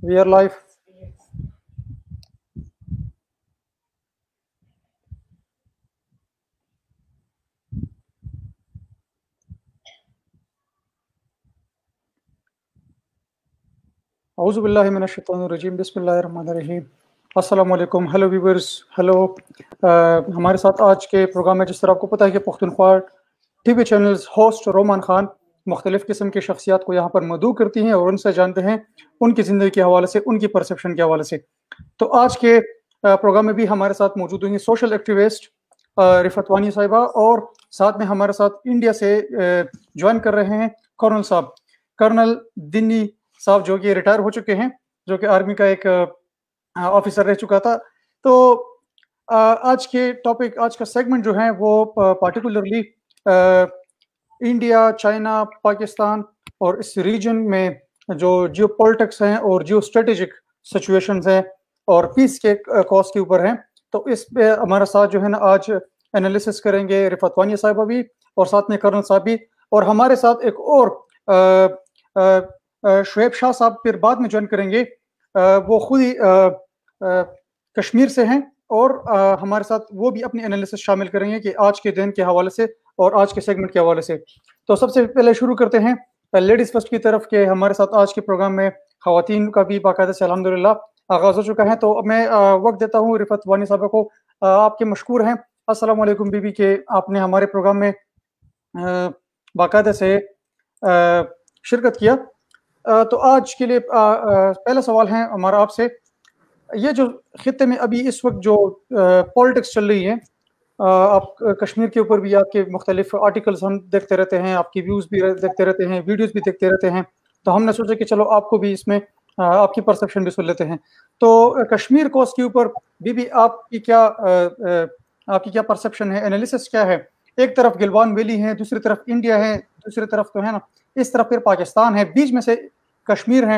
We are live. औज़ु बिल्लाहि मिनश शैतानिर रजीम, बिस्मिल्लाहिर रहमानिर रहीम। अस्सलाम वालेकुम, हेलो व्यूवर्स, हेलो। हमारे साथ आज के प्रोग्राम में, जिस तरह आपको पता है कि Pakhtunkhwa TV channels host Roman Khan मुख्तलिफ़ किस्म की शख्सियात को यहाँ पर मदऊ करती हैं और उनसे जानते हैं उनकी ज़िंदगी के हवाले से, उनकी परसेप्शन के हवाले से। तो आज के प्रोग्राम में भी हमारे साथ मौजूद होंगी सोशल एक्टिविस्ट रिफत वानी साहिबा, और साथ में हमारे साथ इंडिया से ज्वाइन कर रहे हैं कर्नल साहब, कर्नल दिन्नी साहब, जो कि रिटायर हो चुके हैं, जो कि आर्मी का एक ऑफिसर रह चुका था। तो आज के टॉपिक, आज का सेगमेंट जो है वो पार्टिकुलरली इंडिया, चाइना, पाकिस्तान और इस रीजन में जो जियो पॉलिटिक्स हैं और जियो स्ट्रेटेजिक सिचुएशंस हैं और पीस के कॉज के ऊपर हैं। तो इस पे हमारे साथ जो है ना आज एनालिसिस करेंगे रिफत वानी साहिबा भी, और साथ में कर्नल साहब भी, और हमारे साथ एक और शुएब शाह साहब फिर बाद में ज्वाइन करेंगे। वो खुद ही कश्मीर से हैं और हमारे साथ वो भी अपनी एनालिसिस शामिल करेंगे कि आज के दिन के हवाले से और आज के सेगमेंट के हवाले से। तो सबसे पहले शुरू करते हैं लेडीज फर्स्ट की तरफ के। हमारे साथ आज के प्रोग्राम में खवातीन का भी बाकायदा से अल्हम्दुलिल्लाह आगाज हो चुका है। तो मैं वक्त देता हूँ रिफत वानी साहब को। आपके मशकूर हैं। अस्सलाम वालेकुम बीबी, के आपने हमारे प्रोग्राम में बाकायदा से शिरकत किया। तो आज के लिए पहला सवाल है हमारा आपसे, ये जो खित्ते में अभी इस वक्त जो पॉलिटिक्स चल रही है, आप कश्मीर के ऊपर भी आपके मुख्तलिफ आर्टिकल्स हम देखते रहते हैं, आपकी व्यूज़ भी देखते रहते हैं, वीडियोस भी देखते रहते हैं। तो हमने सोचा कि चलो आपको भी इसमें आपकी परसेप्शन भी सुन लेते हैं। तो कश्मीर कोस्ट के ऊपर बीबी आपकी क्या परसेप्शन है, एनालिसिस क्या है? एक तरफ गिलवान वैली है, दूसरी तरफ इंडिया है, दूसरी तरफ तो है ना, इस तरफ फिर पाकिस्तान है, बीच में से कश्मीर है।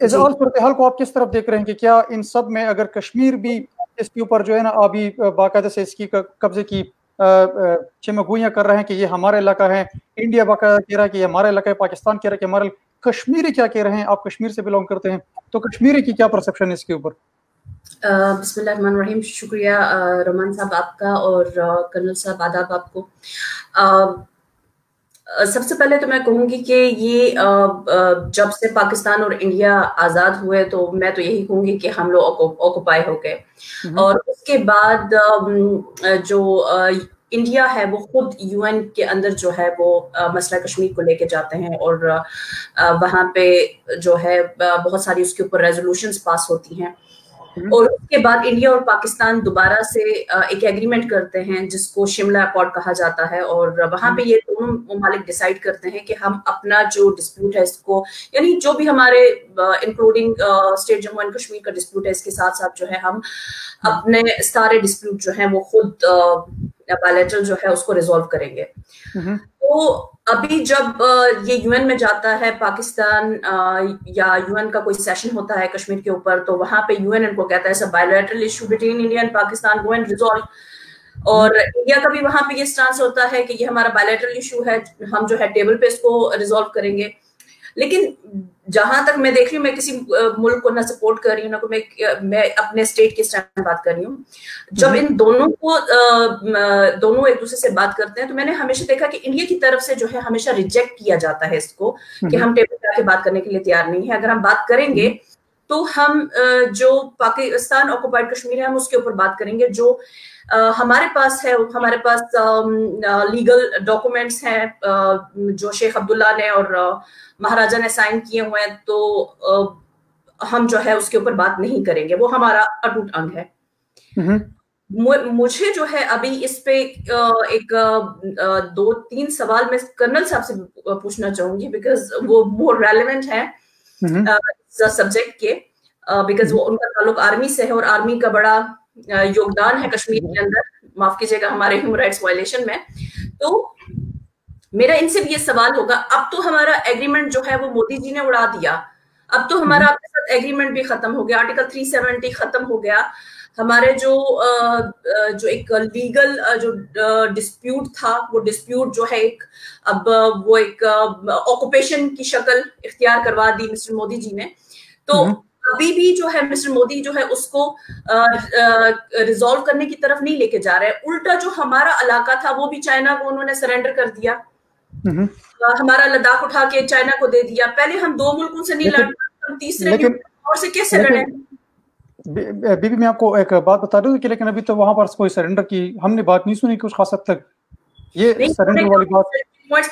इस ऑल सूरत हाल को आप किस तरफ देख रहे हैं कि क्या इन सब में अगर कश्मीर भी इसके ऊपर जो है ना अभी बाकायदा से इसकी कब्जे की चिमगुइयां कर रहे हैं कि ये हमारा इलाका है, इंडिया बाकायदा कह रहा है कि ये हमारा इलाका है, पाकिस्तान कह रहा है कि हमारा, कश्मीरी क्या कह रहे हैं? आप कश्मीर से बिलोंग करते हैं, तो कश्मीरी की क्या परसेप्शन है इसके ऊपर? बिस्मिल्लाहिर्रहमानिर्रहीम। शुक्रिया रोमान साहब आपका, और कर्नल साहब आदाब आपको। सबसे पहले तो मैं कहूंगी कि ये जब से पाकिस्तान और इंडिया आज़ाद हुए तो मैं तो यही कहूंगी कि हम लोग ऑक्युपाई हो गए, और उसके बाद जो इंडिया है वो खुद यूएन के अंदर जो है वो मसला कश्मीर को लेके जाते हैं, और वहां पे जो है बहुत सारी उसके ऊपर रेजोल्यूशंस पास होती हैं, और उसके बाद इंडिया और पाकिस्तान दोबारा से एक एग्रीमेंट करते हैं जिसको शिमला अकॉर्ड कहा जाता है, और वहां पे ये दोनों ममालिक डिसाइड करते हैं कि हम अपना जो डिस्प्यूट है इसको, यानी जो भी हमारे including state Jammu and Kashmir का डिस्प्यूट है, इसके साथ साथ जो है हम अपने सारे डिस्प्यूट जो है वो खुद बायलैटरल जो है उसको रिजॉल्व करेंगे। तो अभी जब ये यूएन में जाता है पाकिस्तान, या यूएन का कोई सेशन होता है कश्मीर के ऊपर, तो वहां पे यूएन इनको कहता है bilateral issue between India and Pakistan, go and resolve. और इंडिया का भी वहां पे ये स्टांस होता है कि ये हमारा बायलैटरल इशू है, हम जो है टेबल पे इसको रिजॉल्व करेंगे। लेकिन जहां तक मैं देख रही हूँ, मैं किसी मुल्क को ना सपोर्ट कर रही हूँ ना मैं अपने स्टेट की स्टैंड बात कर रही हूँ। जब इन दोनों को दोनों एक दूसरे से बात करते हैं, तो मैंने हमेशा देखा कि इंडिया की तरफ से जो है हमेशा रिजेक्ट किया जाता है इसको, कि हम टेबल पे आके बात करने के लिए तैयार नहीं है। अगर हम बात करेंगे तो हम जो पाकिस्तान ऑक्युपाइड कश्मीर है हम उसके ऊपर बात करेंगे, जो हमारे पास है। हमारे पास लीगल डॉक्यूमेंट्स हैं जो शेख अब्दुल्ला ने और महाराजा ने साइन किए हुए हैं, तो हम जो है उसके ऊपर बात नहीं करेंगे, वो हमारा अटूट अंग है। मुझे जो है अभी इस पे एक 2-3 सवाल मैं कर्नल साहब से पूछना चाहूंगी, बिकॉज वो मोर रेलेवेंट है सब्जेक्ट के, बिकॉज वो उनका ताल्लुक आर्मी से है और आर्मी का बड़ा योगदान है कश्मीर के अंदर, माफ कीजिएगा, हमारे ह्यूमन राइट्स वायलेशन में। तो मेरा इनसे भी ये सवाल होगा, अब तो हमारा एग्रीमेंट जो है वो मोदी जी ने उड़ा दिया, अब तो हमारा आपके साथ एग्रीमेंट भी खत्म हो गया, आर्टिकल 370 खत्म हो गया, हमारे जो एक लीगल जो डिस्प्यूट था वो डिस्प्यूट जो है एक अब वो एक ऑक्यूपेशन की शक्ल इख्तियार करवा दी मिस्टर मोदी जी ने। तो अभी भी जो है मिस्टर मोदी जो है उसको रिजॉल्व करने की तरफ नहीं लेके जा रहे हैं। उल्टा जो हमारा इलाका था वो भी चाइना को उन्होंने सरेंडर कर दिया। हमारा लद्दाख उठा के चाइना को दे दिया। पहले हम 2 मुल्कों से नहीं लड़ रहे, हम तीसरे और से कैसे लड़े? बीबी मैं आपको एक बात बता दूं कि लेकिन अभी तो वहां पर कोई सरेंडर की हमने बात नहीं सुनी कुछ खास हद तक। ये सरेंडर वाली बात पॉइंट्स,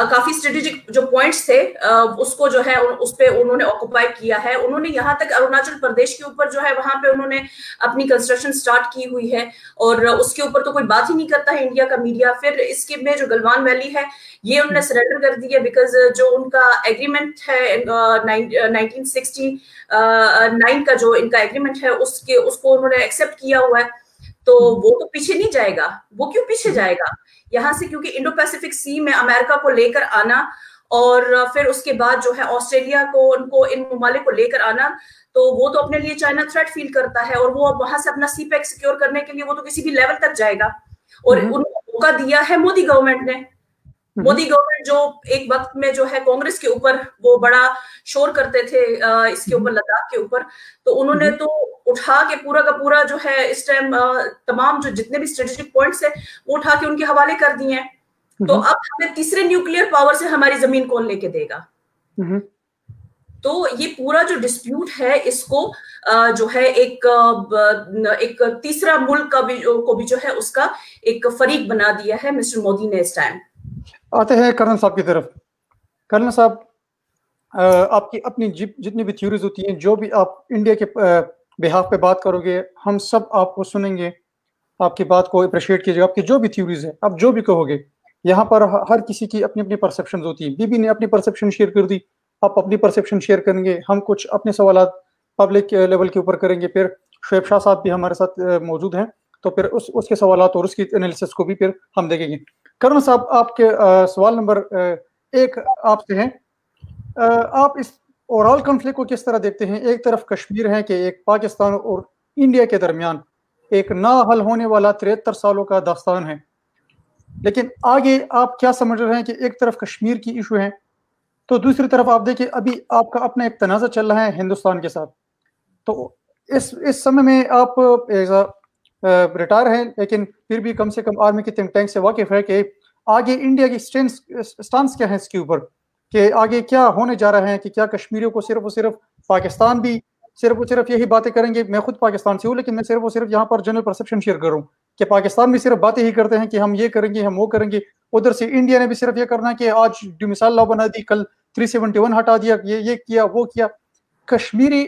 काफी स्ट्रेटेजिक जो पॉइंट्स थे उसको जो है उस पे उन्होंने ऑक्युपाई किया है। उन्होंने यहाँ तक अरुणाचल प्रदेश के ऊपर जो है वहां पे उन्होंने अपनी कंस्ट्रक्शन स्टार्ट की हुई है और उसके ऊपर तो कोई बात ही नहीं करता है इंडिया का मीडिया। फिर इसके में जो गलवान वैली है ये उन्होंने सरेंडर कर दी है बिकॉज जो उनका एग्रीमेंट है 1969 का जो इनका एग्रीमेंट है उसको उन्होंने एक्सेप्ट किया हुआ है। तो वो तो पीछे नहीं जाएगा। वो क्यों पीछे जाएगा यहाँ से? क्योंकि इंडो पैसिफिक सी में अमेरिका को लेकर आना और फिर उसके बाद जो है ऑस्ट्रेलिया को उनको इन ममालिक को लेकर आना, तो वो तो अपने लिए चाइना थ्रेट फील करता है और वो वहां से अपना सी पैक सिक्योर करने के लिए वो तो किसी भी लेवल तक जाएगा। और उनको मौका दिया है मोदी गवर्नमेंट ने। मोदी गवर्नमेंट जो एक वक्त में जो है कांग्रेस के ऊपर वो बड़ा शोर करते थे इसके ऊपर, लद्दाख के ऊपर, तो उन्होंने तो उठा के पूरा का पूरा जो है इस टाइम तमाम जो जितने भी स्ट्रेटेजिक पॉइंट्स है वो उठा के उनके हवाले कर दिए हैं। तो अब हमें तीसरे न्यूक्लियर पावर से हमारी जमीन कौन लेके देगा? तो ये पूरा जो डिस्प्यूट है इसको जो है एक तीसरा मुल्क को भी जो है उसका एक फरीक बना दिया है मिस्टर मोदी ने इस टाइम। आते हैं कर्नल साहब की तरफ। कर्नल साहब, आपकी अपनी जितनी भी थ्योरीज होती हैं, जो भी आप इंडिया के बिहाफ पे बात करोगे, हम सब आपको सुनेंगे, आपकी बात को अप्रिशिएट कीजिएगा। आपकी जो भी थ्योरीज है, आप जो भी कहोगे, यहाँ पर हर किसी की अपनी अपनी परसेप्शन होती है। बीबी ने अपनी परसेप्शन शेयर कर दी, आप अपनी परसेप्शन शेयर करेंगे, हम कुछ अपने सवाल पब्लिक लेवल के ऊपर करेंगे। फिर शुएब शाह साहब भी हमारे साथ मौजूद हैं, तो फिर उसके सवाल और उसकी एनालिसिस को भी फिर हम देखेंगे। कर्नल साहब, आपके सवाल नंबर 1 आपसे हैं। आप इस ओवरऑल कॉन्फ्लिक्ट को किस तरह देखते हैं? एक तरफ कश्मीर है कि एक पाकिस्तान और इंडिया के दरमियान एक ना हल होने वाला 73 सालों का दास्तान है, लेकिन आगे आप क्या समझ रहे हैं कि एक तरफ कश्मीर की इशू है, तो दूसरी तरफ आप देखिए अभी आपका अपना एक तनाज़ा चल रहा है हिंदुस्तान के साथ। तो इस समय में आप रिटायर हैं, लेकिन फिर भी कम से कम आर्मी के थिंक टैंक से वाकिफ है कि आगे इंडिया की स्टांस क्या है इसके ऊपर, कि आगे क्या होने जा रहा है, कि क्या कश्मीरियों को सिर्फ और सिर्फ पाकिस्तान भी सिर्फ और सिर्फ यही बातें करेंगे? मैं खुद पाकिस्तान से हूँ, लेकिन मैं सिर्फ और सिर्फ यहाँ पर जनरल परसेप्शन शेयर कर रहा हूँ कि पाकिस्तान भी सिर्फ बातें ही करते हैं कि हम ये करेंगे, हम वो करेंगे। उधर से इंडिया ने भी सिर्फ ये करना है कि आज मिसाल लॉ बना दी, कल 371 हटा दिया, ये किया वो किया। कश्मीरी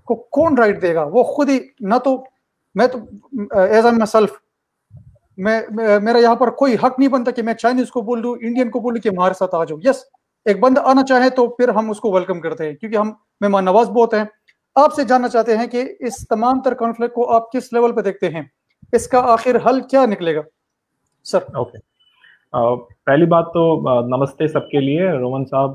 को कौन राइट देगा? वो खुद ही ना, तो मैं तो एज एम सेल्फ मेरा यहाँ पर कोई हक नहीं बनता कि मैं चाइनीज को बोल दूं, इंडियन को बोलूं कि हमारे साथ आ जाओ। यस, एक बंदा आना चाहे तो फिर हम उसको वेलकम करते हैं, क्योंकि हम मेहमान नवाज बहुत हैं। आपसे जानना चाहते हैं कि इस तमाम तर कॉन्फ्लिक्ट को आप किस लेवल पे देखते हैं, इसका आखिर हल क्या निकलेगा सर? ओके, पहली बात तो नमस्ते सबके लिए, रोमन साहब,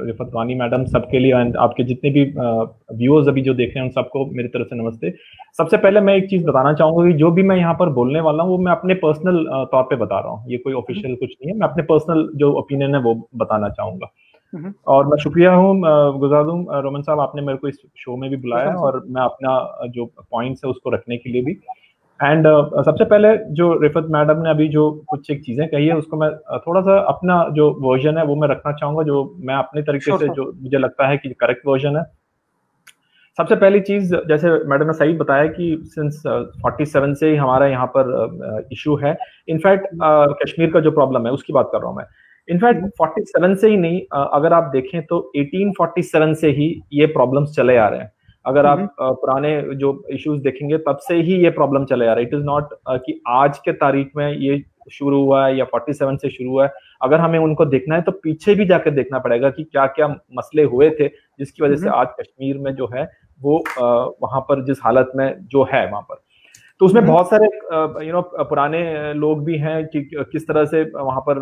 रिफत वानी मैडम, सबके लिए, एंड आपके जितने भी व्यूअर्स अभी जो देख रहे हैं उन सबको मेरी तरफ से नमस्ते। सबसे पहले मैं एक चीज बताना चाहूंगा कि जो भी मैं यहाँ पर बोलने वाला हूँ वो मैं अपने पर्सनल तौर पे बता रहा हूँ, ये कोई ऑफिशियल कुछ नहीं है, मैं अपने पर्सनल जो ओपिनियन है वो बताना चाहूंगा। और मैं शुक्रिया गुजार दूं रोमन साहब, आपने मेरे को इस शो में भी बुलाया और मैं अपना जो पॉइंट्स है उसको रखने के लिए भी। एंड सबसे पहले जो रिफत मैडम ने अभी जो कुछ एक चीजें कही है उसको मैं थोड़ा सा अपना जो वर्जन है वो मैं रखना चाहूंगा, जो मैं अपने तरीके से जो मुझे लगता है कि करेक्ट वर्जन है। सबसे पहली चीज, जैसे मैडम ने सही बताया कि सिंस 47 से ही हमारा यहाँ पर इशू है। इनफैक्ट कश्मीर का जो प्रॉब्लम है उसकी बात कर रहा हूँ मैं। इनफैक्ट 47 से ही नहीं, अगर आप देखें तो 1847 से ही ये प्रॉब्लम्स चले आ रहे हैं। अगर आप पुराने जो इश्यूज देखेंगे तब से ही ये प्रॉब्लम चले आ रहा है। इट इज नॉट कि आज के तारीख में ये शुरू हुआ है या 47 से शुरू हुआ है। अगर हमें उनको देखना है तो पीछे भी जाकर देखना पड़ेगा कि क्या क्या मसले हुए थे जिसकी वजह से आज कश्मीर में जो है वो वहां पर जिस हालत में जो है वहां पर, तो उसमें बहुत सारे पुराने लोग भी हैं कि किस तरह से वहां पर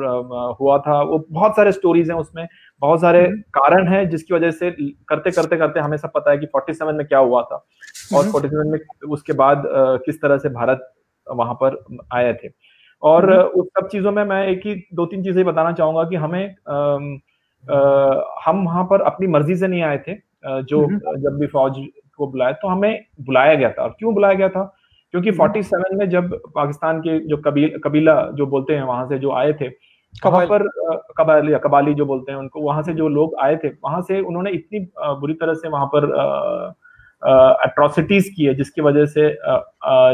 हुआ था। वो बहुत सारे स्टोरीज हैं, उसमें बहुत सारे कारण हैं जिसकी वजह से करते करते करते हमें सब पता है कि 47 में क्या हुआ था और 47 में उसके बाद किस तरह से भारत वहां पर आए थे। और उस सब चीजों में मैं एक ही 2-3 चीजें बताना चाहूंगा कि हमें हम वहां पर अपनी मर्जी से नहीं आए थे। जो जब भी फौज को बुलाया तो हमें बुलाया गया था। और क्यों बुलाया गया था? क्योंकि 47 में जब पाकिस्तान के जो कबीला जो बोलते हैं वहां से जो आए थे, वहां पर कबाली जो बोलते हैं उनको, वहां से जो लोग आए थे, वहां से उन्होंने इतनी बुरी तरह से वहां पर एट्रोसिटीज की है, जिसकी वजह से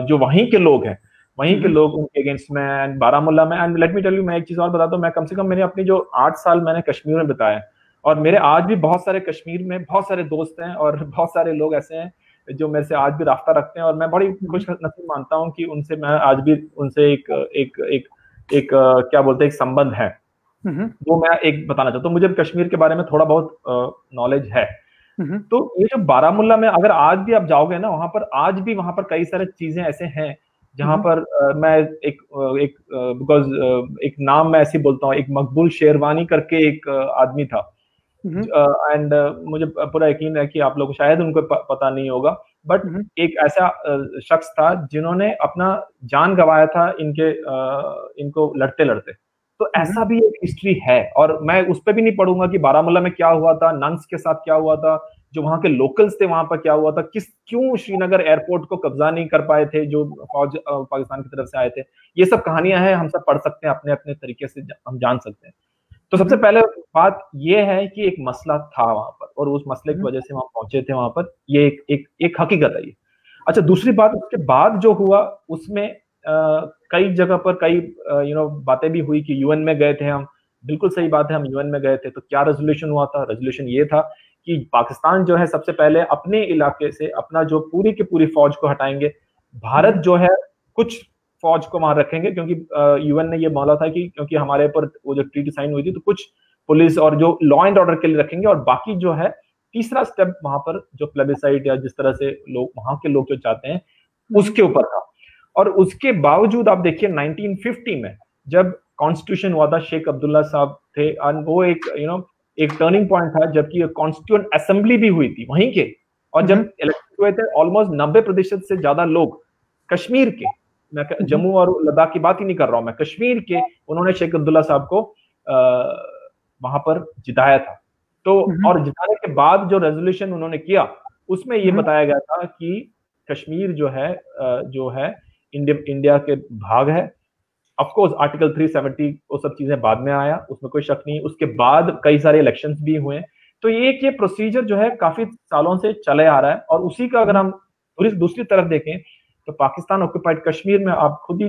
जो वहीं के लोग हैं, वहीं के लोग उनके अगेंस्ट में, एंड बारामूला में, and let me tell you, मैं एक चीज और बताता हूँ, मैं कम से कम मैंने अपनी जो 8 साल मैंने कश्मीर में बिताए, और मेरे आज भी बहुत सारे कश्मीर में बहुत सारे दोस्त हैं और बहुत सारे लोग ऐसे हैं जो मेरे से आज भी रास्ता रखते हैं, और मैं बड़ी खुश नसीब मानता हूँ कि उनसे मैं आज भी उनसे एक क्या बोलते हैं, एक संबंध है। वो मैं एक बताना चाहता हूँ, मुझे कश्मीर के बारे में थोड़ा बहुत नॉलेज है। तो ये जो बारामूला में अगर आज भी आप जाओगे ना, वहां पर आज भी वहां पर कई सारे चीजें ऐसे हैं जहां पर मैं एक बिकॉज एक नाम मैं ऐसे बोलता हूँ, एक मकबूल शेरवानी करके एक आदमी था, एंड मुझे पूरा यकीन है कि आप लोग शायद उनको पता नहीं होगा, बट एक ऐसा शख्स था जिन्होंने अपना जान गंवाया था इनको लड़ते लड़ते। तो ऐसा भी एक हिस्ट्री है, और मैं उस पर भी नहीं पढ़ूंगा कि बारामूला में क्या हुआ था, नंस के साथ क्या हुआ था, जो वहां के लोकल्स थे वहां पर क्या हुआ था, क्यों श्रीनगर एयरपोर्ट को कब्जा नहीं कर पाए थे जो फौज पाकिस्तान की तरफ से आए थे। ये सब कहानियां हैं, हम सब पढ़ सकते हैं, अपने अपने तरीके से हम जान सकते हैं। तो सबसे पहले बात यह है कि एक मसला था वहां पर, और उस मसले की वजह से वहां पहुंचे थे वहां पर, ये एक हकीकत है ये। अच्छा, दूसरी बात, उसके बाद जो हुआ उसमें कई जगह पर कई बातें भी हुई कि यूएन में गए थे हम, बिल्कुल सही बात है, हम यूएन में गए थे। तो क्या रेजोल्यूशन हुआ था? रेजोल्यूशन ये था कि पाकिस्तान जो है सबसे पहले अपने इलाके से अपना जो पूरी की पूरी फौज को हटाएंगे, भारत जो है कुछ फौज को वहां रखेंगे, क्योंकि यूएन ने ये बोला था कि क्योंकि हमारे ऊपर वो जो ट्रीटी साइन हुई थी, तो कुछ पुलिस और जो लॉ एंड ऑर्डर के लिए रखेंगे, और बाकी जो है तीसरा स्टेप वहां पर जो प्लेबिसाइड या जिस तरह से लोग वहां के लोग जो चाहते हैं उसके ऊपर था। और उसके बावजूद आप देखिए 1950 में जब कॉन्स्टिट्यूशन हुआ था, शेख अब्दुल्ला साहब थे, और वो एक टर्निंग पॉइंट था, जबकि कॉन्स्टिट्यूएंट असेंबली भी हुई थी वहीं के, और जब इलेक्शन हुए थे ऑलमोस्ट 90% से ज्यादा लोग कश्मीर के, मैं जम्मू और लद्दाख की बात ही नहीं कर रहा हूं, मैं कश्मीर के, उन्होंने शेख अब्दुल्ला साहब को वहां पर जिताया था। तो और जिताने के बाद जो रेजोल्यूशन उन्होंने किया उसमें ये बताया गया था कि कश्मीर जो है इंडिया के भाग है। ऑफ कोर्स आर्टिकल 370 वो सब चीजें बाद में आया, उसमें कोई शक नहीं। उसके बाद कई सारे इलेक्शंस भी हुए। तो ये प्रोसीजर जो है काफी सालों से चले आ रहा है, और उसी का अगर हम दूसरी तरफ देखें तो पाकिस्तान ऑक्युपाइड कश्मीर में आप खुद ही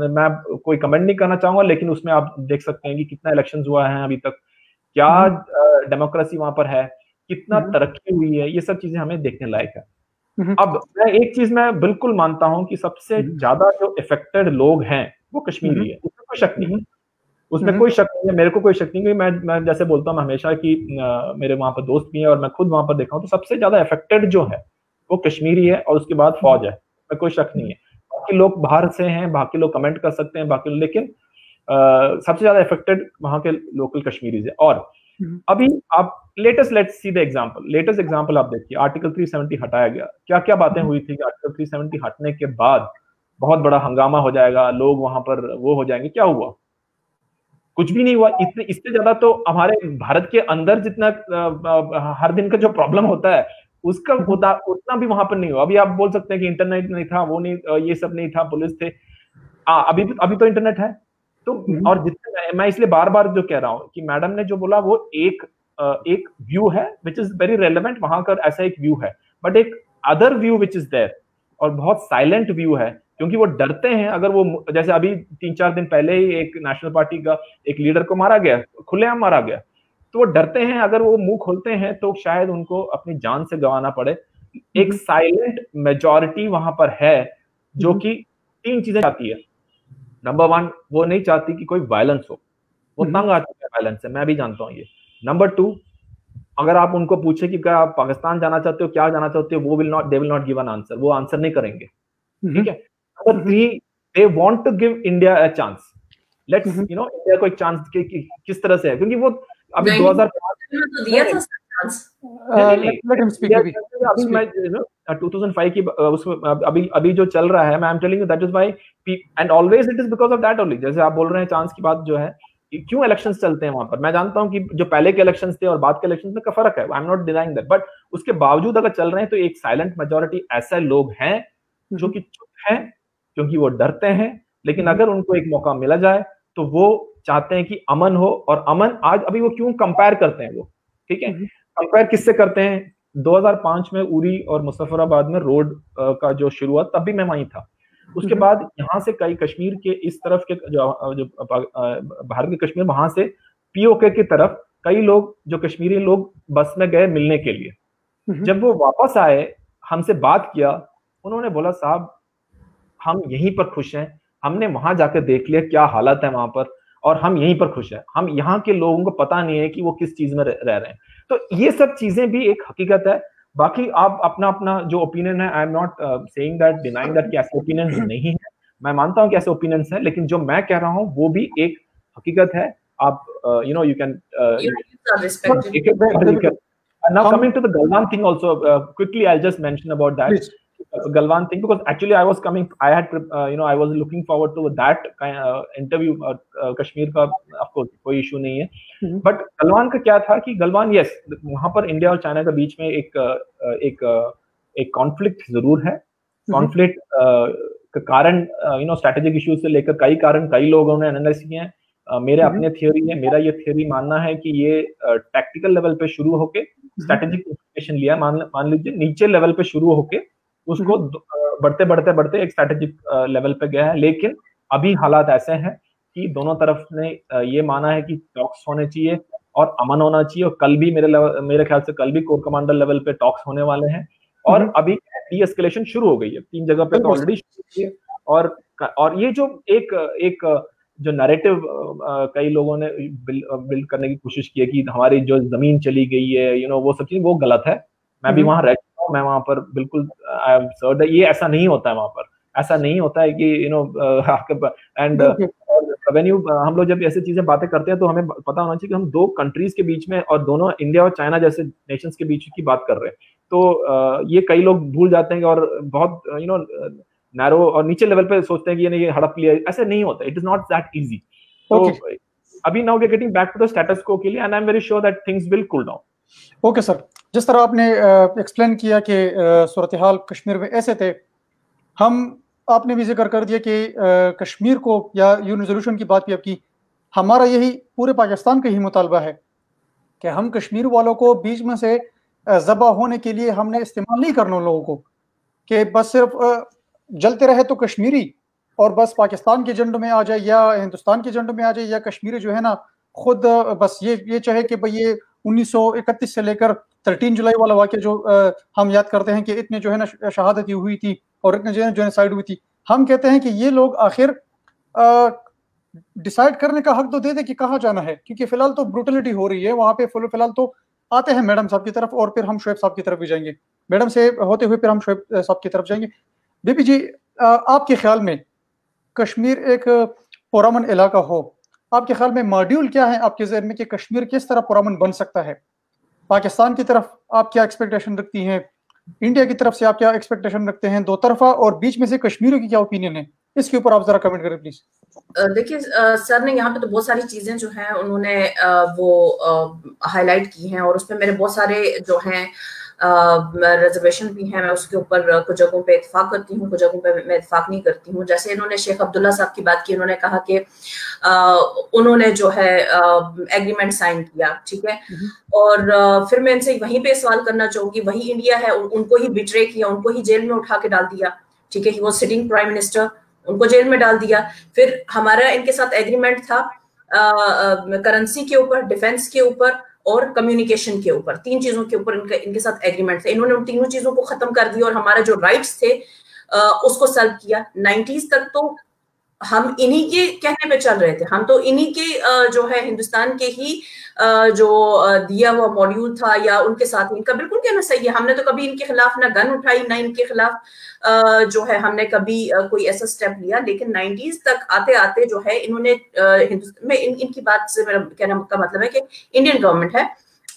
मैं कोई कमेंट नहीं करना चाहूंगा, लेकिन उसमें आप देख सकते हैं कि कितना इलेक्शन हुआ है अभी तक, क्या डेमोक्रेसी वहां पर है, कितना तरक्की हुई है, ये सब चीजें हमें देखने लायक है। अब मैं एक चीज मैं बिल्कुल मानता हूं कि सबसे ज्यादा जो इफेक्टेड लोग हैं वो कश्मीरी है, उसमें कोई शक नहीं है, उसमें कोई शक नहीं है, मेरे को कोई शक नहीं है। मैं जैसे बोलता हूँ हमेशा कि मेरे वहां पर दोस्त भी हैं और मैं खुद वहां पर देखा हूं, तो सबसे ज्यादा इफेक्टेड जो है वो कश्मीरी है, और उसके बाद फौज है, उसमें कोई शक नहीं है। बाकी लोग बाहर से हैं, बाकी लोग कमेंट कर सकते हैं, बाकी लेकिन सबसे ज्यादा इफेक्टेड वहां के लोकल कश्मीरीज है। और अभी आप लेटेस्ट एग्जांपल आप देखिए, आर्टिकल 370 हटाया गया, क्या क्या बातें हुई थी कि आर्टिकल 370 हटने के बाद बहुत बड़ा हंगामा हो जाएगा, लोग वहां पर वो हो जाएंगे। क्या हुआ? कुछ भी नहीं हुआ। इससे ज्यादा तो हमारे भारत के अंदर जितना हर दिन का जो प्रॉब्लम होता है उसका उतना भी वहां पर नहीं हुआ। अभी आप बोल सकते हैं कि इंटरनेट नहीं था, वो नहीं, ये सब नहीं था, पुलिस थे, अभी तो इंटरनेट है। तो और जितने मैं इसलिए बार बार जो कह रहा हूं कि मैडम ने जो बोला वो एक व्यू है विच इज वेरी रेलेवेंट, वहां का ऐसा एक व्यू है, बट एक other view which is there, और बहुत साइलेंट व्यू है, क्योंकि वो डरते हैं। अगर वो जैसे अभी 3-4 दिन पहले ही एक नेशनल पार्टी का एक लीडर को मारा गया, खुलेआम मारा गया, तो वो डरते हैं, अगर वो मुंह खोलते हैं तो शायद उनको अपनी जान से गंवाना पड़े। एक साइलेंट मेजॉरिटी वहां पर है जो कि 3 चीजें चाहती है। नंबर 1, वो नहीं चाहती कि कोई वायलेंस हो, वो तंग आती है वायलेंस से, मैं भी जानता हूं ये। नंबर 2, अगर आप उनको पूछे कि क्या आप पाकिस्तान जाना चाहते हो, क्या जाना चाहते हो, they will not give an answer, वो आंसर नहीं करेंगे, ठीक है। Number 3, they want to give India a chance, let's India को एक चांस किस तरह से है, क्योंकि वो अभी 2005 में तो दिया था चांस। Let him speak. अभी मैं 2005 की उसमें अभी जो चल रहा है, मैं am telling you that is why, and always it is because of that only. जैसे आप बोल रहे हैं चांस की बात जो है, क्यों इलेक्शंस चलते हैं वहां पर? मैं जानता हूं कि जो पहले के इलेक्शंस थे और बाद के इलेक्शंस में का फर्क है, I am not denying that, but उसके बावजूद अगर चल रहे हैं तो एक साइलेंट मेजोरिटी ऐसे लोग हैं जो कि चुप हैं, क्योंकि वो डरते हैं, लेकिन अगर उनको एक मौका मिला जाए तो वो चाहते हैं कि अमन हो। और अमन आज अभी वो क्यों कंपेयर करते हैं वो, ठीक है, कंपेयर किससे करते हैं? 2005 में उरी और मुजफ्फराबाद में रोड का जो शुरू हुआ, तब भी मैं वहीं था। उसके बाद यहाँ से कई कश्मीर के इस तरफ के जो भारत के कश्मीर, वहां से पीओके की तरफ कई लोग, जो कश्मीरी लोग, बस में गए मिलने के लिए। जब वो वापस आए, हमसे बात किया, उन्होंने बोला साहब हम यहीं पर खुश हैं, हमने वहां जाकर देख लिया क्या हालत है वहां पर, और हम यहीं पर खुश हैं, हम यहाँ के लोगों को पता नहीं है कि वो किस चीज में रह रहे हैं। तो ये सब चीजें भी एक हकीकत है। बाकी आप अपना अपना जो ओपिनियन है, I am not saying that, denying that कि ऐसे ओपिनियन नहीं है, मैं मानता हूं कि ऐसे ओपिनियंस हैं, लेकिन जो मैं कह रहा हूं वो भी एक हकीकत है। आप you know, you can now coming to the Galwan thing also, quickly I'll just mention about that. Please. Galwan thing, because actually I was I was looking forward to that interview, Kashmir का of course कोई issue नहीं है, but Galwan का क्या था कि Galwan, yes, वहां पर इंडिया और चाइना के बीच में एक कॉन्फ्लिक्ट जरूर है। कॉन्फ्लिक्ट का कारण स्ट्रेटेजिक इश्यूज से लेकर कई कारण कई लोगों ने एनालाइज किए हैं। मेरे अपने थियोरी है, मेरा ये थियोरी मानना है कि ये टैक्टिकल लेवल पे शुरू होके स्ट्रेटेजिक इंफॉर्मेशन लिया, मान लीजिए नीचे लेवल पे शुरू होके उसको बढ़ते बढ़ते बढ़ते एक स्ट्रेटेजिक लेवल पे गया है। लेकिन अभी हालात ऐसे हैं कि दोनों तरफ ने ये माना है कि टॉक्स होने चाहिए और अमन होना चाहिए, और कल भी मेरे ख्याल से कल भी कोर कमांडर लेवल पे टॉक्स होने वाले हैं, और अभी डी एस्केलेशन शुरू हो गई है 3 जगह पे, तो ऑलरेडी शुरू हुई है। और ये जो एक जो नैरेटिव कई लोगों ने बिल्ड करने की कोशिश की है कि हमारी जो जमीन चली गई है, वो सब चीज, वो गलत है। मैं भी वहां रहता हूँ, मैं वहां पर बिल्कुल आई एम सर्ड, ये ऐसा नहीं होता है वहां पर, ऐसा नहीं होता है कि एंड रेवेन्यू, हम लोग जब ऐसी चीजें बातें करते हैं तो हमें पता होना चाहिए कि हम 2 कंट्रीज के बीच में, और दोनों इंडिया और चाइना जैसे नेशंस के बीच की बात कर रहे हैं। तो ये कई लोग भूल जाते हैं और बहुत नैरो और नीचे लेवल पे सोचते हैं कि ये हड़प लिया, ऐसे नहीं होता, it is not that easy. तो अभी now we are getting back to the status quo के लिए, and I am very sure that things will cool down. Okay sir, जिस तरह आपने एक्सप्लेन किया कि सूरत हाल कश्मीर में ऐसे थे, आपने भी जिक्र कर दिया कि कश्मीर को, या यूएन रेजोल्यूशन की बात भी आपकी, हमारा यही पूरे पाकिस्तान का ही मुतालबा है कि हम कश्मीर वालों को बीच में से ज़बा होने के लिए हमने इस्तेमाल नहीं करना उन लोगों को, कि बस सिर्फ जलते रहे तो कश्मीरी और बस पाकिस्तान के झंडे में आ जाए या हिंदुस्तान के झंडे में आ जाए, या कश्मीरी जो है ना खुद बस ये चाहे कि भाई ये 1931 से लेकर 13 जुलाई वाला वाक़या जो हम याद करते हैं कि इतने जो है ना शहादत हुई थी और इतने जो है साइड हुई थी, हम कहते हैं कि ये लोग आखिर डिसाइड करने का हक तो दे दे कि कहाँ जाना है, क्योंकि फिलहाल तो ब्रूटलिटी हो रही है वहाँ पे। फिलहाल तो आते हैं मैडम साहब की तरफ और फिर हम शोएब साहब की तरफ भी जाएंगे, मैडम से होते हुए फिर हम शोएब साहब की तरफ जाएंगे। बीपी जी, आपके ख्याल में कश्मीर एक पुरअमन इलाका हो, आपके ख्याल में मॉड्यूल क्या है आपके ज़हन में कि कश्मीर किस तरह पुरअमन बन सकता है? पाकिस्तान की तरफ आप क्या एक्सपेक्टेशन रखती हैं, इंडिया की तरफ से आप क्या एक्सपेक्टेशन रखते हैं, दो तरफा, और बीच में से कश्मीरियों की क्या ओपिनियन है, इसके ऊपर आप जरा कमेंट करें प्लीज। देखिए सर ने यहाँ पे तो बहुत सारी चीजें जो हैं उन्होंने वो हाईलाइट की हैं, और उसमें मेरे बहुत सारे जो हैं रिजर्वेशन भी हैं। मैं उसके ऊपर कुछ जगहों पे इत्तेफाक करती हूँ, कुछ जगहों पे मैं इत्तेफाक नहीं करती हूँ। जैसे इन्होंने शेख अब्दुल्ला साहब की बात की, उन्होंने कहा कि उन्होंने जो है एग्रीमेंट साइन किया, ठीक है, और फिर मैं इनसे वहीं पे सवाल करना चाहूंगी, वही इंडिया है, उनको ही बिट्रे किया, उनको ही जेल में उठा के डाल दिया, ठीक है, वो सिटिंग प्राइम मिनिस्टर, उनको जेल में डाल दिया। फिर हमारा इनके साथ एग्रीमेंट था करेंसी के ऊपर, डिफेंस के ऊपर और कम्युनिकेशन के ऊपर, 3 चीजों के ऊपर इनके साथ एग्रीमेंट था। इन्होंने उन तीनों चीजों को खत्म कर दिया और हमारे जो राइट्स थे उसको सल्व किया। 90s तक तो हम इन्हीं के कहने पे चल रहे थे, हम तो इन्हीं के जो है हिंदुस्तान के ही जो दिया हुआ मॉड्यूल था या उनके साथ, इनका बिल्कुल कहना सही है, हमने तो कभी इनके खिलाफ ना गन उठाई, ना इनके खिलाफ जो है हमने कभी कोई ऐसा स्टेप लिया। लेकिन 90s तक आते आते जो है इन्होंने हिंदुस्तान में इनकी बात से मेरा कहना का मतलब है कि इंडियन गवर्नमेंट है,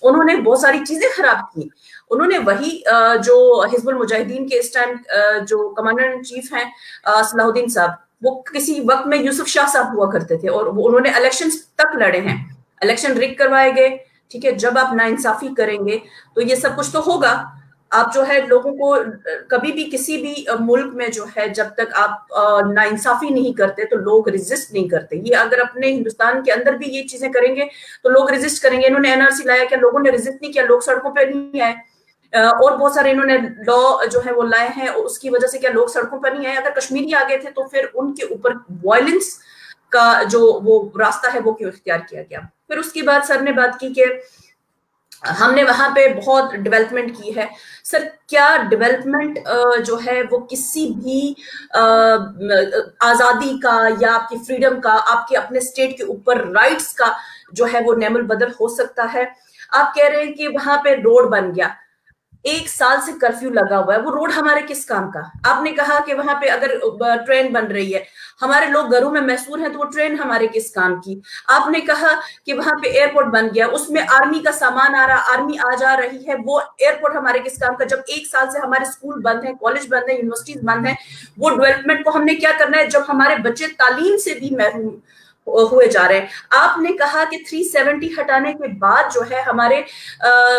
उन्होंने बहुत सारी चीजें खराब की। उन्होंने वही जो हिजबुल मुजाहिदीन के इस टाइम जो कमांडर इन चीफ हैं सलाहुद्दीन साहब, वो किसी वक्त में यूसुफ शाह साहब हुआ करते थे और उन्होंने इलेक्शन तक लड़े हैं, इलेक्शन रिग करवाए गए। ठीक है, जब आप नाइंसाफी करेंगे तो ये सब कुछ तो होगा। आप जो है लोगों को कभी भी किसी भी मुल्क में जो है जब तक आप नाइंसाफी नहीं करते तो लोग रेजिस्ट नहीं करते। ये अगर अपने हिंदुस्तान के अंदर भी ये चीजें करेंगे तो लोग रेजिस्ट करेंगे। इन्होंने एनआरसी लाया, क्या लोगों ने रेजिस्ट नहीं किया? लोग सड़कों पर नहीं आए। और बहुत सारे इन्होंने लॉ जो है वो लाए हैं, उसकी वजह से क्या लोग सड़कों पर नहीं आए? अगर कश्मीरी आ गए थे तो फिर उनके ऊपर वायलेंस का जो वो रास्ता है वो क्यों इख्तियार किया गया? फिर उसके बाद सर ने बात की कि हमने वहां पे बहुत डेवलपमेंट की है। सर, क्या डेवलपमेंट जो है वो किसी भी आजादी का या आपकी फ्रीडम का, आपके अपने स्टेट के ऊपर राइट्स का जो है वो नेमल बदल हो सकता है? आप कह रहे हैं कि वहां पे रोड बन गया, 1 साल से कर्फ्यू लगा हुआ है, वो रोड हमारे किस काम का? आपने कहा कि वहां पे अगर ट्रेन बन रही है, हमारे लोग घरों में महसूर हैं, तो वो ट्रेन हमारे किस काम की? आपने कहा कि वहां पे एयरपोर्ट बन गया, उसमें आर्मी का सामान आ रहा, आर्मी आ जा रही है, वो एयरपोर्ट हमारे किस काम का? जब 1 साल से हमारे स्कूल बंद है, कॉलेज बंद है, यूनिवर्सिटीज बंद है, वो डेवलपमेंट को हमने क्या करना है जब हमारे बच्चे तालीम से भी महरूम हुए जा रहे हैं? आपने कहा कि 370 हटाने के बाद जो है हमारे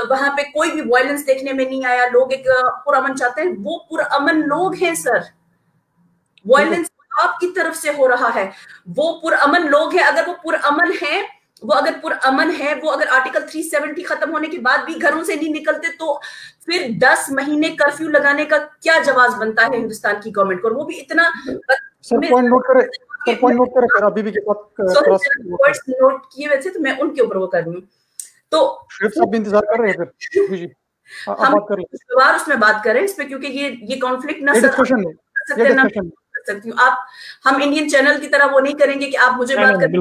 वहां पे कोई भी वायलेंस देखने में नहीं आया, लोग एक पुरअमन चाहते हैं। वो पुरअमन लोग हैं सर, वायलेंस आपकी तरफ से हो रहा है, वो पुरअमन लोग हैं। अगर वो पुरअमन है, वो अगर पुरअमन है, वो अगर आर्टिकल 370 खत्म होने के बाद भी घरों से नहीं निकलते तो फिर 10 महीने कर्फ्यू लगाने का क्या जवाब बनता है हिंदुस्तान की गवर्नमेंट को? और वो भी इतना पॉइंट नोट करे सर, अभी भी के वर्ड्स नोट किए हुए थे तो मैं उनके ऊपर वो कर रही हूँ। तो सब इंतजार कर रहे हैं फिर जी हम बार उसमें बात करें इस पे, क्योंकि ये कॉन्फ्लिक्ट ना सकती हूँ आप, हम इंडियन चैनल की तरह वो नहीं करेंगे कि आप मुझे बात करने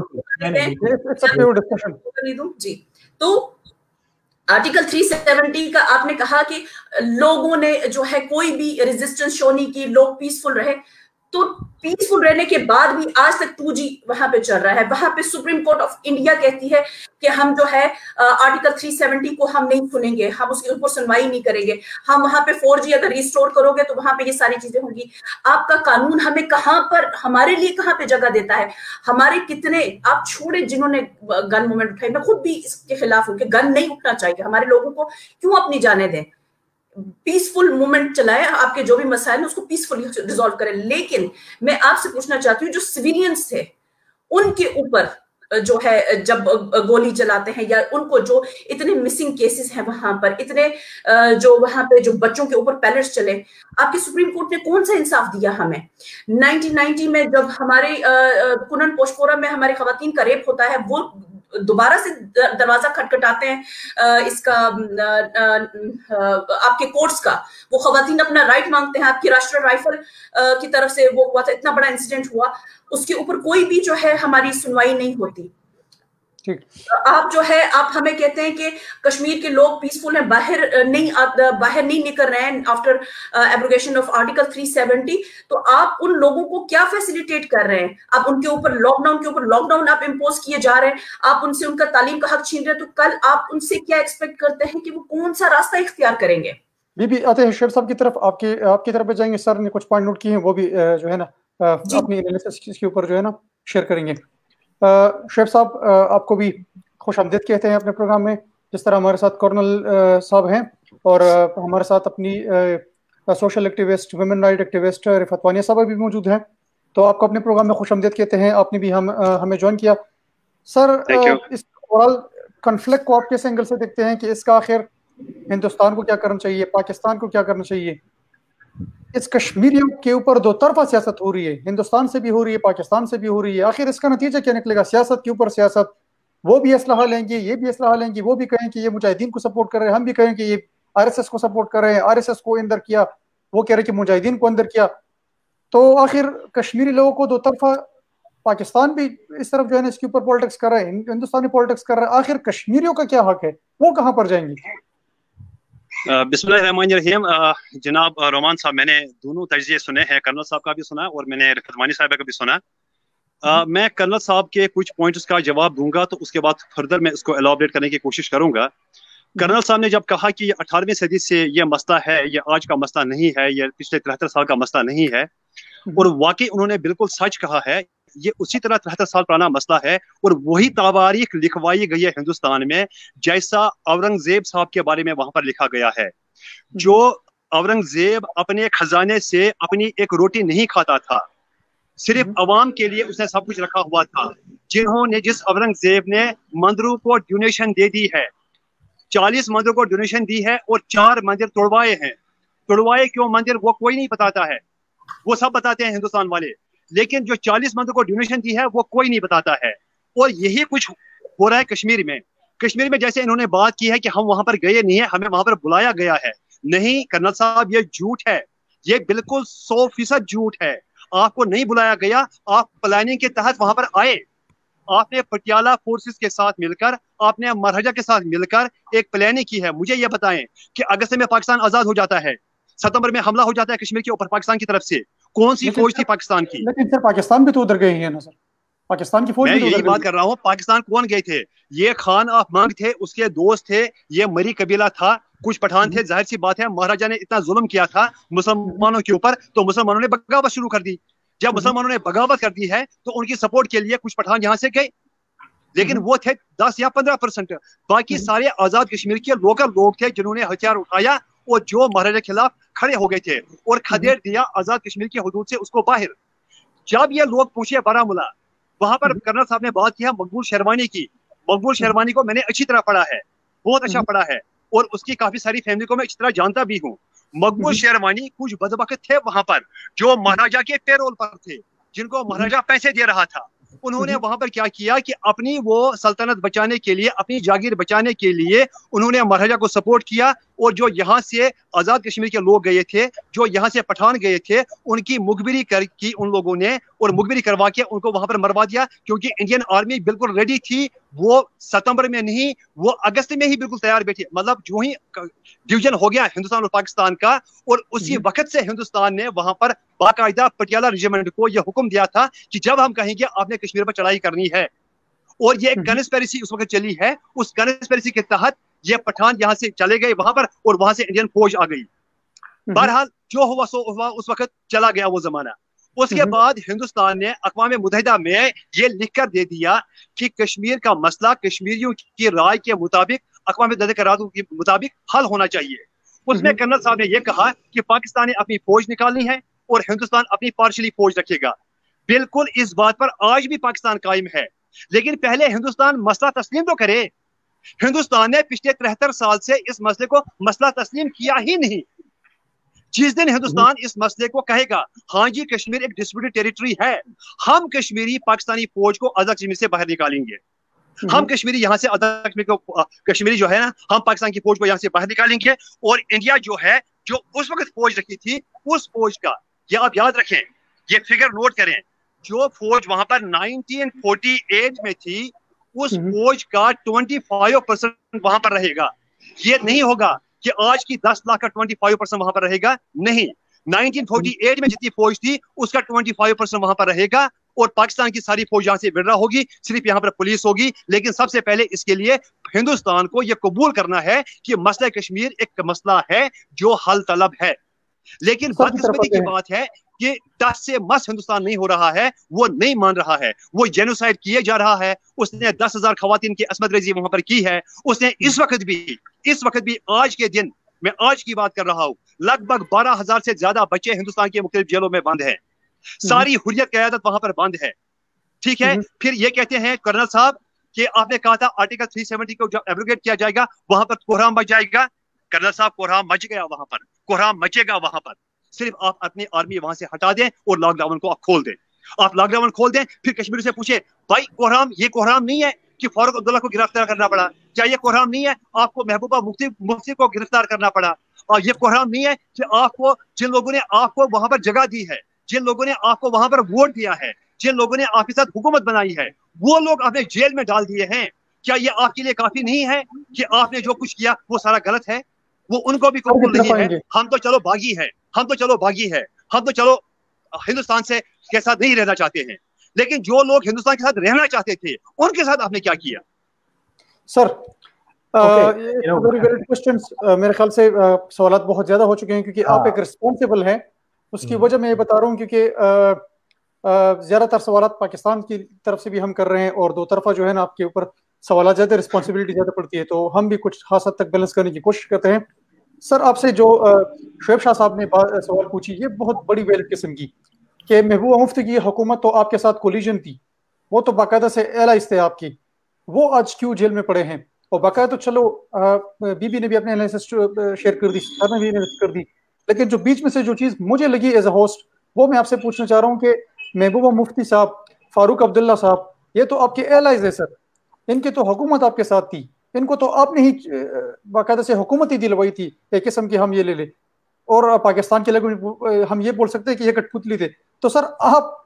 दूं जी। तो आर्टिकल 370 का आपने कहा कि लोगों ने जो है कोई भी रेजिस्टेंस शो नहीं की, लोग पीसफुल रहे। तो पीसफुल रहने के बाद भी आज तक 2G वहां पे चल रहा है। वहां पे सुप्रीम कोर्ट ऑफ इंडिया कहती है कि हम जो है आर्टिकल 370 को हम नहीं सुनेंगे, हम उसके ऊपर सुनवाई नहीं करेंगे। हम वहां पे 4G अगर रिस्टोर करोगे तो वहां पे ये सारी चीजें होंगी। आपका कानून हमें कहां पर, हमारे लिए कहां पे जगह देता है? हमारे कितने आप छोड़े जिन्होंने गन मूवमेंट उठाई, मैं खुद भी इसके खिलाफ हूं कि गन नहीं उठना चाहिए। हमारे लोगों को क्यों अपनी जाने दें? पीसफुल मूवमेंट चलाए, आपके जो भी मसाइल है उसको पीसफुली रिजॉल्व करें। लेकिन मैं आपसे पूछना चाहती हूँ, जो सिविलियंस थे उनके ऊपर जो है जब गोली चलाते हैं, या उनको जो इतने मिसिंग केसेस हैं वहां पर, इतने जो वहां पे जो बच्चों के ऊपर पैलेट्स चले, आपके सुप्रीम कोर्ट ने कौन सा इंसाफ दिया हमें? 1990 में जब हमारे कुनन पोशपोरा में हमारी खवातीन का रेप होता है, वो दोबारा से दरवाजा खटखटाते हैं इसका आपके कोर्ट्स का, वो खवातीन अपना राइट मांगते हैं। आपकी राष्ट्रीय राइफल की तरफ से वो हुआ था, इतना बड़ा इंसिडेंट हुआ, उसके ऊपर कोई भी जो है हमारी सुनवाई नहीं होती। आप जो है आप हमें कहते हैं कि कश्मीर के लोग पीसफुल हैं, बाहर नहीं निकल रहे हैं आफ्टर एब्रोगेशन ऑफ आर्टिकल 370, तो आप उन लोगों को क्या फैसिलिटेट कर रहे हैं? आप उनके ऊपर लॉकडाउन आप इम्पोज किए जा रहे हैं, आप उनसे उनका तालीम का हक छीन रहे हैं। तो कल आप उनसे क्या एक्सपेक्ट करते हैं कि वो कौन सा रास्ता इख्तियार करेंगे? बीबी आते हैं शेर साहब की तरफ, आपकी तरफ पे जाएंगे। सर ने कुछ पॉइंट नोट किए हैं, वो भी जो है ना अपनी एनालिसिस के ऊपर जो है ना शेयर करेंगे। शेफ साहब, आपको भी खुशामदीद कहते हैं अपने प्रोग्राम में। जिस तरह हमारे साथ कर्नल साहब हैं और हमारे साथ अपनी social activist, women right activist Rifat Vaniya साहब भी मौजूद हैं, तो आपको अपने प्रोग्राम में खुशामदीद कहते हैं। आपने भी हमें ज्वाइन किया। सर, इस ओवरऑल कॉन्फ्लिक्ट को आप किस एंगल से देखते हैं कि इसका आखिर हिंदुस्तान को क्या करना चाहिए, पाकिस्तान को क्या करना चाहिए? इस कश्मीरियों के ऊपर दो तरफा सियासत हो रही है, हिंदुस्तान से भी हो रही है, पाकिस्तान से भी हो रही है। आखिर इसका नतीजा क्या निकलेगा? सियासत के ऊपर सियासत, वो भी असलहा लेंगे, ये भी असलहा लेंगे, वो भी कहें कि ये मुजाहिदीन को सपोर्ट कर रहे हैं, हम भी कहें कि ये आरएसएस को सपोर्ट कर रहे हैं, आरएसएस को अंदर किया, वो कह रहे कि मुजाहिदीन को अंदर किया। तो आखिर कश्मीरी लोगों को दो तरफा, पाकिस्तान भी इस तरफ जो है ना इसके ऊपर पॉलिटिक्स कर रहे हैं, हिंदुस्तानी पॉलिटिक्स कर रहे हैं। आखिर कश्मीरियों का क्या हक है? वो कहाँ पर जाएंगे? बिस्मिल्लाहिर्रहमानिर्रहीम। जनाब रोमान साहब, मैंने दोनों तजिए सुने हैं, कर्नल साहब का भी सुना और मैंने रिफत वानी साहब का भी सुना। मैं कर्नल साहब के कुछ पॉइंट्स का जवाब दूंगा, तो उसके बाद फर्दर मैं इसको एलॉबरेट करने की कोशिश करूंगा। कर्नल साहब ने जब कहा कि 18वीं सदी से ये मसला है, ये आज का मसला नहीं है, ये पिछले 73 साल का मसला नहीं है, और वाकई उन्होंने बिल्कुल सच कहा है। ये उसी तरह 73 साल पुराना मसला है और वही तारीख लिखवाई गई है हिंदुस्तान में जैसा औरंगजेब साहब के बारे में वहां पर लिखा गया है। जो औरंगजेब अपने खजाने से अपनी एक रोटी नहीं खाता था, सिर्फ अवाम के लिए उसने सब कुछ रखा हुआ था। जिस औरंगजेब ने मंदिरों को डोनेशन दे दी है, 40 मंदिरों को डोनेशन दी है और 4 मंदिर तोड़वाए हैं। तोड़वाए क्यों मंदिर वो कोई नहीं बताता है, वो सब बताते हैं हिंदुस्तान वाले, लेकिन जो 40 मंदिरों को डोनेशन दी है वो कोई नहीं बताता है। और यही कुछ हो रहा है कश्मीर में। कश्मीर में जैसे इन्होंने बात की है कि हम वहां पर गए नहीं है, हमें वहां पर बुलाया गया है। नहीं कर्नल साहब, ये झूठ है, ये बिल्कुल 100% झूठ है। आपको नहीं बुलाया गया, आप प्लानिंग के तहत वहां पर आए। आपने पटियाला फोर्सेस के साथ मिलकर, आपने महाराजा के साथ मिलकर एक प्लानिंग की है। मुझे यह बताएं कि अगस्त में पाकिस्तान आजाद हो जाता है, सितंबर में हमला हो जाता है कश्मीर के ऊपर पाकिस्तान की तरफ से, कौन सी फौज थी पाकिस्तान की? लेकिन सर पाकिस्तान भी तो उधर गए हैं ना सर, पाकिस्तान की फौज मैं भी तो यही बात कर रहा हूँ। पाकिस्तान कौन गए थे? ये खान ऑफ मंग थे, उसके दोस्त थे, ये मरी कबीला था, कुछ पठान थे। जाहिर सी बात है महाराजा ने इतना जुल्म किया था मुसलमानों के ऊपर, तो मुसलमानों ने बगावत शुरू कर दी। जब मुसलमानों ने बगावत कर दी है तो उनकी सपोर्ट के लिए कुछ पठान यहाँ से गए, लेकिन वो थे 10 या 15%। बाकी सारे आजाद कश्मीर के लोकल लोग थे जिन्होंने हथियार उठाया और जो महाराजा के खिलाफ खड़े हो गए थे और खदेड़ दिया आजाद कश्मीर की हदूद से उसको बाहर। जब ये लोग पूछे बारामूला, वहां पर कर्नल साहब ने बात किया मकबूल शेरवानी की। मकबूल शेरवानी को मैंने अच्छी तरह पढ़ा है, बहुत अच्छा पढ़ा है, और उसकी काफी सारी फैमिली को मैं अच्छी तरह जानता भी हूँ। मकबूल शेरवानी कुछ बदबख्त थे वहां पर जो महाराजा के पेरोल पर थे, जिनको महाराजा पैसे दे रहा था। उन्होंने वहां पर क्या किया कि अपनी वो सल्तनत बचाने के लिए, अपनी जागीर बचाने के लिए उन्होंने महाराजा को सपोर्ट किया। और जो यहाँ से आजाद कश्मीर के लोग गए थे, जो यहाँ से पठान गए थे, उनकी मुखबिरी की उन लोगों ने, और मुखबिरी करवा के उनको वहां पर मरवा दिया, क्योंकि इंडियन आर्मी बिल्कुल रेडी थी। वो सितंबर में नहीं, वो अगस्त में ही बिल्कुल तैयार बैठी। मतलब जो ही डिवीजन हो गया हिंदुस्तान और पाकिस्तान का, और उसी वक्त से हिंदुस्तान ने वहां पर बाकायदा पटियाला रेजिमेंट को यह हुक्म दिया था कि जब हम कहेंगे आपने कश्मीर पर चढ़ाई करनी है। और ये एक कन्स्पिरेसी उस वक्त चली है, उस कन्स्पिरेसी के तहत ये पठान यहाँ से चले गए वहां पर और वहां से इंडियन फौज आ गई। बहरहाल जो हुआ सो हुआ, उस वक्त चला गया वो जमाना। उसके बाद हिंदुस्तान ने अक़वाम मुत्तहिदा में ये लिखकर दे दिया कि कश्मीर का मसला कश्मीरियों की राय के मुताबिक, अक़वाम मुत्तहिदा के रायों के मुताबिक हल होना चाहिए। उसमें कर्नल साहब ने यह कहा कि पाकिस्तान ने अपनी फौज निकालनी है और हिंदुस्तान अपनी पार्शली फौज रखेगा। बिल्कुल इस बात पर आज भी पाकिस्तान कायम है, लेकिन पहले हिंदुस्तान मसला तस्लीम तो करे। हिंदुस्तान ने पिछले 73 साल से इस मसले को मसला तस्लीम किया ही नहीं। जिस दिन हिंदुस्तान इस मसले को कहेगा हाँ जी कश्मीर एक डिस्प्यूटेड टेरिटरी है, हम कश्मीरी पाकिस्तानी फौज को आजाद कश्मीर से बाहर निकालेंगे, हम कश्मीरी यहाँ से आजाद कश्मीर को, कश्मीरी जो है ना, हम पाकिस्तान की फौज को यहाँ से बाहर निकालेंगे। और इंडिया जो है, जो उस वक्त फौज रखी थी, उस फौज का, ये आप याद रखें, ये फिगर नोट करें, जो फौज वहां पर 1948 में थी, उस फौज का 25% वहां पर रहेगा। ये नहीं होगा कि आज की 10 लाख का 25% वहां पर रहेगा, नहीं। 1948 में जितनी फौज थी उसका 25% वहां पर रहेगा और पाकिस्तान की सारी फौज यहां से विड्रा होगी, सिर्फ यहां पर पुलिस होगी। लेकिन सबसे पहले इसके लिए हिंदुस्तान को यह कबूल करना है कि मसला कश्मीर एक मसला है जो हल तलब है। लेकिन बदकिस्मती की बात है कि 10 से मस हिंदुस्तान नहीं हो रहा है, वो नहीं मान रहा है, वो जेनोसाइड किए जा रहा है। उसने 10,000 खवातीन की असमत रेजी वहां पर की है। उसने इस वक्त भी आज के दिन, मैं आज की बात कर रहा हूं, लगभग 12,000 से ज्यादा बच्चे हिंदुस्तान के मुख्तलिफ जेलों में बंद हैं। सारी हुर्रियत क़यादत वहां पर बंद है, ठीक है। फिर ये कहते हैं कर्नल साहब कि आपने कहा था आर्टिकल 370 को जब एब्रोगेट किया जाएगा वहां पर कोहराम मच जाएगा। कर्नल साहब कोहराम मच गया वहां पर, कोहराम मचेगा वहां पर। सिर्फ आप अपनी आर्मी वहां से हटा दें और लॉकडाउन को आप खोल दें। आप लॉकडाउन खोल दें, फिर कश्मीर से पूछे भाई कोहराम, ये कोहराम नहीं है कि फारूक अब्दुल्ला को गिरफ्तार करना पड़ा, क्या ये कोहराम नहीं है आपको महबूबा मुफ्ती को गिरफ्तार करना पड़ा, और ये कोहराम नहीं है कि आपको, जिन लोगों ने आपको वहां पर जगह दी है, जिन लोगों ने आपको वहां पर वोट दिया है, जिन लोगों ने आपके साथ हुकूमत बनाई है, वो लोग आपने जेल में डाल दिए हैं। क्या ये आपके लिए काफी नहीं है कि आपने जो कुछ किया वो सारा गलत है? वो उनको भी कबूल नहीं है। हम तो चलो बागी है, हम तो चलो हिंदुस्तान से के साथ नहीं रहना चाहते हैं, लेकिन जो लोग हिंदुस्तान के साथ रहना चाहते थे उनके साथ आपने क्या किया? सर वेरी वेरी क्वेश्चंस, मेरे ख्याल से सवालात बहुत ज्यादा हो चुके हैं, क्योंकि आप एक रिस्पॉन्सिबल हैं उसकी वजह मैं ये बता रहा हूँ क्योंकि ज्यादातर सवाल पाकिस्तान की तरफ से भी हम कर रहे हैं और दो तरफा जो है ना आपके ऊपर सवाल ज्यादा, रिस्पॉन्सिबिलिटी ज्यादा पड़ती है, तो हम भी कुछ खास हद तक बैलेंस करने की कोशिश करते हैं। सर आपसे जो शुएब शाह साहब ने सवाल पूछी, ये बहुत बड़ी वैलिड किस्म की, कि महबूबा मुफ्ती की हुकूमत तो आपके साथ कोलिजन थी, वो तो बाकायदा से एलाइज थे आपकी, वो आज क्यों जेल में पड़े हैं? और बाकायदा तो चलो बीबी ने भी अपने एनालिसिस शेयर कर दी, सर ने भी एनालिसिस कर दी, लेकिन जो बीच में से जो चीज मुझे लगी एज ए होस्ट, वो मैं आपसे पूछना चाह रहा हूँ कि महबूबा मुफ्ती साहब, फारूक अब्दुल्ला साहब, ये तो आपके एलाइज है सर, इनकी तो हुकूमत आपके साथ थी, इनको तो आपने ही बाकायदा से हुकूमत ही दिलवाई थी एक किस्म की, हम ये ले ले, और पाकिस्तान के लोग हम ये बोल सकते हैं कि ये कठपुतली थे। तो सर आप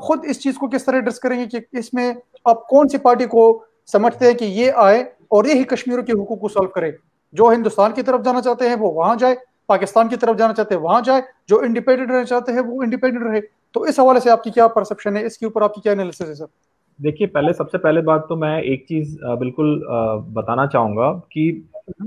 खुद इस चीज को किस तरह एड्रेस करेंगे कि इसमें आप कौन सी पार्टी को समझते हैं कि ये आए और यही कश्मीर के हुकूक को सॉल्व करे? जो हिंदुस्तान की तरफ जाना चाहते हैं वो वहां जाए, पाकिस्तान की तरफ जाना चाहते हैं वहां जाए, जो इंडिपेंडेंट रहना चाहते हैं वो इंडिपेंडेंट रहे। तो इस हवाले से आपकी क्या परसेप्शन है, इसके ऊपर आपकी क्या एनालिसिस है सर? देखिए, सबसे पहले बात तो मैं एक चीज बिल्कुल बताना चाहूंगा कि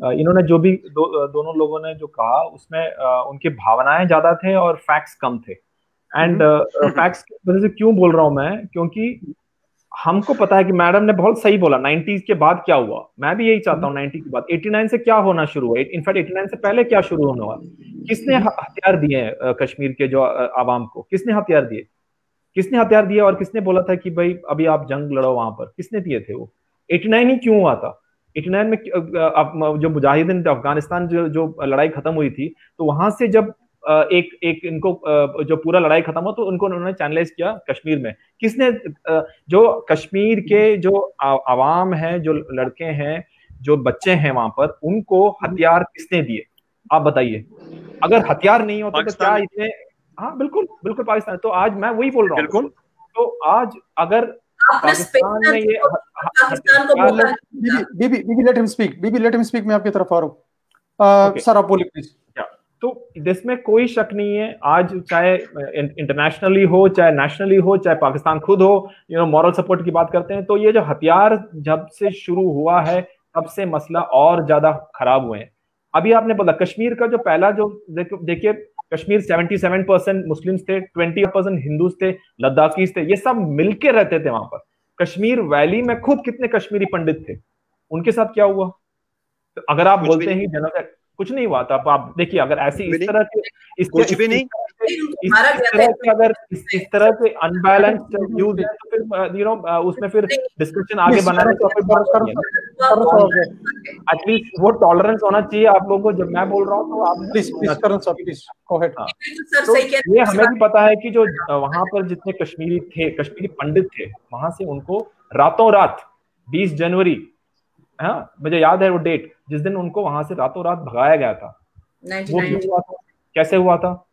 इन्होंने जो भी दोनों लोगों ने जो कहा उसमें उनकी भावनाएं ज्यादा थे और फैक्ट्स कम थे। एंड फैक्ट्स की वजह से क्यों बोल रहा हूं मैं, क्योंकि हमको पता है कि मैडम ने बहुत सही बोला 90s के बाद क्या हुआ। मैं भी यही चाहता हूँ 90 के बाद 89 से क्या होना शुरू हुआ, इनफैक्ट 89 से पहले क्या शुरू होना हुआ। किसने हथियार दिए कश्मीर के जो आवाम को, किसने हथियार दिए और किसने बोला था कि भाई अभी आप जंग लड़ो वहां पर, किसने दिए थे वो? 89 ही क्यों हुआ था? 89 में जो मुजाहिदीन अफगानिस्तान जो लड़ाई खत्म हुई थी, तो वहां से जब एक इनको जो पूरा लड़ाई खत्म हो तो उन्होंने चैनलाइज किया कश्मीर में। किसने जो कश्मीर के जो आवाम है, जो लड़के हैं, जो बच्चे हैं वहां पर, उनको हथियार किसने दिए? आप बताइए। अगर हथियार नहीं होते तो क्या इतने, हाँ बिल्कुल पाकिस्तान। तो आज मैं वही बोल रहा हूँ, बिल्कुल। तो आज अगर पाकिस्तान में ये बीबी लेट हिम स्पीक, मैं आपकी तरफ आ रहा हूँ। सर आप बोलिए प्लीज। तो इसमें कोई शक नहीं है, आज चाहे इंटरनेशनली हो, चाहे नेशनली हो, चाहे पाकिस्तान खुद हो, मॉरल सपोर्ट की बात करते हैं, तो ये जो हथियार जब से शुरू हुआ है तब से मसला और ज्यादा खराब हुए हैं। अभी आपने बोला कश्मीर का जो पहला जो देखिए, कश्मीर 77% मुस्लिम्स थे, 20% हिंदूज थे, लद्दाखीज थे, ये सब मिलके रहते थे वहां पर। कश्मीर वैली में खुद कितने कश्मीरी पंडित थे, उनके साथ क्या हुआ? तो अगर आप बोलते हैं जनता कुछ नहीं हुआ था, आप देखिए अगर ऐसी इस तरह के अगर इस तरह के अनबैलेंस्ड व्यूज है तो फिर उसमें फिर डिस्कशन आगे बनाने का एटलीस्ट वो टॉलरेंस होना चाहिए आप लोगों को। जब मैं बोल रहा हूँ तो आप तो ये हमें भी पता है कि जो वहां पर जितने कश्मीरी पंडित थे, वहां से उनको रातों रात 20 जनवरी, हाँ मुझे याद है वो डेट, जिस दिन उनको वहां से रातों रात भगाया गया था। वो क्यों हुआ था, कैसे हुआ था?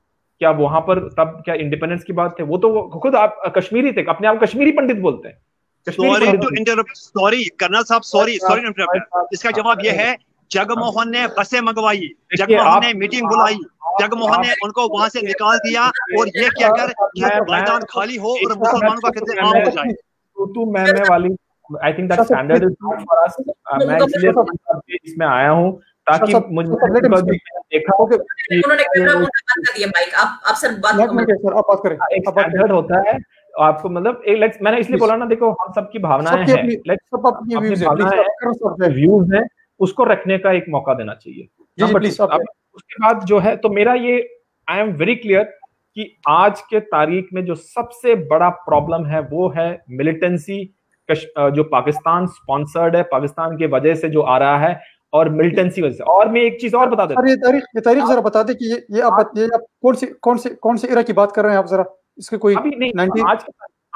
क्या वहां पर तब क्या इंडिपेंडेंस की बात है? वो तो खुद आप कश्मीरी थे, अपने आप कश्मीरी पंडित बोलते हैं। सॉरी कर्नल साहब, सॉरी इसका जवाब ये है, जगमोहन ने बसें मंगवाई, जगमोहन ने मीटिंग बुलाई, जगमोहन ने उनको वहां से निकाल दिया, और ये क्या कर मैदान खाली हो और मुसलमानों का कत्ल आम हो जाए। तू मैं वाली I think that standard is not for us. मैं इसलिए इसमें आया हूँ ताकि मुझे देखा हो कि उन्होंने कैमरा बंद कर दिया, माइक आप सर बात करें। एक स्टैंडर्ड होता है आपको, मतलब एक मैंने इसलिए बोला ना, देखो हम सबकी भावनाएं हैं, व्यूज हैं, उसको रखने का एक मौका देना चाहिए। उसके बाद जो है, तो मेरा ये आई एम वेरी क्लियर कि आज के तारीख में जो सबसे बड़ा प्रॉब्लम है वो है मिलिटेंसी, जो पाकिस्तान स्पॉन्सर्ड है, पाकिस्तान की वजह से जो आ रहा है, और मिलिटेंसी वजह से। और मैं एक चीज और बता देता हूं, ये तारीख जरा बता दे कि ये आप कौन सी एरा की बात कर रहे हैं आप, जरा इसके कोई अभी नहीं,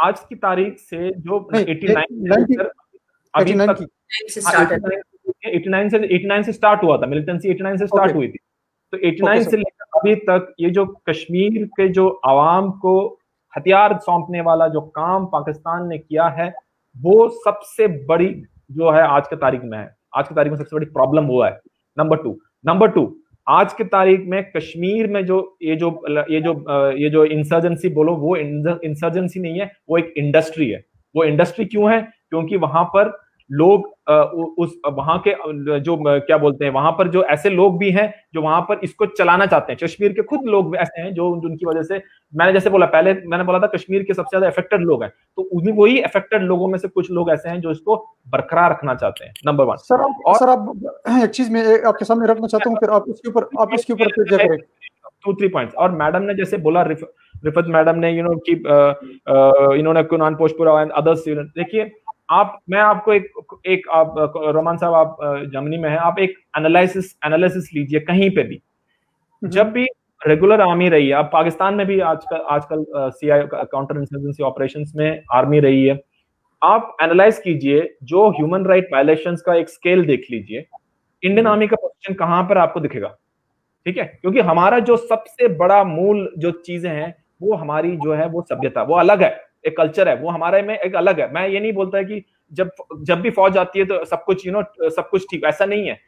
आज की तारीख से जो 89 से स्टार्ट हुआ था, मिलिटेंसी 89 से स्टार्ट हुई थी। तो 89 से लेकर अभी तक ये जो कश्मीर के जो आवाम को हथियार सौंपने वाला जो काम पाकिस्तान ने किया है, वो सबसे बड़ी जो है आज की तारीख में है। आज की तारीख में सबसे बड़ी प्रॉब्लम हुआ है। नंबर टू, आज की तारीख में कश्मीर में ये जो इंसर्जेंसी बोलो, वो इंसर्जेंसी नहीं है, वो एक इंडस्ट्री है। वो इंडस्ट्री क्यों है? क्योंकि वहां पर लोग उस वहां के जो क्या बोलते हैं, वहां पर जो ऐसे लोग भी हैं जो वहां पर इसको चलाना चाहते हैं। कश्मीर के खुद लोग ऐसे हैं जो उनकी वजह से, मैंने जैसे बोला पहले, मैंने बोला था कश्मीर के सबसे ज्यादा अफेक्टेड लोग हैं, तो उन्हीं वही अफेक्टेड लोगों में से कुछ लोग ऐसे हैं जो इसको बरकरार रखना चाहते हैं, नंबर 1। सर आप एक चीज में आपके सामने रखना चाहता हूँ, फिर आप इसके ऊपर क्या करें। 2-3 पॉइंट्स। और मैडम ने जैसे बोला, रिफत मैडम ने कि इन्होंने कुरान पोशपुरा एंड अदर्स, देखिए मैं आपको एक आप रोमान साहब, आप जर्मनी में हैं, आप एक एनालिसिस लीजिए कहीं पे भी, जब भी रेगुलर आर्मी रही है, अब पाकिस्तान में भी आजकल सीआई काउंटर इंसर्जेंसी ऑपरेशंस में आर्मी रही है, आप एनालाइज कीजिए जो ह्यूमन राइट वायलेशंस का एक स्केल देख लीजिए, इंडियन आर्मी का पोजीशन कहां पर आपको दिखेगा, ठीक है? क्योंकि हमारा जो सबसे बड़ा मूल जो चीजें हैं वो हमारी जो है वो सभ्यता, वो अलग है, एक कल्चर है, वो हमारे में एक अलग है। मैं ये नहीं बोलता है कि जब भी फौज आती है तो सब कुछ सब कुछ ठीक, ऐसा नहीं है,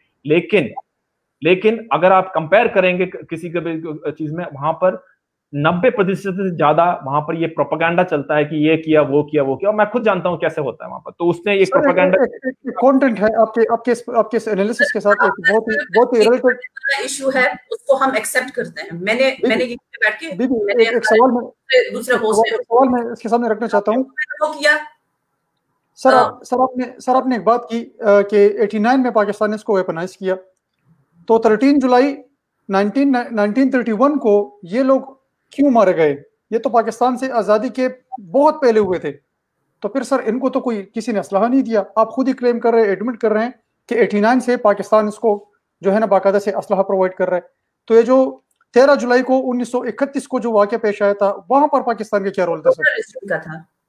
लेकिन अगर आप कंपेयर करेंगे किसी भी चीज में, वहां पर 90% से ज्यादा वहां पर ये प्रोपेगेंडा चलता है कि ये किया वो किया, और मैं खुद जानता हूं कैसे होता है वहां पर। तो उसने ये प्रोपेगेंडा कंटेंट है आपके एनालिसिस के साथ एक बहुत ही रिलेटेड इशू है, उसको हम एक्सेप्ट करते हैं। मैंने ये बैठ के एक सवाल मैं इसके सामने रखना चाहता हूं। सर आपने एक बात की कि 89 में पाकिस्तान ने इसको वेपनाइज किया, तो 13 जुलाई 1931 को ये लोग क्यों मारे गए? ये तो पाकिस्तान से आजादी के बहुत पहले हुए थे। तो फिर सर इनको तो किसी ने असलहा नहीं दिया। आप खुद ही क्लेम कर रहे हैं, एडमिट कर रहे हैं कि 89 से पाकिस्तान इसको जो है ना बाकायदा से असलहा प्रोवाइड कर रहा है। तो ये जो 13 जुलाई को 1931 को जो वाकया पेश आया था, वहां पर पाकिस्तान का क्या रोल था सर?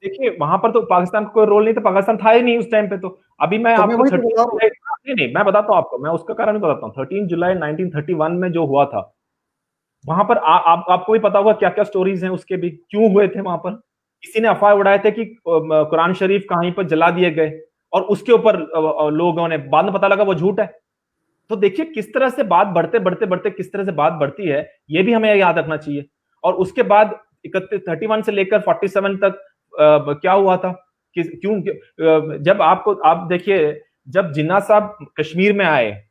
देखिए वहां पर तो पाकिस्तान का कोई रोल नहीं था, पाकिस्तान था ही नहीं उस टाइम पे। तो अभी मैं आपको नहीं मैं बताता हूँ आपको, मैं उसका कारण भी बताता हूँ। 13 जुलाई 1931 में जो हुआ था, वहां पर आपको भी पता होगा क्या क्या स्टोरीज हैं उसके भी, क्यों हुए थे वहां पर। किसी ने अफवाह उड़ाए थे कि कुरान शरीफ कहीं पर जला दिए गए, और उसके ऊपर लोगों ने, बाद में पता लगा वो झूठ है। तो देखिए किस तरह से बात बढ़ते किस तरह से बात बढ़ती है, ये भी हमें याद रखना चाहिए। और उसके बाद 31 से लेकर 47 तक क्या हुआ था, क्यों जब आप देखिए, जब जिन्ना साहब कश्मीर में आए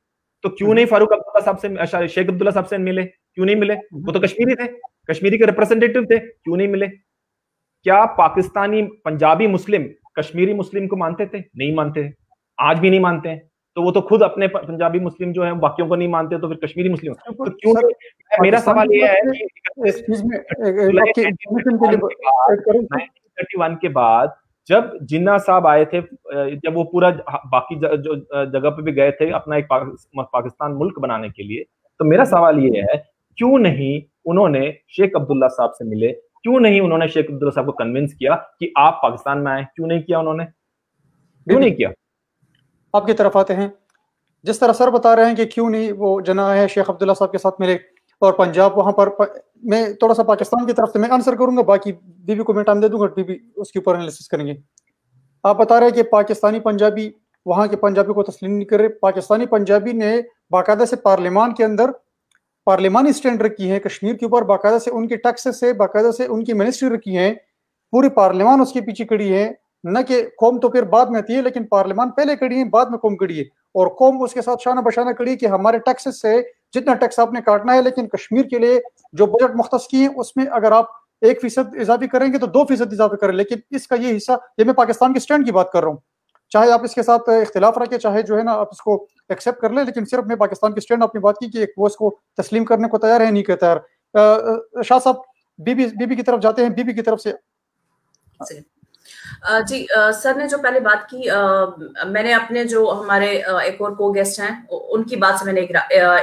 तो क्यों नहीं फारूक अब्दुल्ला साहब से, शेख अब्दुल्ला साहब से मिले? क्यों नहीं मिले? वो तो कश्मीरी थे, कश्मीरी के रिप्रेजेंटेटिव थे, क्यों नहीं मिले? क्या पाकिस्तानी पंजाबी मुस्लिम कश्मीरी मुस्लिम को मानते थे? नहीं मानते, आज भी नहीं मानते हैं। तो वो तो खुद अपने पंजाबी मुस्लिम जो है बाकियों को नहीं मानते, तो फिर कश्मीरी मुस्लिम तो क्यों? मेरा सवाल ये है कि 1931 के बाद जब जिन्ना साहब आए थे, जब वो पूरा बाकी जो जगह पे भी गए थे अपना एक पाकिस्तान मुल्क बनाने के लिए, तो मेरा सवाल ये है क्यों नहीं उन्होंने शेख अब्दुल्ला साहब से मिले? क्यों नहीं उन्होंने शेख अब्दुल्ला साहब को कन्विंस किया कि आप पाकिस्तान में आए? क्यों नहीं किया उन्होंने? क्यों नहीं किया? आपकी तरफ आते हैं, जिस तरह सर बता रहे हैं कि क्यों नहीं वो जना है शेख अब्दुल्ला साहब के साथ मिले, और पंजाब वहां पर मैं थोड़ा सा पाकिस्तान की तरफ से मैं आंसर करूंगा, बाकी बीबी को मैं टाइम दे दूंगा, बीबी उसके ऊपर एनालिसिस करेंगे। आप बता रहे हैं कि पाकिस्तानी पंजाबी वहां के पंजाबी को तस्लीम नहीं कर रहे। पाकिस्तानी पंजाबी ने बाकायदा से पार्लियामान के अंदर पार्लियामानी स्टैंड रखी है कश्मीर के ऊपर, बाकायदा से उनके टैक्सेस से बाकायदा से उनकी मिनिस्ट्री रखी है, पूरी पार्लियामान उसके पीछे खड़ी है। न कि कौम तो फिर बाद में आती है, लेकिन पार्लियामान पहले खड़ी है, बाद में कौम खड़ी है, और कौम उसके साथ शाना बशाना खड़ी कि हमारे टैक्सेस से जितना टैक्स आपने काटना है, लेकिन कश्मीर के लिए जो बजट मुख्तस की है उसमें अगर आप 1% इजाफी करेंगे तो 2% इजाफे करें, लेकिन इसका ये हिस्सा, ये मैं पाकिस्तान के स्टैंड की बात कर रहा हूँ, चाहे आप इसके साथ इख्तिलाफ रखें, चाहे जो है ना आप इसको एक्सेप्ट कर लें, लेकिन सिर्फ मैं पाकिस्तान के स्टैंड आपने बात की कि वो इसको तस्लीम करने को तैयार है, नहीं के तैयार। शाह साहब बीबी की तरफ जाते हैं, बीबी की तरफ से। जी सर ने जो पहले बात की, मैंने अपने जो हमारे एक और को गेस्ट हैं उनकी बात से मैंने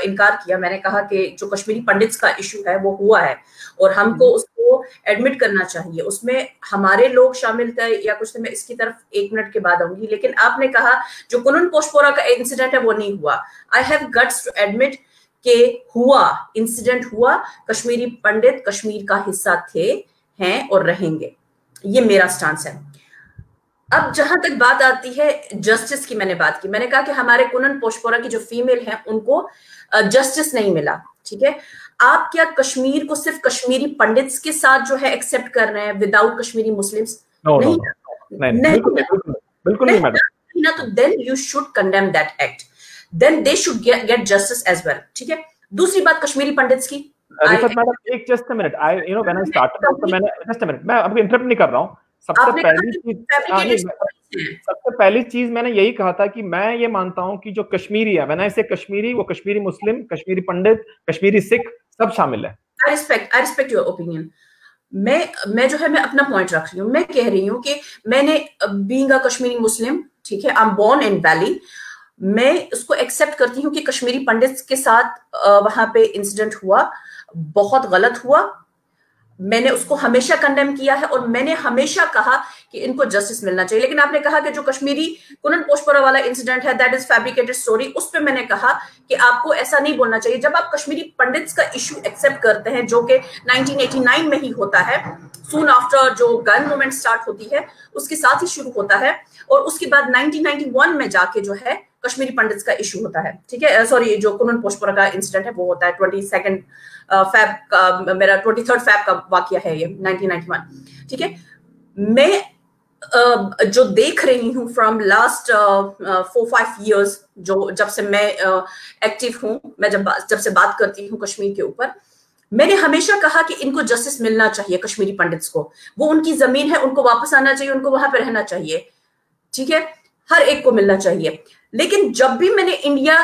इनकार किया। मैंने कहा कि जो कश्मीरी पंडित्स का इशू है वो हुआ है और हमको उसको एडमिट करना चाहिए, उसमें हमारे लोग शामिल थे या कुछ थे, मैं इसकी तरफ 1 मिनट के बाद आऊंगी। लेकिन आपने कहा जो कुनन पोशपोरा का इंसिडेंट है वो नहीं हुआ। I have guts to admit के हुआ, इंसिडेंट हुआ, कश्मीरी पंडित कश्मीर का हिस्सा थे, हैं और रहेंगे, ये मेरा स्टांस है। अब जहां तक बात आती है जस्टिस की, मैंने बात की, मैंने कहा कि हमारे कुनन पोशपोरा की जो फीमेल हैं उनको जस्टिस नहीं मिला, ठीक है। आप क्या कश्मीर को सिर्फ कश्मीरी पंडित्स के साथ जो है एक्सेप्ट कर रहे हैं विदाउट कश्मीरी मुस्लिम्स? बिल्कुल नहीं मैडम। ना, तो then you should condemn that act, then they should get justice as well. ठीक है, दूसरी बात कश्मीरी पंडित्स की। रिफत मैडम, एक just a minute, when I started तो मैंने, जस्ट अ मिनट, मैं आपको इंटरप्ट नहीं कर रहा हूँ। सबसे पहली चीज मैंने यही कहा था कि मैं ये मानता हूं कि जो कश्मीरी है, व्हेन आई से कश्मीरी, वो कश्मीरी मुस्लिम, कश्मीरी पंडित, कश्मीरी सिख सब शामिल है। I respect your opinion. मैं जो है, मैं अपना पॉइंट रख रही हूँ। मैं कह रही हूँ कि मैंने बीइंग अ कश्मीरी मुस्लिम, ठीक है, I am born in valley, मैं उसको एक्सेप्ट करती हूँ कि कश्मीरी पंडित्स के साथ वहां पे इंसिडेंट हुआ, बहुत गलत हुआ। मैंने उसको हमेशा कंडेम किया है और मैंने हमेशा कहा कि इनको जस्टिस मिलना चाहिए। लेकिन आपने कहा कि जो कश्मीरी कुनन पोशपरा वाला इंसिडेंट है, दैट इज फैब्रिकेटेड स्टोरी, उस पे मैंने कहा कि आपको ऐसा नहीं बोलना चाहिए। जब आप कश्मीरी पंडित्स का इशू एक्सेप्ट करते हैं, जो कि 1989 में ही होता है, सून आफ्टर जो गन मूवमेंट स्टार्ट होती है उसके साथ ही शुरू होता है, और उसके बाद 1991 में जाके जो है कश्मीरी पंडित्स का इशू होता है। ठीक है, सॉरी, जो कुनन पोशपरा का इंसिडेंट है वो होता है 22 फैब का, मेरा 23 फैब का वाकया है ये, 1991। ठीक है, मैं जो देख रही हूँ फ्रॉम लास्ट 4-5 years, जो जब से मैं एक्टिव हूँ, मैं जब से बात करती हूँ कश्मीर के ऊपर, मैंने हमेशा कहा कि इनको जस्टिस मिलना चाहिए, कश्मीरी पंडित्स को। वो उनकी जमीन है, उनको वापस आना चाहिए, उनको वहां पे रहना चाहिए। ठीक है, हर एक को मिलना चाहिए। लेकिन जब भी मैंने इंडिया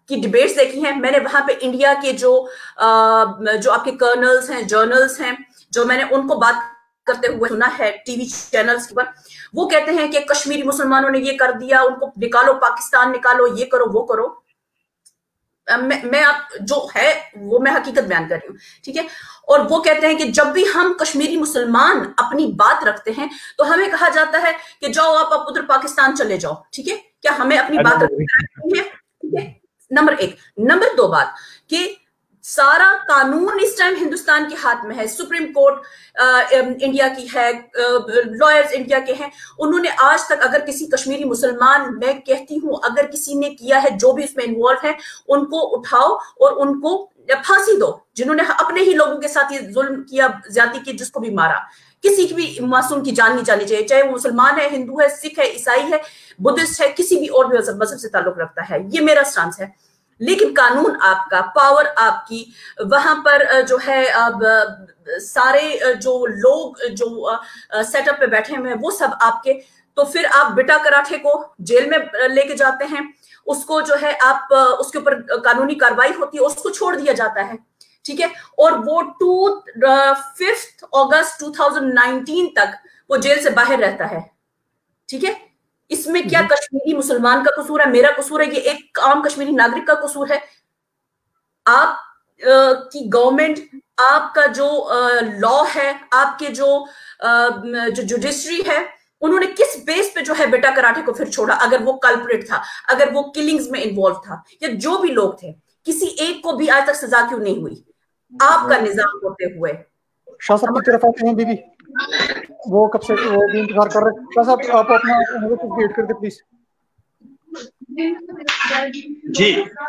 की डिबेट्स देखी हैं, मैंने वहां पे इंडिया के जो आपके कर्नल्स हैं, जर्नल्स हैं, जो मैंने उनको बात करते हुए सुना है टीवी चैनल्स पर, वो कहते हैं कि कश्मीरी मुसलमानों ने ये कर दिया, उनको निकालो, पाकिस्तान निकालो, ये करो, वो करो। मैं आप जो है वो मैं हकीकत बयान कर रही हूँ। ठीक है, और वो कहते हैं कि जब भी हम कश्मीरी मुसलमान अपनी बात रखते हैं तो हमें कहा जाता है कि जाओ आप उधर पाकिस्तान चले जाओ। ठीक है, क्या हमें अपनी बात रखनी है? ठीक है, नंबर 1। नंबर 2 बात कि सारा कानून इस टाइम हिंदुस्तान के हाथ में है, सुप्रीम कोर्ट इंडिया की है, लॉयर्स इंडिया के हैं। उन्होंने आज तक, अगर किसी कश्मीरी मुसलमान, मैं कहती हूं अगर किसी ने किया है, जो भी इसमें इन्वॉल्व है, उनको उठाओ और उनको फांसी दो। जिन्होंने अपने ही लोगों के साथ ये जुल्म किया, ज्यादती की, जिसको भी मारा, किसी की भी मासूम की जान नहीं जानी चाहिए, चाहे वो मुसलमान है, हिंदू है, सिख है, ईसाई है, बुद्धिस्ट है, किसी भी और भी मजहब से ताल्लुक रखता है। ये मेरा स्टांस है। लेकिन कानून आपका, पावर आपकी, वहां पर जो है अब सारे जो लोग जो सेटअप पे बैठे हुए हैं वो सब आपके। तो फिर आप बिटा कराठे को जेल में लेके जाते हैं, उसको जो है आप उसके ऊपर कानूनी कार्रवाई होती है, उसको छोड़ दिया जाता है। ठीक है, और वो 5 अगस्त 2019 तक वो जेल से बाहर रहता है। ठीक है, इसमें क्या कश्मीरी मुसलमान का कसूर है, मेरा कसूर है? ये एक आम कश्मीरी नागरिक का कसूर है? आप की गवर्नमेंट, आपका जो लॉ है, आपके जो जुडिशरी है, उन्होंने किस बेस पे जो है बेटा कराटे को फिर छोड़ा? अगर वो कल्प्रिट था, अगर वो किलिंग्स में इन्वॉल्व था, या जो भी लोग थे, किसी एक को भी आज तक सजा क्यों नहीं हुई आपका निजाम होते हुए? शाह साहब की तरफ आते हैं बीबी, वो कब से वो भी इंतजार कर रहे हैं। शाह साहब आप अपना वेट कर दे प्लीज।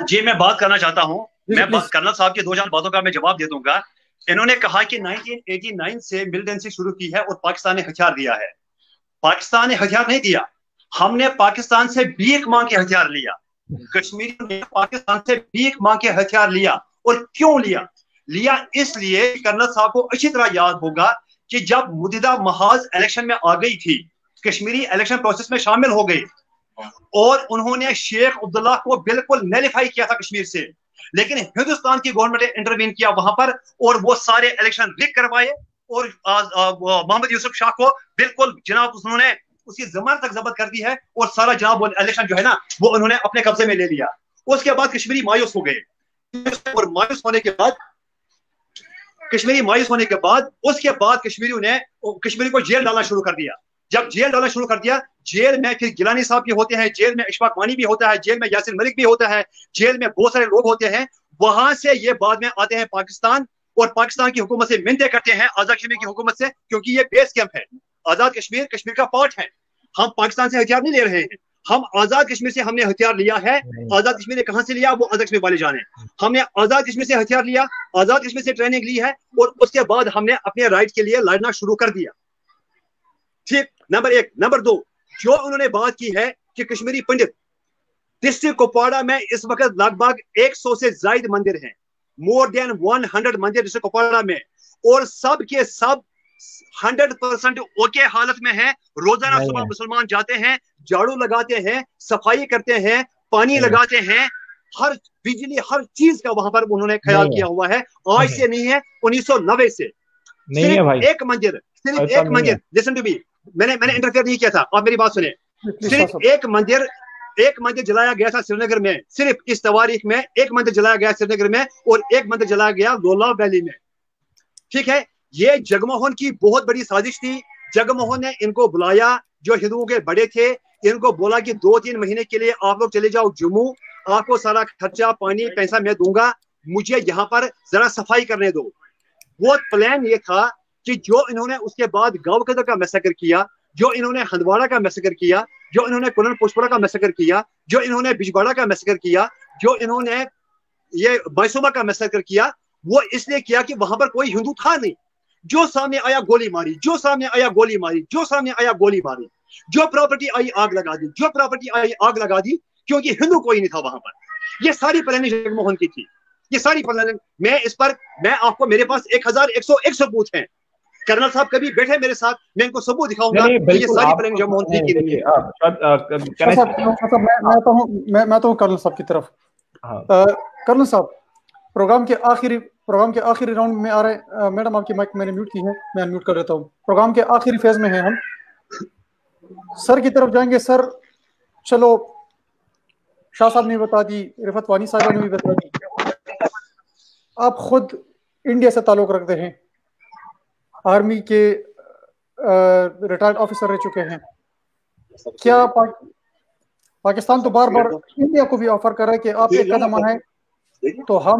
जी मैं बात करना चाहता हूँ। मैं कर्नल साहब के 2-4 बातों का मैं जवाब दे दूंगा। इन्होंने कहा कि 1989 से मिलिटेंसी शुरू की है और पाकिस्तान ने हथियार दिया है। पाकिस्तान ने हथियार नहीं दिया, हमने पाकिस्तान से भीख मांग के हथियार लिया। कश्मीर ने पाकिस्तान से भीख मांग के हथियार लिया। और क्यों लिया? इसलिए कर्नल साहब को अच्छी तरह याद होगा कि जब मुद्दा महाज इलेक्शन में आ गई थी, कश्मीरी इलेक्शन प्रोसेस में शामिल हो गई और उन्होंने शेख अब्दुल्ला को बिल्कुल नलिफाई किया था कश्मीर से, लेकिन हिंदुस्तान की गवर्नमेंट ने इंटरवीन किया वहां पर और वो सारे इलेक्शन रिग करवाए और मोहम्मद यूसुफ शाह को बिल्कुल जनाब उन्होंने उसकी जमानत तक जब्त कर दी है और सारा जनाब इलेक्शन जो है ना वो उन्होंने अपने कब्जे में ले लिया। उसके बाद कश्मीरी मायूस हो गए और मायूस होने के बाद उसके बाद कश्मीरी को जेल डालना शुरू कर दिया। जब जेल डालना शुरू कर दिया, जेल में फिर गिलानी साहब भी होते हैं, जेल में इशफाक वानी भी होता है, जेल में यासिर मलिक भी होता है, जेल में बहुत सारे लोग होते हैं। वहां से ये बाद में आते हैं पाकिस्तान और पाकिस्तान की हुकूमत से मिन्नतें करते हैं आजाद कश्मीर की हुकूमत से, क्योंकि ये बेस कैंप है। आजाद कश्मीर का पार्ट है। हम पाकिस्तान से हथियार नहीं ले रहे हैं, हम आजाद कश्मीर से हमने हथियार लिया है। आजाद कश्मीर ने कहां से लिया वो आजाद कश्मीर वाले जाने। हमने आजाद कश्मीर से हथियार लिया, आजाद कश्मीर से ट्रेनिंग ली है और उसके बाद हमने अपने राइट के लिए लड़ना शुरू कर दिया। ठीक, नंबर 1। नंबर 2, जो उन्होंने बात की है कि कश्मीरी पंडित, डिस्ट्रिक्ट कुपवाड़ा में इस वक्त लगभग 100 से ज्यादा मंदिर हैं, मोर देन 100 मंदिर डिस्ट्रिक्ट कुपवाड़ा में, और सब के सब 100% ओके हालत में है। रोजाना सुबह मुसलमान जाते हैं, झाड़ू लगाते हैं, सफाई करते हैं, पानी लगाते हैं, हर बिजली हर चीज का वहां पर उन्होंने ख्याल किया हुआ है। आज से नहीं है, 1990 से। सिर्फ एक मंदिर, लिसन टू बी, मैंने इंटरफेयर नहीं किया था, आप मेरी बात सुने। सिर्फ एक मंदिर जलाया गया था श्रीनगर में, सिर्फ इस तारीख में एक मंदिर जलाया गया श्रीनगर में, और एक मंदिर जलाया गया लोला वैली में। ठीक है, ये जगमोहन की बहुत बड़ी साजिश थी। जगमोहन ने इनको बुलाया, जो हिंदुओं के बड़े थे, इनको बोला कि 2-3 महीने के लिए आप लोग चले जाओ जम्मू, आपको सारा खर्चा पानी पैसा मैं दूंगा, मुझे यहाँ पर जरा सफाई करने दो। वो प्लान ये था कि जो इन्होंने उसके बाद गांव का मैसेकर किया, जो इन्होंने हंदवाड़ा का मैसेकर किया, जो इन्होंने कुलन पुष्परा का मैसेकर किया, जो इन्होंने बिजबाड़ा का मैसेकर किया, जो इन्होंने ये बैसोबा का मैसेकर किया, वो इसलिए किया कि वहां पर कोई हिंदू था नहीं। जो सामने आया गोली मारी, जो सामने आया गोली मारी, जो सामने आया गोली मारी, जो प्रॉपर्टी आई आग लगा दी, जो प्रॉपर्टी आई आग लगा दी, क्योंकि हिंदू कोई नहीं था वहां पर। ये सारी प्लानिंग जगमोहन की थी, ये सारी प्लानिंग। मैं आपको, मेरे पास 1101 सबूत हैं। कर्नल साहब कभी बैठे मेरे साथ, मैं इनको सबूत दिखाऊंगा। ये सारी प्लानिंग जगमोहन की नहीं है। मैं तो कर्नल साहब की तरफ। कर्नल साहब, प्रोग्राम के आखिरी राउंड में आ रहे हैं। मैडम आपकी माइक मैंने म्यूट की है, मैं अनम्यूट कर देता हूँ। प्रोग्राम के आखिरी फेज में हैं हम, सर की तरफ जाएंगे। सर चलो, शाह साहब ने बता दी, रिफत वानी साहब ने भी बता दी, आप खुद इंडिया से ताल्लुक रखते हैं, आर्मी के रिटायर्ड ऑफिसर रह चुके हैं। क्या पाकिस्तान तो बार बार इंडिया को भी ऑफर कर रहा है कि आप एक कदम आए तो हम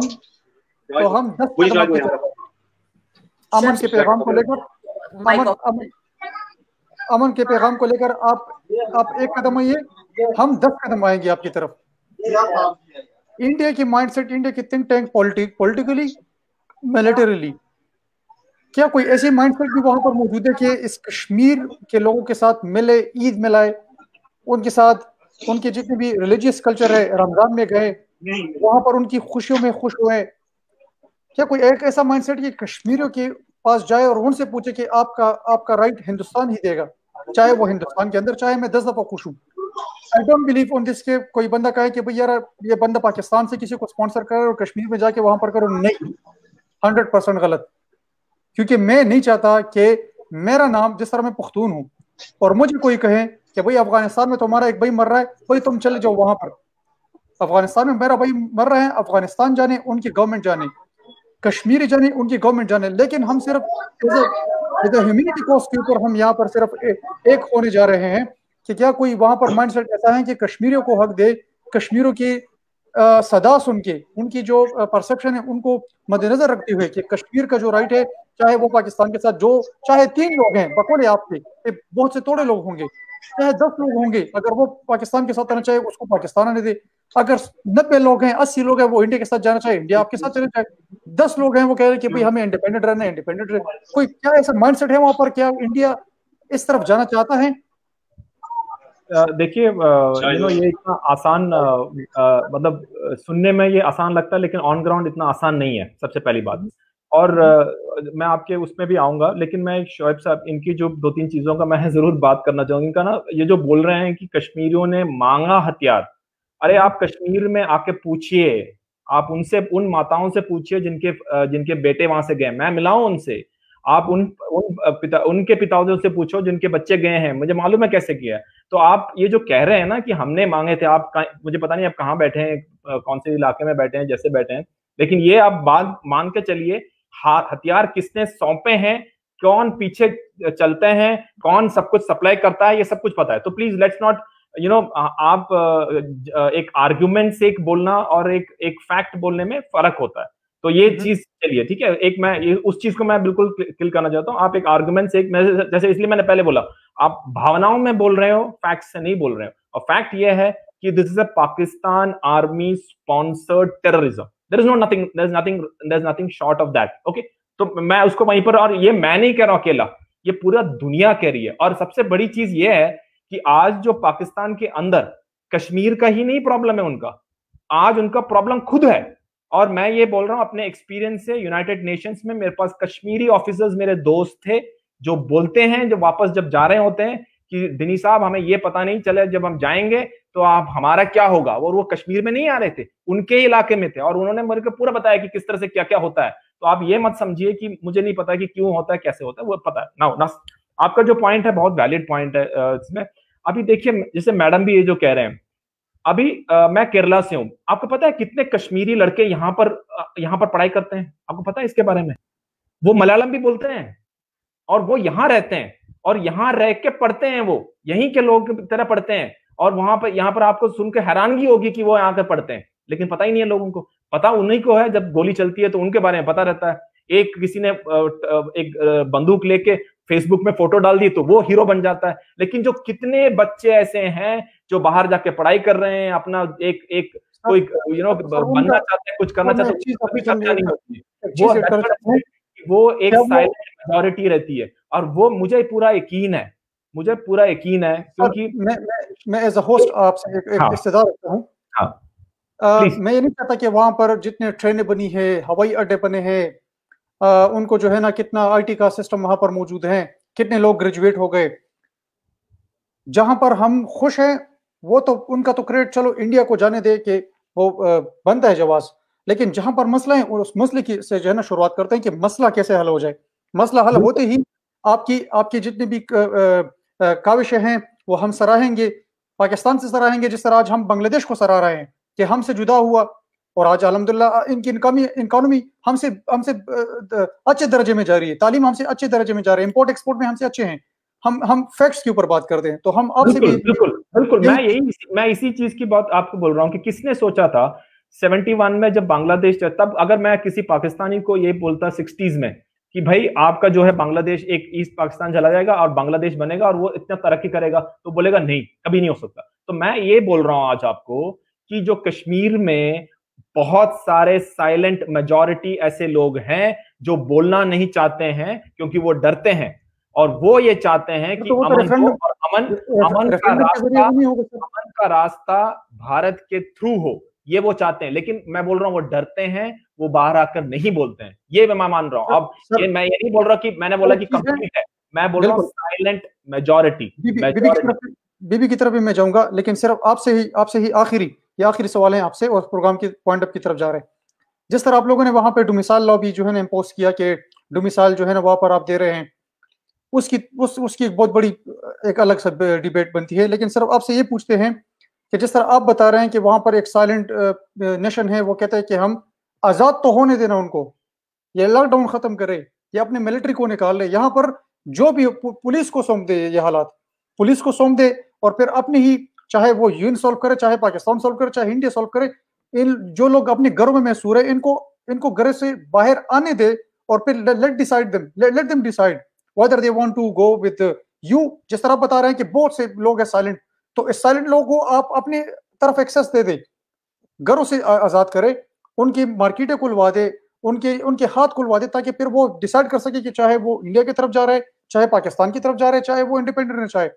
10 कदम आगे अमन के पैगाम को लेकर, अमन के पैगाम को लेकर आप एक कदम आइए, हम 10 कदम आएंगे आपकी तरफ। इंडिया की माइंडसेट, इंडिया की थिंक टैंक, पॉलिटिकली, मिलिटरीली, क्या कोई ऐसी माइंडसेट भी वहां पर मौजूद है कि इस कश्मीर के लोगों के साथ मिले, ईद मिलाए, उनके साथ उनके जितने भी रिलीजियस कल्चर है, रमजान में गए, वहां पर उनकी खुशियों में खुश हुए? क्या कोई एक ऐसा माइंडसेट कि कश्मीरियों के पास जाए और उनसे पूछे कि आपका राइट हिंदुस्तान ही देगा, चाहे वो हिंदुस्तान के अंदर, चाहे मैं 10 दफा खुश हूँ? I don't believe on this के कोई बंदा कहे कि भाई यार ये बंदा पाकिस्तान से किसी को स्पॉन्सर करे और कश्मीर में जाके वहां पर करो। नहीं, 100% गलत। क्योंकि मैं नहीं चाहता कि मेरा नाम, जिस तरह मैं पख्तून हूँ, और मुझे कोई कहे कि भाई अफगानिस्तान में तुम्हारा एक भाई मर रहा है, भाई तुम चले जाओ वहां पर। अफगानिस्तान में मेरा भाई मर रहा है, अफगानिस्तान जाने, उनकी गवर्नमेंट जाने, कश्मीरी जाने, उनकी गवर्नमेंट जाने, लेकिन हम सिर्फ ह्यूमैनिटी कॉज के ऊपर हम यहाँ पर सिर्फ एक होने जा रहे हैं। कि क्या कोई वहां पर माइंडसेट ऐसा है कि कश्मीरियों को हक दे, कश्मीरियों की सदा सुन के, उनकी जो परसेप्शन है उनको मद्देनजर रखते हुए कि कश्मीर का जो राइट है, चाहे वो पाकिस्तान के साथ जो चाहे 3 लोग हैं बकोले आपके, बहुत से थोड़े लोग होंगे, चाहे 10 लोग होंगे, अगर वो पाकिस्तान के साथ आना चाहे उसको पाकिस्तान आने दे। अगर 90 लोग हैं, 80 लोग हैं, वो इंडिया के साथ जाना चाहे, इंडिया आपके साथ चले जाए। 10 लोग हैं, वो कह रहे हैं कि भाई हमें इंडिपेंडेंट रहना है, इंडिपेंडेंट रहे। कोई क्या ऐसा माइंडसेट है वहां पर? क्या इंडिया इस तरफ जाना चाहता है? देखिए, ये इतना आसान, मतलब सुनने में ये आसान लगता है, लेकिन ऑन ग्राउंड इतना आसान नहीं है, सबसे पहली बात। और मैं आपके उसमें भी आऊंगा, लेकिन मैं शोएब साहब, इनकी जो 2-3 चीजों का मैं जरूर बात करना चाहूंगा। इनका ना, ये जो बोल रहे हैं कि कश्मीरियों ने मांगा हथियार, अरे आप कश्मीर में आके पूछिए, आप उनसे, उन माताओं से पूछिए जिनके बेटे वहां से गए, मैं मिला हूं उनसे। आप उनके पिताओं से पूछो जिनके बच्चे गए हैं, मुझे मालूम है कैसे किया है। तो आप ये जो कह रहे हैं ना कि हमने मांगे थे, मुझे पता नहीं आप कहाँ बैठे हैं, कौन से इलाके में बैठे हैं, जैसे बैठे हैं, लेकिन ये आप बात मान के चलिए, हथियार किसने सौंपे हैं, कौन पीछे चलते हैं, कौन सब कुछ सप्लाई करता है, ये सब कुछ पता है। तो प्लीज लेट्स नॉट आप एक आर्ग्यूमेंट से एक बोलना और एक फैक्ट बोलने में फर्क होता है। तो ये चीज चलिए, ठीक है, एक मैं उस चीज को मैं बिल्कुल क्लियर करना चाहता हूँ। आप एक आर्गुमेंट से, जैसे इसलिए मैंने पहले बोला, आप भावनाओं में बोल रहे हो, फैक्ट से नहीं बोल रहे हो। और फैक्ट ये है कि this is a Pakistan army sponsored terrorism. There is nothing short of that. Okay, तो मैं उसको वहीं पर, और ये मैं नहीं कह रहा हूं अकेला, ये पूरा दुनिया कह रही है। और सबसे बड़ी चीज ये है कि आज जो पाकिस्तान के अंदर कश्मीर का ही नहीं प्रॉब्लम है उनका, आज उनका प्रॉब्लम खुद है। और मैं ये बोल रहा हूं अपने एक्सपीरियंस से, यूनाइटेड नेशंस में मेरे पास कश्मीरी ऑफिसर्स मेरे दोस्त थे जो बोलते हैं, जो वापस जब जा रहे होते हैं कि दिनी साहब हमें ये पता नहीं चले जब हम जाएंगे तो आप हमारा क्या होगा। और वो कश्मीर में नहीं आ रहे थे, उनके इलाके में थे, और उन्होंने मेरे को पूरा बताया कि किस तरह से क्या क्या होता है। तो आप ये मत समझिए कि मुझे नहीं पता कि क्यों होता है, कैसे होता है, वो पता है ना। आपका जो पॉइंट है बहुत वैलिड पॉइंट है इसमें। अभी देखिए जैसे मैडम भी ये जो कह रहे हैं, अभी मैं केरला से हूं, आपको पता है कितने कश्मीरी लड़के यहाँ पर पढ़ाई करते हैं? आपको पता है इसके बारे में? वो मलयालम भी बोलते हैं और वो यहाँ रहते हैं और यहाँ रह के पढ़ते हैं, वो यहीं के लोग की तरह पढ़ते हैं। और यहाँ पर आपको सुन के हैरानगी होगी कि वो यहाँ कर पढ़ते हैं, लेकिन पता ही नहीं है लोगों को। पता उन्हीं को है, जब गोली चलती है तो उनके बारे में पता रहता है। एक किसी ने एक बंदूक लेके फेसबुक में फोटो डाल दी तो वो हीरो बन जाता है। लेकिन जो कितने बच्चे ऐसे हैं जो बाहर जाके पढ़ाई कर रहे हैं, अपना एक कोई बनना चाहते हैं, कुछ करना चाहते हैं, वो एक साइलेंट मेजॉरिटी रहती है। और वो मुझे पूरा यकीन है, क्योंकि मैं एज अ होस्ट आपसे एक इस्तदार रखता हूँ। मैं ये नहीं चाहता कि वहां पर जितने ट्रेनें बनी है, हवाई अड्डे बने हैं, उनको जो है ना कितना आईटी का सिस्टम वहां पर मौजूद है, कितने लोग ग्रेजुएट हो गए, जहां पर हम खुश हैं वो तो उनका तो क्रेडिट चलो इंडिया को जाने दे कि वो बनता है जवाब। लेकिन जहां पर मसला है उस मसले की से जो है ना शुरुआत करते हैं कि मसला कैसे हल हो जाए। मसला हल होते ही आपकी जितनी भी काविशें हैं वो हम सराहेंगे, पाकिस्तान से सराहेंगे, जिस तरह आज हम बांग्लादेश को सराह रहे हैं कि हमसे जुदा हुआ और आज अल्हम्दुलिल्लाह इनकी इकोनॉमी हमसे अच्छे दर्जे में जा रही है, तालीम हमसे अच्छे दर्जे में जा रही है, इंपोर्ट एक्सपोर्ट में हमसे अच्छे हैं। हम फैक्ट्स के ऊपर बात करते हैं तो हम आपसे भी बिल्कुल मैं इसी चीज की बात आपको बोल रहा हूँ कि किसने सोचा था 71 में जब बांग्लादेश, तब अगर मैं किसी पाकिस्तानी को ये बोलता 60s में कि भाई आपका जो है बांग्लादेश एक ईस्ट पाकिस्तान चला जाएगा और बांग्लादेश बनेगा और वो इतना तरक्की करेगा, तो बोलेगा नहीं, कभी नहीं हो सकता। तो मैं ये बोल रहा हूं आज आपको कि जो कश्मीर में बहुत सारे साइलेंट मेजॉरिटी ऐसे लोग हैं जो बोलना नहीं चाहते हैं क्योंकि वो डरते हैं, और वो ये चाहते हैं कि अमन का रास्ता भारत के थ्रू हो, ये वो चाहते हैं। लेकिन मैं बोल रहा हूँ वो डरते हैं, वो बाहर आकर नहीं बोलते हैं, ये मैं मान रहा हूँ। अब मैं ये नहीं बोल रहा कि मैंने बोला कि कंप्लीट है, मैं बोल रहा हूँ साइलेंट मेजॉरिटी। बीबी की तरफ भी मैं जाऊंगा, लेकिन सिर्फ आपसे ही आखिरी सवाल है आपसे और प्रोग्राम की पॉइंट अप की तरफ जा रहे हैं। जिस तरह आप लोगों ने वहां पे डोमिसाइल लॉ भी जो है ना इम्पोज किया कि डोमिसाइल जो है ना वहां पर आप दे रहे हैं, उसकी एक बहुत बड़ी एक अलग सा डिबेट बनती है। लेकिन सिर्फ आपसे ये पूछते हैं कि जिस तरह आप बता रहे हैं कि वहां पर एक साइलेंट नेशन है, वो कहते हैं कि हम आजाद तो होने देना उनको, ये लॉकडाउन खत्म करे, ये अपने मिलिट्री को निकाल ले, यहाँ पर जो भी पुलिस को सौंप दे, ये हालात पुलिस को सौंप दे और फिर अपनी ही, चाहे वो यूएन सॉल्व करे, चाहे पाकिस्तान सॉल्व करे, चाहे इंडिया सॉल्व करे, इन जो लोग अपने घरों में महसूर है इनको घर से बाहर आने दे और फिर let them decide whether they want to go with you। जिस तरह बता रहे हैं कि बहुत से लोग हैं साइलेंट, तो इस साइलेंट लोगों को आप अपनी तरफ एक्सेस दे दे, घरों से आजाद करे, उनकी मार्केटें खुलवा दे, उनके हाथ खुलवा दे, ताकि फिर वो डिसाइड कर सके कि चाहे वो इंडिया की तरफ जा रहे हैं, चाहे पाकिस्तान की तरफ जा रहे हैं, चाहे वो इंडिपेंडेंट रहना चाहे।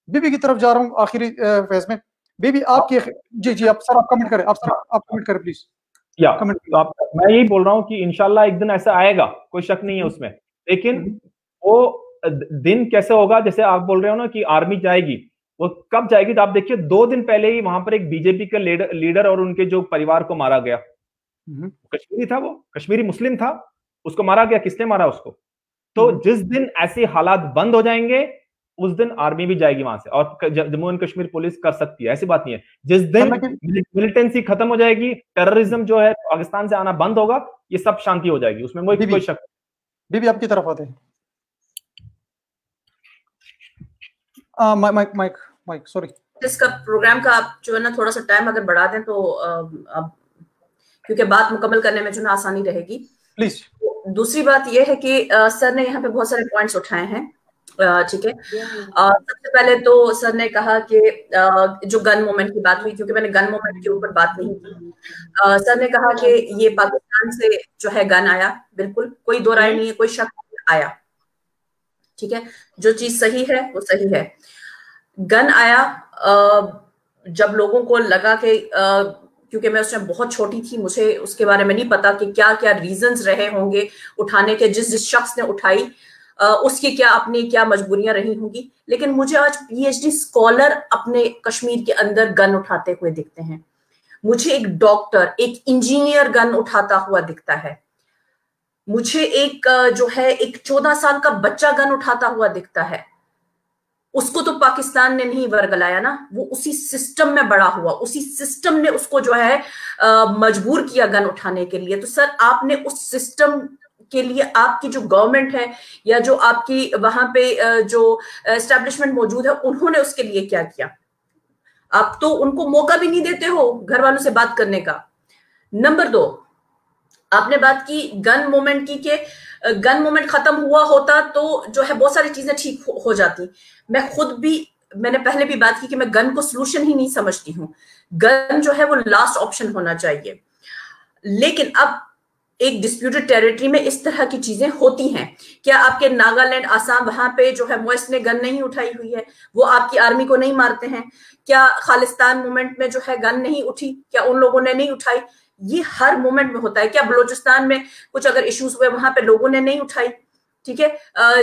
बीबी की तरफ जा रहा हूँ आखिरी फेज में। बीबी आपकी जी आप कमेंट करें, आप कमेंट करें प्लीज। तो मैं यही बोल रहा हूँ कि इंशाल्लाह एक दिन ऐसा आएगा, कोई शक नहीं है उसमें। लेकिन वो दिन कैसे होगा, जैसे आप बोल रहे हो ना कि आर्मी जाएगी, वो कब जाएगी? तो आप देखिए 2 दिन पहले ही वहां पर एक बीजेपी का लीडर और उनके जो परिवार को मारा गया। कश्मीरी था, वो कश्मीरी मुस्लिम था, उसको मारा गया। किसने मारा उसको? तो जिस दिन ऐसे हालात बंद हो जाएंगे उस दिन आर्मी भी जाएगी वहां से, और जम्मू एंड कश्मीर पुलिस कर सकती है, ऐसी बात नहीं है। जिस दिन मिलिटेंसी खत्म हो जाएगी, टेररिज्म जो है पाकिस्तान से आना बंद होगा, ये सब शांति हो जाएगी, उसमें कोई शक। बीबी आपकी तरफ आते हैं। माइक सॉरी, इसका प्रोग्राम का आप जो है ना थोड़ा सा टाइम अगर बढ़ा दें तो अब क्योंकि बात मुकम्मल करने में जो है आसानी रहेगी प्लीज। दूसरी बात यह है कि सर ने यहाँ पे बहुत सारे पॉइंट्स उठाए हैं, ठीक है। सबसे पहले तो सर ने कहा कि जो गन मूवमेंट की बात हुई, क्योंकि मैंने गन मूवमेंट के ऊपर बात नहीं की। सर ने कहा कि ये पाकिस्तान से जो है गन आया, बिल्कुल कोई दो राय नहीं है, कोई शक नहीं आया, ठीक है। जो चीज सही है वो सही है। गन आया, जब लोगों को लगा कि क्योंकि मैं उस टाइम बहुत छोटी थी, मुझे उसके बारे में नहीं पता कि क्या क्या रीजंस रहे होंगे उठाने के, जिस शख्स ने उठाई उसकी क्या अपनी क्या मजबूरियां रही होंगी, लेकिन मुझे आज पीएचडी स्कॉलर अपने कश्मीर के अंदर गन उठाते हुए दिखते हैं। मुझे एक डॉक्टर, एक इंजीनियर गन उठाता हुआ दिखता है। मुझे एक जो है एक 14 साल का बच्चा गन उठाता हुआ दिखता है। उसको तो पाकिस्तान ने नहीं वर्गलाया ना, वो उसी सिस्टम में बड़ा हुआ, उसी सिस्टम ने उसको जो है मजबूर किया गन उठाने के लिए। तो सर आपने उस सिस्टम के लिए, आपकी जो गवर्नमेंट है या जो आपकी वहां पे जो एस्टेब्लिशमेंट मौजूद है, उन्होंने उसके लिए क्या किया? आप तो उनको मौका भी नहीं देते हो घर वालों से बात करने का। नंबर 2, आपने बात की गन मूवमेंट की कि गन मूवमेंट खत्म हुआ होता तो जो है बहुत सारी चीजें ठीक हो जाती। मैं खुद भी, मैंने पहले भी बात की कि मैं गन को सॉल्यूशन ही नहीं समझती हूँ। गन जो है वो लास्ट ऑप्शन होना चाहिए। लेकिन अब एक डिस्प्यूटेड टेरिटरी में इस तरह की चीजें होती हैं। क्या आपके नागालैंड, आसाम, वहां पे जो है मॉइस्ट ने गन नहीं उठाई हुई है? वो आपकी आर्मी को नहीं मारते हैं? क्या खालिस्तान मूवमेंट में जो है गन नहीं उठी? क्या उन लोगों ने नहीं उठाई? ये हर मूवमेंट में होता है। क्या बलूचिस्तान में कुछ अगर इश्यूज हुए वहां पे लोगों ने नहीं उठाई? ठीक है,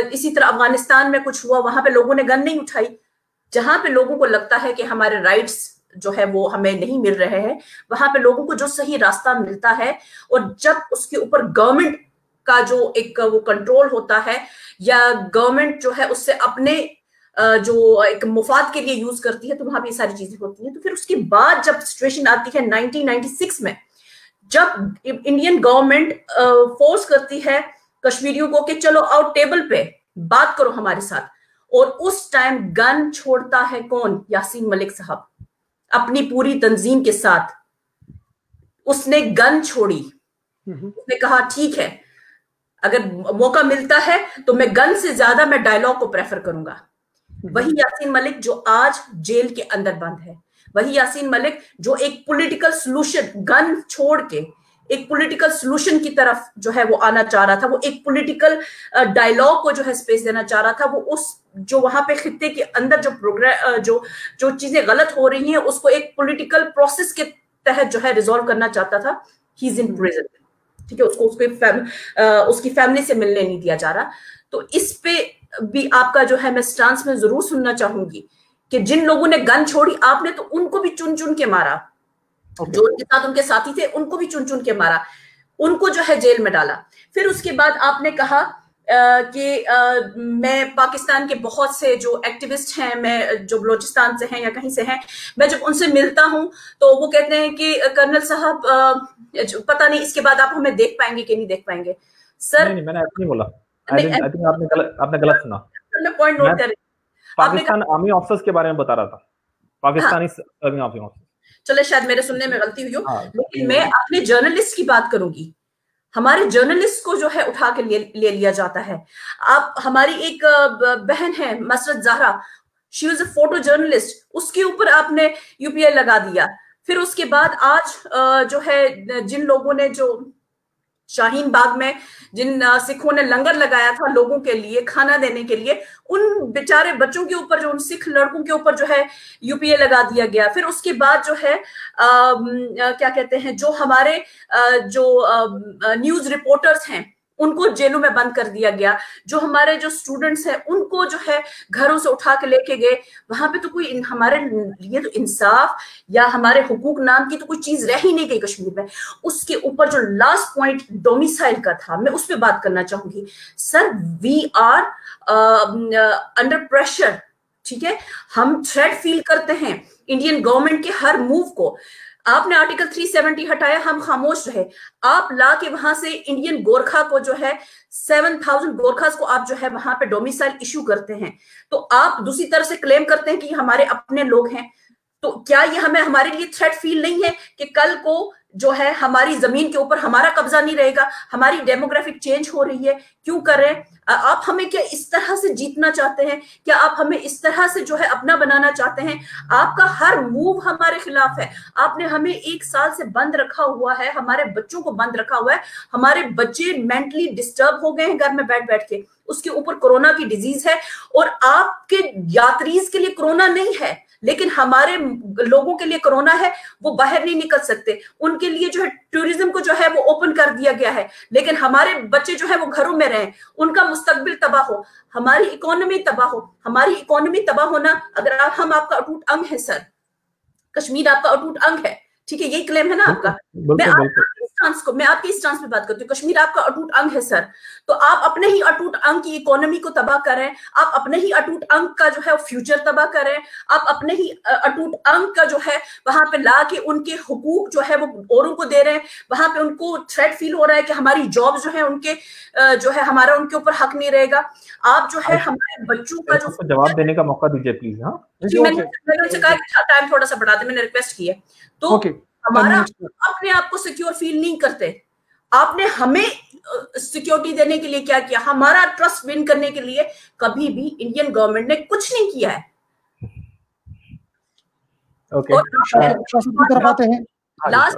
इसी तरह अफगानिस्तान में कुछ हुआ, वहां पे लोगों ने गन नहीं उठाई। जहां पे लोगों को लगता है कि हमारे राइट्स जो है वो हमें नहीं मिल रहे हैं, वहां पे लोगों को जो सही रास्ता मिलता है, और जब उसके ऊपर गवर्नमेंट का जो एक वो कंट्रोल होता है, या गवर्नमेंट जो है उससे अपने जो एक मुफाद के लिए यूज करती है, तो वहां पे ये सारी चीजें होती हैं। तो फिर उसके बाद जब सिचुएशन आती है 1996 में, जब इंडियन गवर्नमेंट फोर्स करती है कश्मीरियों को कि चलो आओ टेबल पे बात करो हमारे साथ, और उस टाइम गन छोड़ता है कौन? यासीन मलिक साहब अपनी पूरी तंजीम के साथ। उसने गन छोड़ी। उसने कहा ठीक है, अगर मौका मिलता है तो मैं गन से ज्यादा मैं डायलॉग को प्रेफर करूंगा। वही यासीन मलिक जो आज जेल के अंदर बंद है, वही यासीन मलिक जो एक पॉलिटिकल सॉल्यूशन, गन छोड़ के एक पॉलिटिकल सॉल्यूशन की तरफ जो है वो आना चाह रहा था, वो एक पॉलिटिकल डायलॉग को जो है स्पेस देना चाह रहा था। वो उस जो वहां पे खित्ते के अंदर जो प्रोग्रेस जो चीजें गलत हो रही हैं उसको एक पॉलिटिकल प्रोसेस के तहत जो है रिजॉल्व करना चाहता था। ही इज इन प्रिजन, ठीक है, उसकी फैमिली से मिलने नहीं दिया जा रहा। तो इस पे भी आपका जो है मैं स्टांस में जरूर सुनना चाहूंगी कि जिन लोगों ने गन छोड़ी, आपने तो उनको भी चुन चुन के मारा। जो उनके साथ उनके साथी थे उनको भी चुन चुन के मारा, उनको जो है जेल में डाला। फिर उसके बाद आपने कहा कि मैं पाकिस्तान के बहुत से जो एक्टिविस्ट हैं, मैं जो बलूचिस्तान से हैं या कहीं से हैं, मैं जब उनसे मिलता हूं तो वो कहते हैं कि कर्नल साहब पता नहीं इसके बाद आप हमें देख पाएंगे कि नहीं देख पाएंगे। सर नहीं, मैंने ऐसा नहीं बोला। आई थिंक आपने गलत सुना। मैं पॉइंट नोट कर रही हूं। पाकिस्तान आर्मी ऑफिसर्स के बारे में बता रहा था, पाकिस्तानी आर्मी ऑफिसर्स। चले शायद मेरे सुनने में गलती हुई हो, लेकिन मैं अपने जर्नलिस्ट की बात करूंगी। हमारे जर्नलिस्ट को जो है उठा के ले लिया जाता है। आप, हमारी एक बहन है Masrat Zahra, she was a photo journalist, उसके ऊपर आपने यूपीआई लगा दिया। फिर उसके बाद आज जो है जिन लोगों ने जो शाहीन बाग में जिन सिखों ने लंगर लगाया था लोगों के लिए खाना देने के लिए, उन बेचारे बच्चों के ऊपर, जो उन सिख लड़कों के ऊपर जो है यूपीए लगा दिया गया। फिर उसके बाद जो है क्या कहते हैं, जो हमारे जो न्यूज रिपोर्टर्स हैं उनको जेलों में बंद कर दिया गया। जो हमारे जो स्टूडेंट्स हैं उनको जो है घरों से उठा के लेके गए। वहां पे तो कोई हमारे लिए तो इंसाफ या हमारे हुकूक नाम की तो कोई चीज रह ही नहीं गई कश्मीर में। उसके ऊपर जो लास्ट पॉइंट डोमिसाइल का था, मैं उस पर बात करना चाहूंगी। Sir, we are under pressure, ठीक है, हम थ्रेट फील करते हैं इंडियन गवर्नमेंट के हर मूव को। आपने आर्टिकल 370 हटाया, हम खामोश रहे। आप ला के वहां से इंडियन गोरखा को जो है 7000 गोरखास को आप जो है वहां पे डोमिसाइल इशू करते हैं, तो आप दूसरी तरफ से क्लेम करते हैं कि हमारे अपने लोग हैं। तो क्या ये हमें, हमारे लिए थ्रेट फील नहीं है कि कल को जो है हमारी जमीन के ऊपर हमारा कब्जा नहीं रहेगा, हमारी डेमोग्राफिक चेंज हो रही है, क्यों कर रहे हैं? आप हमें क्या इस तरह से जीतना चाहते हैं? क्या आप हमें इस तरह से जो है अपना बनाना चाहते हैं? आपका हर मूव हमारे खिलाफ है। आपने हमें 1 साल से बंद रखा हुआ है, हमारे बच्चों को बंद रखा हुआ है, हमारे बच्चे मेंटली डिस्टर्ब हो गए हैं घर में बैठ बैठ के, उसके ऊपर कोरोना की डिजीज है। और आपके यात्रीज के लिए कोरोना नहीं है, लेकिन हमारे लोगों के लिए कोरोना है, वो बाहर नहीं निकल सकते, उनके लिए जो है टूरिज्म को जो है वो ओपन कर दिया गया है, लेकिन हमारे बच्चे जो है वो घरों में रहें, उनका मुस्तकबिल तबाह हो, हमारी इकोनॉमी तबाह हो। हमारी इकोनॉमी तबाह होना, अगर हम आपका अटूट अंग है सर, कश्मीर आपका अटूट अंग है, ठीक है, यही क्लेम है ना आपका। मैं आपकी स्टांस पे बात करती हूँ, कश्मीर आपका अटूट अंग है सर, तो आप अपने ही अटूट अंग की इकोनॉमी को तबाह कर रहे हैं, आप अपने ही अटूट अंग का जो है फ्यूचर तबाह कर रहे हैं, आप अपने ही अटूट अंग का जो है वहां पे ला के उनके हुकूक जो है वो औरों को दे रहे हैं, वहां पे उनको थ्रेट फील हो रहा है कि हमारी जॉब जो है उनके जो है हमारा उनके ऊपर हक नहीं रहेगा। आप जो है हमारे बच्चों का जो जवाब देने का मौका दीजिए प्लीज। हाँ मैंने उनसे कहा कि टाइम थोड़ा सा बढ़ा दे, मैंने रिक्वेस्ट की है। तो हमारा अपने आप को सिक्योर फील नहीं करते, आपने हमें सिक्योरिटी देने के लिए क्या किया? हमारा ट्रस्ट विन करने के लिए कभी भी इंडियन गवर्नमेंट ने कुछ नहीं किया है। ओके, लास्ट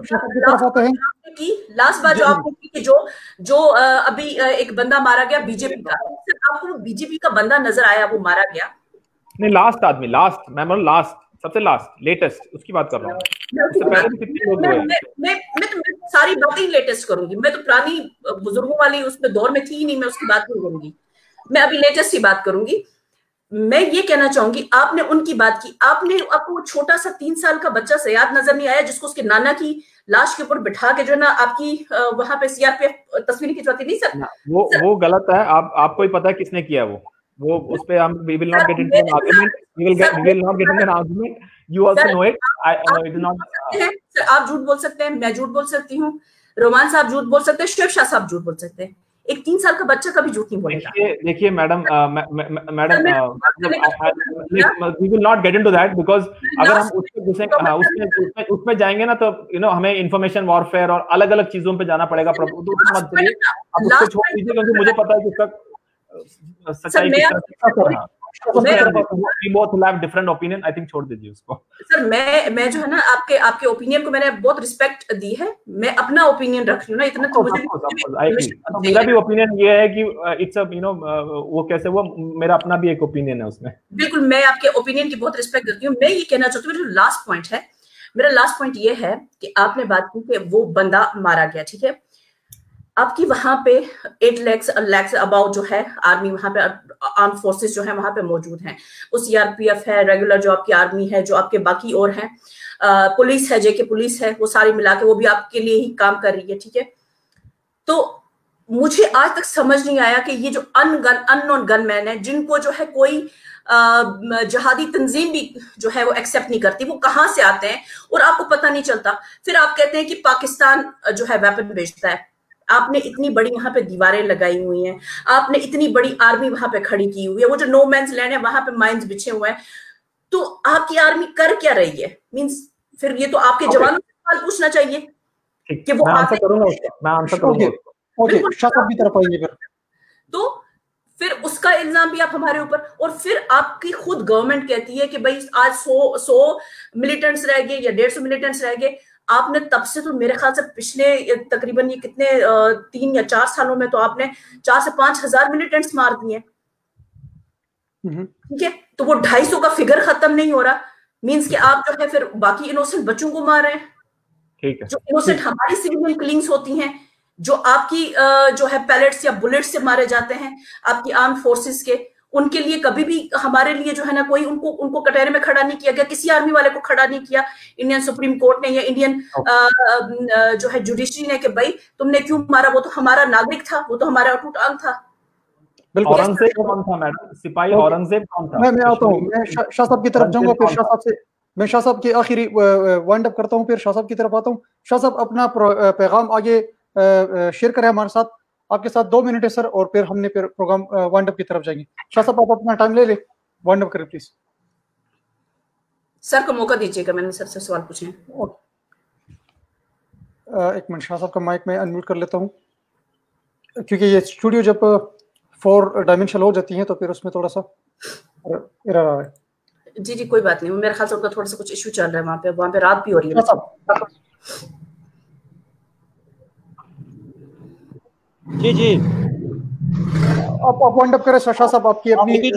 बात जो आपने की कि जो अभी एक बंदा मारा गया बीजेपी का, आपको बीजेपी का बंदा नजर आया वो मारा गया? नहीं, लास्ट आदमी, लास्ट मैं बोल लास्ट, सबसे लास्ट, लेटेस्ट, उसकी बात कर रहा हूँ। उससे पहले भी कितने लोग हुए? मैं तो सारी बातें लेटेस्ट करूंगी, मैं तो पुरानी बुजुर्गों वाली उसमें दौर में थी ही नहीं, मैं उसकी बात नहीं करूंगी, मैं अभी लेटेस्ट ही बात करूंगी। मैं ये कहना चाहूंगी, आपने उनकी बात की, आपको छोटा सा 3 साल का बच्चा सयाद नजर नहीं आया जिसको उसके नाना की लाश के ऊपर बिठा के जो है ना आपकी वहां पे सीआरपीएफ तस्वीर खिंचवाती? नहीं सर, वो गलत है। आपको ही पता है किसने किया वो उस पे हम we will not get into an argument, we will not get into an argument, you also know it, I know it is not। Sir आप झूठ बोल सकते हैं, मैं झूठ बोल सकती हूँ, रोमान साहब झूठ बोल सकते हैं, शुएब शाह साहब झूठ बोल सकते हैं, एक 3 साल का बच्चा कभी झूठ नहीं बोलेगा। देखिए madam, we will not get into that because अगर हम उसमें जाएंगे ना तो हमें इंफॉर्मेशन वॉरफेयर और अलग अलग चीजों पे जाना पड़ेगा। उसको छोड़ दीजिए क्योंकि मुझे पता है कि उसका सच्चाई डिफरेंट ओपिनियन, आई थिंक छोड़ दीजिए उसको। सर मैं जो है ना आपके ओपिनियन को मैंने बहुत रिस्पेक्ट दी है, मैं अपना ओपिनियन रख रही हूँ ना, इतना तो मुझे मेरा भी ओपिनियन ये है कि इट्स वो कैसे वो मेरा अपना भी एक ओपिनियन है उसमें। बिल्कुल, मैं आपके ओपिनियन की बहुत रिस्पेक्ट करती हूँ। मैं ये कहना चाहती हूँ, मेरा लास्ट पॉइंट ये है कि आपने बात की कि वो बंदा मारा गया, ठीक है, आपकी वहां पे 8 लाख अबाउट जो है आर्मी वहां पे आर्म फोर्सेस जो है वहां पे मौजूद हैं, वो सीआरपीएफ है, रेगुलर जो आपकी आर्मी है, जो आपके बाकी और हैं, पुलिस है, जेके पुलिस है, वो सारी मिला के वो भी आपके लिए ही काम कर रही है, ठीक है। तो मुझे आज तक समझ नहीं आया कि ये जो अननोन गनमैन है, जिनको जो है कोई जहादी तंजीम भी जो है वो एक्सेप्ट नहीं करती, वो कहां से आते हैं और आपको पता नहीं चलता। फिर आप कहते हैं कि पाकिस्तान जो है वेपन बेचता है। आपने इतनी बड़ी वहां पे दीवारें लगाई हुई हैं, आपने इतनी बड़ी आर्मी वहां पे खड़ी की हुई है, वो जो नो मैंस लैंड है वहां पे माइंस बिछे हुए हैं, तो आपकी आर्मी कर क्या रही है? मींस फिर ये तो आपके जवानों से सवाल पूछना चाहिए कि वो आंसर करूंगा। ओके, शाह की तरफ आइए। तो फिर उसका इल्जाम भी आप हमारे ऊपर, और फिर आपकी खुद गवर्नमेंट कहती है कि भाई आज 100 मिलिटेंट्स रह गए या 150 मिलिटेंट्स रह गए। आपने तब से तो मेरे ख्याल से पिछले तकरीबन ये कितने 3 या 4 सालों में तो आपने 4 से 5 हजार मिलिटेंट्स मार दिए, ठीक है। तो वो 250 का फिगर खत्म नहीं हो रहा, मींस कि आप जो है फिर बाकी इनोसेंट बच्चों को मार रहे हैं, ठीक है। जो इनोसेंट हमारी सिविलियन किलिंग्स होती हैं, जो आपकी जो है पैलेट्स या बुलेट्स से मारे जाते हैं आपकी आर्म फोर्सेस के, उनके लिए कभी भी हमारे लिए जो है ना कोई उनको कटहरे में खड़ा नहीं किया गया, किसी आर्मी वाले को खड़ा नहीं किया इंडियन सुप्रीम कोर्ट ने या इंडियन जो है जुडिशरी ने कि भाई तुमने क्यों मारा, वो तो हमारा नागरिक था, वो तो हमारा अटूट अंग था। औरंगजेब कौन था मैडम? सिपाही औरंगजेब कौन था? मैं आता हूँ, मैं शाह साहब की तरफ जाऊंगा, फिर मैं शाह साहब के आखिरी वाइंड अप करता हूँ, फिर शाह साहब की तरफ आता हूँ। शाह साहब अपना पैगाम आगे शेयर करें हमारे साथ। आपके साथ 2 मिनट है सर, और फिर हमने फिर प्रोग्राम वाइंड अप की तरफ जाएंगे। शाह साहब आप अपना टाइम ले ले, वाइंड अप करें प्लीज। सर को मौका दीजिएगा, मैंने सबसे सवाल पूछे हैं। एक मिनट, शाह साहब का माइक में अनम्यूट कर लेता हूँ, क्योंकि ये स्टूडियो जब 4 डायमेंशनल हो जाती है तो फिर उसमें थोड़ा सा एरर आ रहा है। जी जी कोई बात नहीं, मेरे ख्याल से उनका थोड़ा सा कुछ इशू चल रहा है वहाँ पे रात भी हो रही है। जी जी आप वाइंड अप करें शाह साहब, आपकी अपनी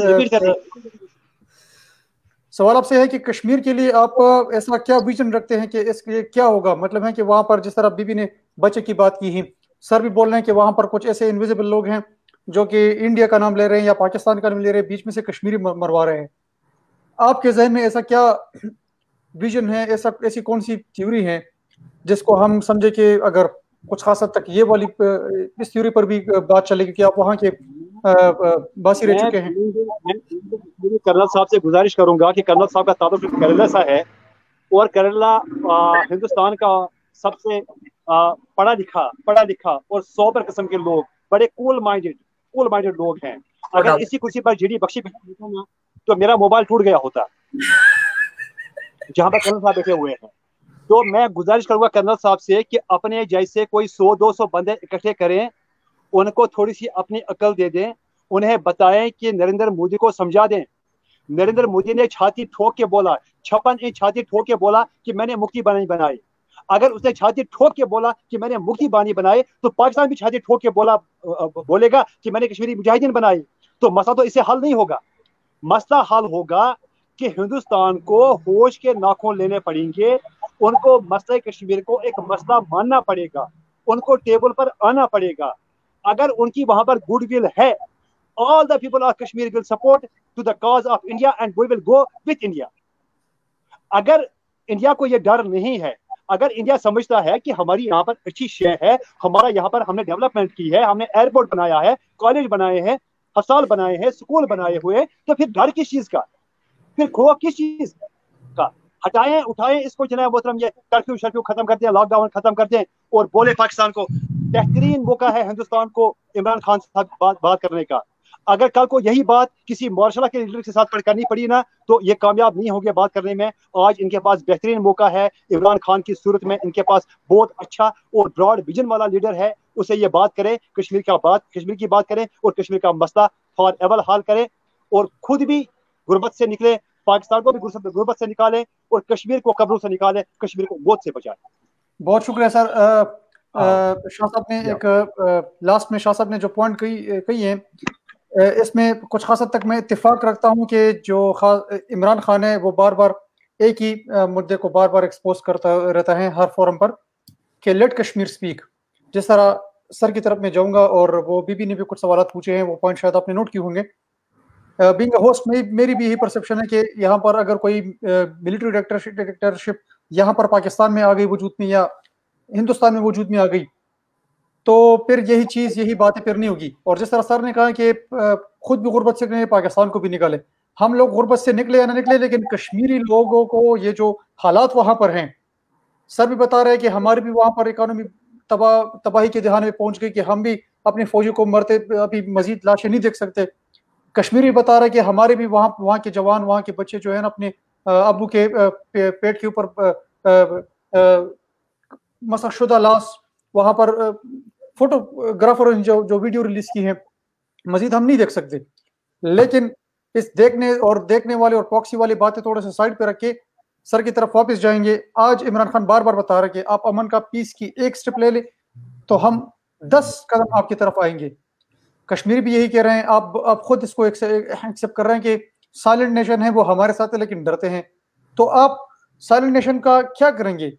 सवाल आपसे है कि कश्मीर के लिए आप ऐसा क्या विजन रखते हैं कि इसके लिए क्या होगा, मतलब है कि वहां पर जिस तरह बीबी ने बच्चे की बात की है, सर भी बोल रहे हैं कि वहां पर कुछ ऐसे इनविजिबल लोग हैं जो कि इंडिया का नाम ले रहे हैं या पाकिस्तान का नाम ले रहे हैं, बीच में से कश्मीरी मरवा रहे हैं। आपके जहन में ऐसा क्या विजन है, ऐसी कौन सी थ्योरी है जिसको हम समझे कि अगर कुछ खास हद तक ये वाली इस थ्योरी पर भी बात चलेगी कि आप वहाँ के बासी रह चुके हैं? कर्नल साहब से गुजारिश करूंगा कि कर्नल साहब का ताल्लुक केरला से है और केरला हिंदुस्तान का सबसे पढ़ा लिखा और सोबर किस्म के लोग, बड़े कूल माइंडेड लोग हैं। अगर इसी कुर्सी पर जीडी बख्शी ना तो मेरा मोबाइल टूट गया होता जहां पर कर्नल साहब बैठे हुए हैं। तो मैं गुजारिश करूंगा कर्नल साहब से कि अपने जैसे कोई 100-200 बंदे इकट्ठे करें, उनको थोड़ी सी अपनी अकल दे दें, उन्हें बताएं कि नरेंद्र मोदी को समझा दें। नरेंद्र मोदी ने छाती ठोक के बोला, 56 इंच छाती ठोक के बोला कि मैंने मुक्ति बानी बनाई। अगर उसने छाती ठोक के बोला कि मैंने मुक्ति बानी बनाई तो पाकिस्तान भी छाती ठोक के बोलेगा कि मैंने कश्मीरी मुजाहिदीन बनाई। तो मसला तो इससे हल नहीं होगा। मसला हल होगा कि हिंदुस्तान को होश के नाखून लेने पड़ेंगे, उनको मसला कश्मीर को एक मसला मानना पड़ेगा, उनको टेबल पर आना पड़ेगा। अगर उनकी वहां पर गुडविल है, all the people of Kashmir will support to the cause of India and we will go with India. अगर इंडिया को ये डर नहीं है, अगर इंडिया समझता है कि हमारी यहाँ पर अच्छी शय है, हमारा यहाँ पर हमने डेवलपमेंट की है, हमने एयरपोर्ट बनाया है, कॉलेज बनाए हैं, अस्पताल बनाए हैं, स्कूल बनाए हुए, तो फिर डर किस चीज का, फिर खो किस चीज का? हटाएं उठाएं इसको जनाब मोहतरम, ये कर्फ्यू खत्म करते हैं, लॉकडाउन खत्म करते हैं और बोले पाकिस्तान को। बेहतरीन मौका है हिंदुस्तान को इमरान खान से बात करने का। अगर कल को यही बात किसी मार्शल के लीडर के साथ करनी पड़ी ना तो ये कामयाब नहीं होंगे बात करने में। आज इनके पास बेहतरीन मौका है, इमरान खान की सूरत में इनके पास बहुत अच्छा और ब्रॉड विजन वाला लीडर है, उसे ये बात करें, कश्मीर की बात करें और कश्मीर का मसला फॉर एवर हल करें और खुद भी गुर्बत से निकले, पाकिस्तान को भी गुर्बत से निकालें और कश्मीर को कब्रों से निकालें, कश्मीर को मौत से बचाएं। बहुत शुक्रिया सर। शाह साहब ने एक लास्ट में शाह साहब ने जो पॉइंट कही है, इसमें कुछ खास हद तक मैं इत्तेफाक रखता हूं कि जो इमरान खान है वो बार बार एक ही मुद्दे को बार बार एक्सपोज करता रहता है हर फोरम पर कि लेट कश्मीर स्पीक। जिस तरह सर की तरफ में जाऊंगा और वो बीबी ने भी कुछ सवाल पूछे हैं, वो पॉइंट शायद आपने नोट किए होंगे। बीइंग अ होस्ट मेरी भी यही परसेप्शन है कि यहाँ पर अगर कोई मिलिट्री डिक्टेटरशिप यहाँ पर पाकिस्तान में आ गई वजूद में या हिंदुस्तान में वजूद में आ गई तो फिर यही बातें फिर नहीं होगी। और जिस तरह सर ने कहा कि खुद भी गुर्बत से निकले, पाकिस्तान को भी निकाले, हम लोग गुर्बत से निकले या ना निकले, लेकिन कश्मीरी लोगों को ये जो हालात वहां पर हैं, सर भी बता रहे हैं कि हमारी भी वहां पर इकोनॉमी तबाही के दहाने में पहुंच गई कि हम भी अपने फौजी को मरते अभी मजीद लाशें नहीं देख सकते। कश्मीरी बता रहे हैं कि हमारे भी वहाँ के जवान, वहाँ के बच्चे जो है ना अपने अबू के पेट के ऊपर मसशुदा लाश वहां पर फोटोग्राफर जो वीडियो रिलीज की है, मजीद हम नहीं देख सकते। लेकिन इस देखने वाले और प्रॉक्सी वाली बातें थोड़े से साइड पे रख के सर की तरफ वापस जाएंगे। आज इमरान खान बार बार बता रहे कि आप अमन का पीस की एक स्टेप ले ले तो हम 10 कदम आपकी तरफ आएंगे। कश्मीर भी यही कह रहे हैं, आप खुद इसको एक्सेप्ट कर रहे हैं कि साइलेंट नेशन है वो हमारे साथ है लेकिन डरते हैं। तो आप साइलेंट नेशन का क्या करेंगे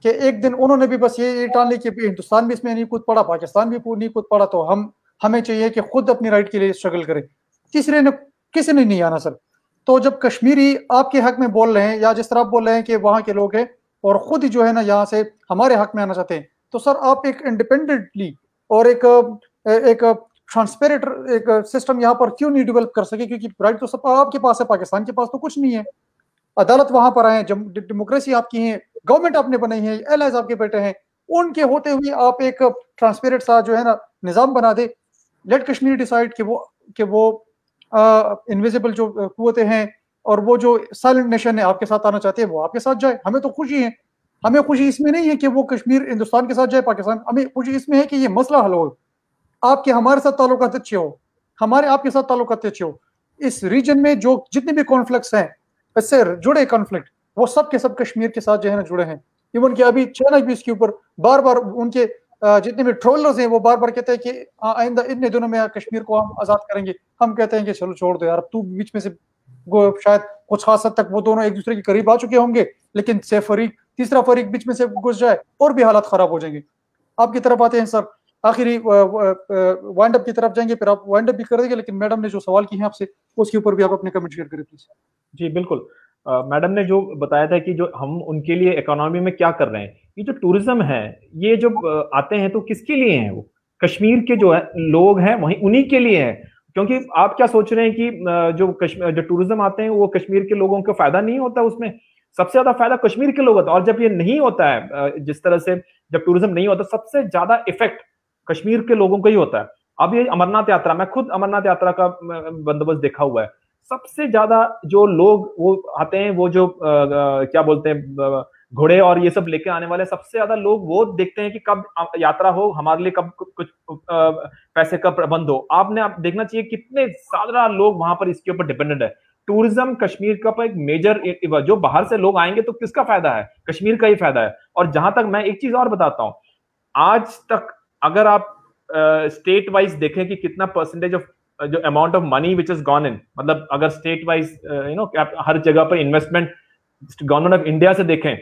कि एक दिन उन्होंने भी बस ये टाल ली कि हिंदुस्तान भी इसमें नहीं कूद पड़ा, पाकिस्तान भी नहीं कूद पड़ा, तो हमें चाहिए कि खुद अपनी राइट के लिए स्ट्रगल करें। तीसरे ने किसी ने नहीं आना सर। तो जब कश्मीरी आपके हक में बोल रहे हैं या जिस तरह आप बोल रहे हैं कि वहां के लोग हैं और खुद ही जो है ना यहाँ से हमारे हक में आना चाहते हैं, तो सर आप एक इंडिपेंडेंटली और एक ट्रांसपेरेंट एक सिस्टम यहाँ पर क्यों नहीं डेवलप कर सके? क्योंकि राइट तो सब आपके पास है, पाकिस्तान के पास तो कुछ नहीं है। अदालत वहां पर आए, डेमोक्रेसी आपकी है, गवर्नमेंट आपने बनाई है, एलाइज आपके बेटे हैं, उनके होते हुए आप एक ट्रांसपेरेंट सा जो है ना निजाम बना दे। लेट कश्मीर डिसाइड कि वो इनविजिबल जो कुव्वतें हैं और वो जो साइलेंट नेशन है आपके साथ आना चाहते हैं वो आपके साथ जाए, हमें तो खुशी है। हमें खुशी इसमें नहीं है कि वो कश्मीर हिंदुस्तान के साथ जाए पाकिस्तान, हमें खुशी इसमें है कि ये मसला हल हो, आपके हमारे साथ ताल्लुकात अच्छे हो, हमारे आपके साथ ताल्लुकात अच्छे हो। इस रीजन में जो जितने भी कॉन्फ्लिक्ट्स हैं, इससे जुड़े कॉन्फ्लिक्ट, वो सब के सब कश्मीर के साथ जो है ना जुड़े हैं। इवन कि अभी चाइना भी इसके ऊपर बार बार उनके जितने भी ट्रोलर्स हैं वो बार बार कहते हैं कि आइंदा इतने दिनों में कश्मीर को हम आजाद करेंगे। हम कहते हैं कि चलो छोड़ दो यार, तू बीच में से शायद कुछ खास हद तक वो दोनों एक दूसरे के करीब आ चुके होंगे, लेकिन से फरीक तीसरा फरीक बीच में से घुस जाए और भी हालात खराब हो जाएंगे। आपकी तरफ आते हैं सर, आखिरी वाइंड अप की तरफ जाएंगे, फिर आप वाइंड अप भी कर देंगे, लेकिन मैडम ने जो सवाल किए हैं आपसे उसके ऊपर भी आप अपने कमेंट शेयर करें प्लीज। जी बिल्कुल, मैडम ने जो बताया था कि जो हम उनके लिए इकोनॉमी में क्या कर रहे हैं, ये जो टूरिज्म है ये जो आते हैं तो किसके लिए हैं? वो कश्मीर के जो है लोग हैं वहीं उन्हीं के लिए है। क्योंकि आप क्या सोच रहे हैं कि जो टूरिज्म आते हैं वो कश्मीर के लोगों को फायदा नहीं होता? उसमें सबसे ज्यादा फायदा कश्मीर के लोग होता है। और जब ये नहीं होता है, जिस तरह से जब टूरिज्म नहीं होता, सबसे ज्यादा इफेक्ट कश्मीर के लोगों को ही होता है। अब ये अमरनाथ यात्रा, मैं खुद अमरनाथ यात्रा का बंदोबस्त देखा हुआ है, सबसे ज्यादा जो लोग वो आते हैं, वो जो क्या बोलते हैं घोड़े और ये सब लेके आने वाले, सबसे ज्यादा लोग वो देखते हैं कि कब यात्रा हो, हमारे लिए कब कुछ पैसे का प्रबंध हो। आपने आप देखना चाहिए कितने ज्यादा लोग वहां पर इसके ऊपर डिपेंडेंट है। टूरिज्म कश्मीर का एक मेजर, जो बाहर से लोग आएंगे तो किसका फायदा है? कश्मीर का ही फायदा है। और जहां तक मैं एक चीज और बताता हूं, आज तक अगर आप स्टेट वाइज देखें कि कितना परसेंटेज ऑफ जो amount of money which is gone in, मतलब अगर स्टेट वाइज हर जगह पर इन्वेस्टमेंट गवर्नमेंट ऑफ इंडिया से देखें,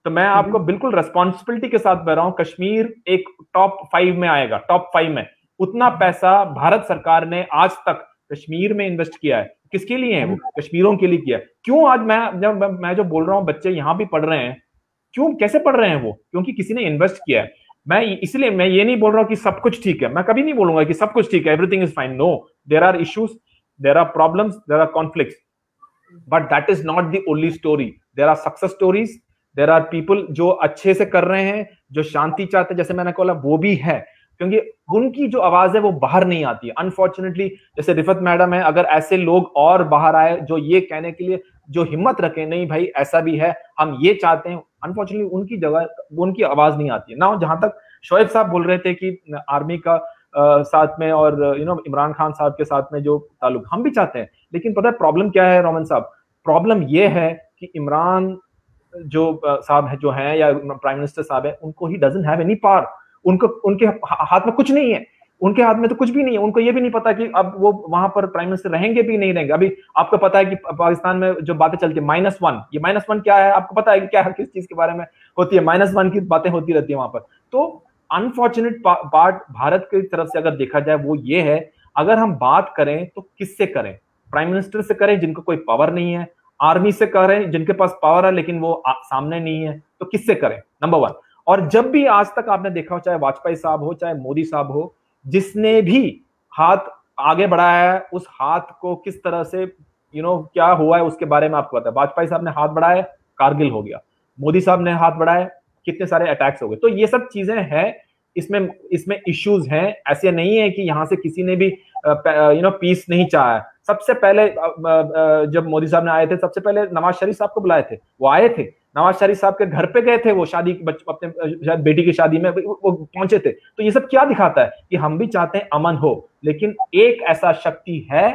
तो मैं आपको बिल्कुल रेस्पॉन्सिबिलिटी के साथ बता रहा हूं, कश्मीर एक टॉप 5 में आएगा। टॉप 5 में उतना पैसा भारत सरकार ने आज तक कश्मीर में इन्वेस्ट किया है। किसके लिए है? वो कश्मीरों के लिए किया है। क्यों आज मैं जो बोल रहा हूं, बच्चे यहां भी पढ़ रहे हैं, क्यों कैसे पढ़ रहे हैं वो? क्योंकि किसी ने इन्वेस्ट किया है। इसलिए मैं ये नहीं बोल रहा हूं कि सब कुछ ठीक है, मैं कभी नहीं बोलूंगा कि सब कुछ ठीक है, everything is fine. No, there are issues, there are problems, there are conflicts, but that is not the only story. There are success stories, there are people जो अच्छे से कर रहे हैं, जो शांति चाहते हैं, जैसे मैंने कहा वो भी है, क्योंकि उनकी जो आवाज है वो बाहर नहीं आती है। अनफॉर्चुनेटली जैसे रिफत मैडम है, अगर ऐसे लोग और बाहर आए जो ये कहने के लिए जो हिम्मत रखे, नहीं भाई ऐसा भी है, हम ये चाहते हैं, अनफॉर्चुनेटली उनकी जगह उनकी आवाज नहीं आती है ना। जहां तक शोएब साहब बोल रहे थे कि आर्मी का साथ में और इमरान खान साहब के साथ में जो ताल्लुक, हम भी चाहते हैं, लेकिन पता है प्रॉब्लम क्या है रोमन साहब? प्रॉब्लम ये है कि इमरान जो साहब है, जो है, या प्राइम मिनिस्टर साहब है, उनको he doesn't have any power. उनके हाथ में कुछ नहीं है, उनके हाथ में तो कुछ भी नहीं है। उनको ये भी नहीं पता कि अब वो वहां पर प्राइम मिनिस्टर रहेंगे भी नहीं रहेंगे। अभी आपको पता है कि पाकिस्तान में जो बातें चलती है -1, ये -1 क्या है आपको पता है कि क्या है, किस चीज के बारे में होती है? -1 की बातें होती रहती है वहां पर। तो अनफॉर्चुनेट पार्ट भारत की तरफ से अगर देखा जाए वो ये है, अगर हम बात करें तो किससे करें? प्राइम मिनिस्टर से करें जिनको कोई पावर नहीं है, आर्मी से करें जिनके पास पावर है लेकिन वो सामने नहीं है, तो किससे करें? नंबर 1। और जब भी आज तक आपने देखा हो, चाहे वाजपेयी साहब हो, चाहे मोदी साहब हो, जिसने भी हाथ आगे बढ़ाया है, उस हाथ को किस तरह से क्या हुआ है उसके बारे में आपको पता है। वाजपेयी साहब ने हाथ बढ़ाया, कारगिल हो गया। मोदी साहब ने हाथ बढ़ाया, कितने सारे अटैक्स हो गए। तो ये सब चीजें हैं, इसमें इश्यूज हैं। ऐसे नहीं है कि यहां से किसी ने भी पीस नहीं चाहा है। सबसे पहले जब मोदी साहब ने आए थे, सबसे पहले नवाज शरीफ साहब को बुलाए थे, वो आए थे, नवाज शरीफ साहब के घर पे गए थे, वो शादी अपने शायद बेटी की शादी में वो पहुंचे थे। तो ये सब क्या दिखाता है कि हम भी चाहते हैं अमन हो, लेकिन एक ऐसा शक्ति है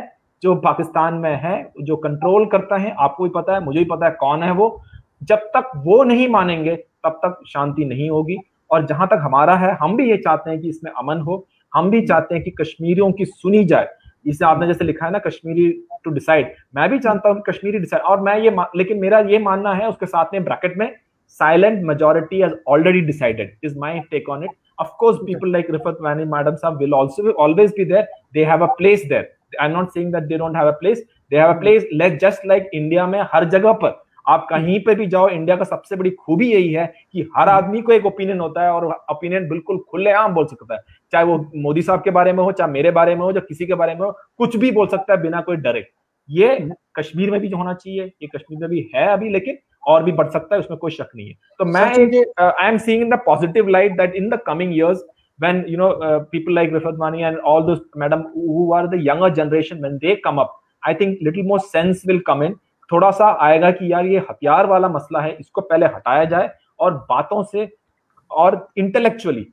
जो पाकिस्तान में है, जो कंट्रोल करता है। आपको भी पता है, मुझे भी पता है कौन है वो। जब तक वो नहीं मानेंगे तब तक शांति नहीं होगी। और जहां तक हमारा है, हम भी ये चाहते हैं कि इसमें अमन हो, हम भी चाहते हैं कि कश्मीरियों की सुनी जाए। इसे आपने जैसे लिखा है ना, कश्मीरी टू डिसाइड, मैं भी जानता हूं कश्मीरी डिसाइड। और मैं लेकिन मेरा ये मानना है, उसके साथ में ब्रैकेट में, silent majority has already decided, is my take on it. Of course people like Rifat Wani madam साहब will also always be there, they have a place there. I am not saying that they don't have a place, they have a place. Just like India में हर जगह पर आप कहीं पे भी जाओ, इंडिया का सबसे बड़ी खूबी यही है कि हर आदमी को एक ओपिनियन होता है, और ओपिनियन बिल्कुल खुलेआम बोल सकता है। चाहे वो मोदी साहब के बारे में हो, चाहे मेरे बारे में हो, चाहे किसी के बारे में हो, कुछ भी बोल सकता है बिना कोई डरे। ये कश्मीर में भी जो होना चाहिए, ये कश्मीर में भी है अभी, लेकिन और भी बढ़ सकता है, उसमें कोई शक नहीं है। तो मैं I am seeing in the positive light that in the coming years when people like Rifat Wani and all those madam who are the younger generation, when they come up, I think little more sense will come in। थोड़ा सा आएगा कि यार ये हथियार वाला मसला है, इसको पहले हटाया जाए, और बातों से और इंटेलेक्चुअली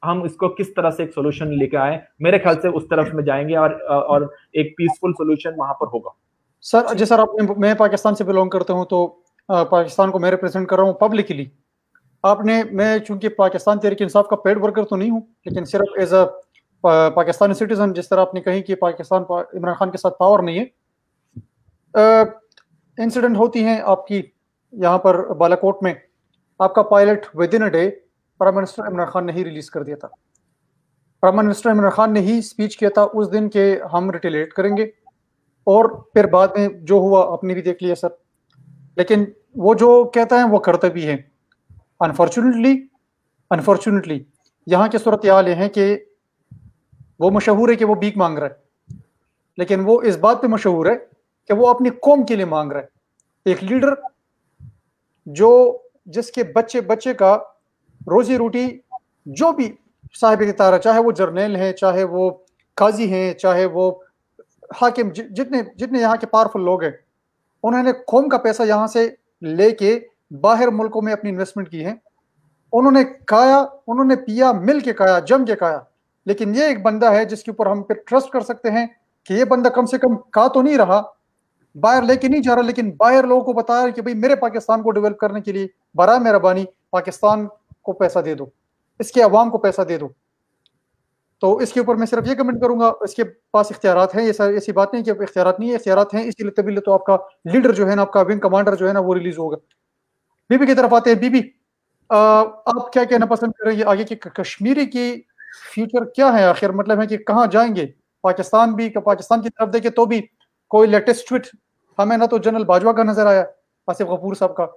हम इसको किस तरह से एक सोल्यूशन लेके आए, मेरे ख्याल से उस तरफ में जाएंगे और एक पीसफुल सोल्यूशन वहां पर होगा। सर जी सर, मैं पाकिस्तान से बिलोंग करता हूं, तो पाकिस्तान को मैं रिप्रेजेंट कर रहा हूं पब्लिकली। मैं चूंकि पाकिस्तान तहरीक इंसाफ का पेड वर्कर तो नहीं हूं, लेकिन सिर्फ एज अ पाकिस्तानी सिटीजन, जिस तरह आपने कही कि पाकिस्तान इमरान खान के साथ पावर नहीं है, इंसिडेंट होती हैं आपकी यहाँ पर बालाकोट में, आपका pilot with in a day prime minister Imran Khan ने ही रिलीज कर दिया था। प्राइम मिनिस्टर इमरान खान ने ही स्पीच किया था उस दिन के हम रिटेलिएट करेंगे, और फिर बाद में जो हुआ आपने भी देख लिया सर। लेकिन वो जो कहता है वो करता भी है। अनफॉर्चुनेटली यहाँ की सूरत हाल ये है कि वो मशहूर है कि वो भीख मांग रहा है, लेकिन वो इस बात पे मशहूर है कि वो अपनी कौम के लिए मांग रहा है। एक लीडर जिसके बच्चे का रोजी रोटी, जो भी साहिब इख्तियार है, चाहे वो जर्नल है, चाहे वो काजी हैं, चाहे वो हाकिम, जितने यहाँ के पावरफुल लोग हैं, उन्होंने कौम का पैसा यहाँ से लेके बाहर मुल्कों में अपनी इन्वेस्टमेंट की है। उन्होंने खाया, उन्होंने पिया, मिल के खाया, जम के खाया। लेकिन ये एक बंदा है जिसके ऊपर हम फिर ट्रस्ट कर सकते हैं कि ये बंदा कम से कम खा तो नहीं रहा, बाहर लेके नहीं जा रहा, लेकिन बाहर लोगों को बता रहा कि भाई मेरे पाकिस्तान को डेवलप करने के लिए बरा मेहरबानी पाकिस्तान को पैसा दे दो, इसके अवाम को पैसा दे दो। तो इसके ऊपर मैं सिर्फ ये कमेंट करूंगा, इसके पास इख्तियारात हैं, ये ऐसी बात नहीं कि इख्तियारात नहीं है, इख्तियारात हैं, इसके लिए तभी तो आपका लीडर जो है ना, आपका विंग कमांडर जो है ना, वो रिलीज होगा। बीबी की तरफ आते हैं। बीबी, आप क्या कहना पसंद करेंगे आगे की कश्मीरी की फ्यूचर क्या है आखिर? मतलब है कि कहाँ जाएंगे? पाकिस्तान की तरफ देखे तो भी कोई लेटेस्ट ट्वीट हमें ना तो जनरल बाजवा का नजर आया, आसिफ गफूर साहब का,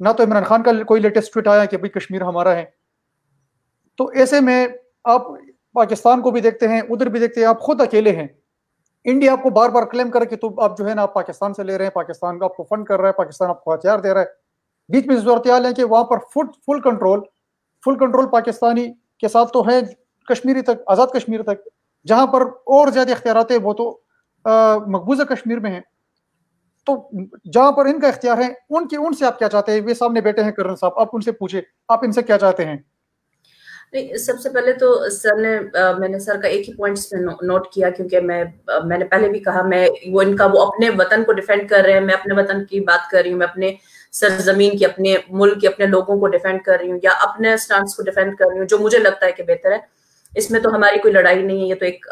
ना तो इमरान खान का कोई लेटेस्ट ट्वीट आया कि भाई कश्मीर हमारा है। तो ऐसे में आप पाकिस्तान को भी देखते हैं, उधर भी देखते हैं, आप खुद अकेले हैं। इंडिया आपको बार बार क्लेम करे कि तो आप जो है ना, आप पाकिस्तान से ले रहे हैं, पाकिस्तान का आपको फंड कर रहा है, पाकिस्तान आपको हथियार दे रहा है। बीच में सूरत हाल है कि वहां पर फुल कंट्रोल पाकिस्तानी के साथ तो है कश्मीरी तक, आज़ाद कश्मीर तक, जहां पर और ज्यादा इख्तियारात है वो तो मकबूजा कश्मीर में है। तो जहां पर इनका इख्तियार है, उनसे आप क्या चाहते हैं? वे सामने बैठे हैं कर्नल साहब, आप उनसे पूछे, आप इनसे क्या चाहते हैं? नहीं, सबसे पहले तो सर ने मैंने सर का एक ही पॉइंट इसमें नोट किया, क्योंकि मैंने पहले भी कहा, वो अपने वतन को डिफेंड कर रहे हैं, मैं अपने वतन की बात कर रही हूँ, मैं अपने सरजमीन की, अपने मुल्क के, अपने लोगों को डिफेंड कर रही हूँ, या अपने स्टांस को डिफेंड कर रही हूँ जो मुझे लगता है कि बेहतर है। इसमें तो हमारी कोई लड़ाई नहीं है, ये तो एक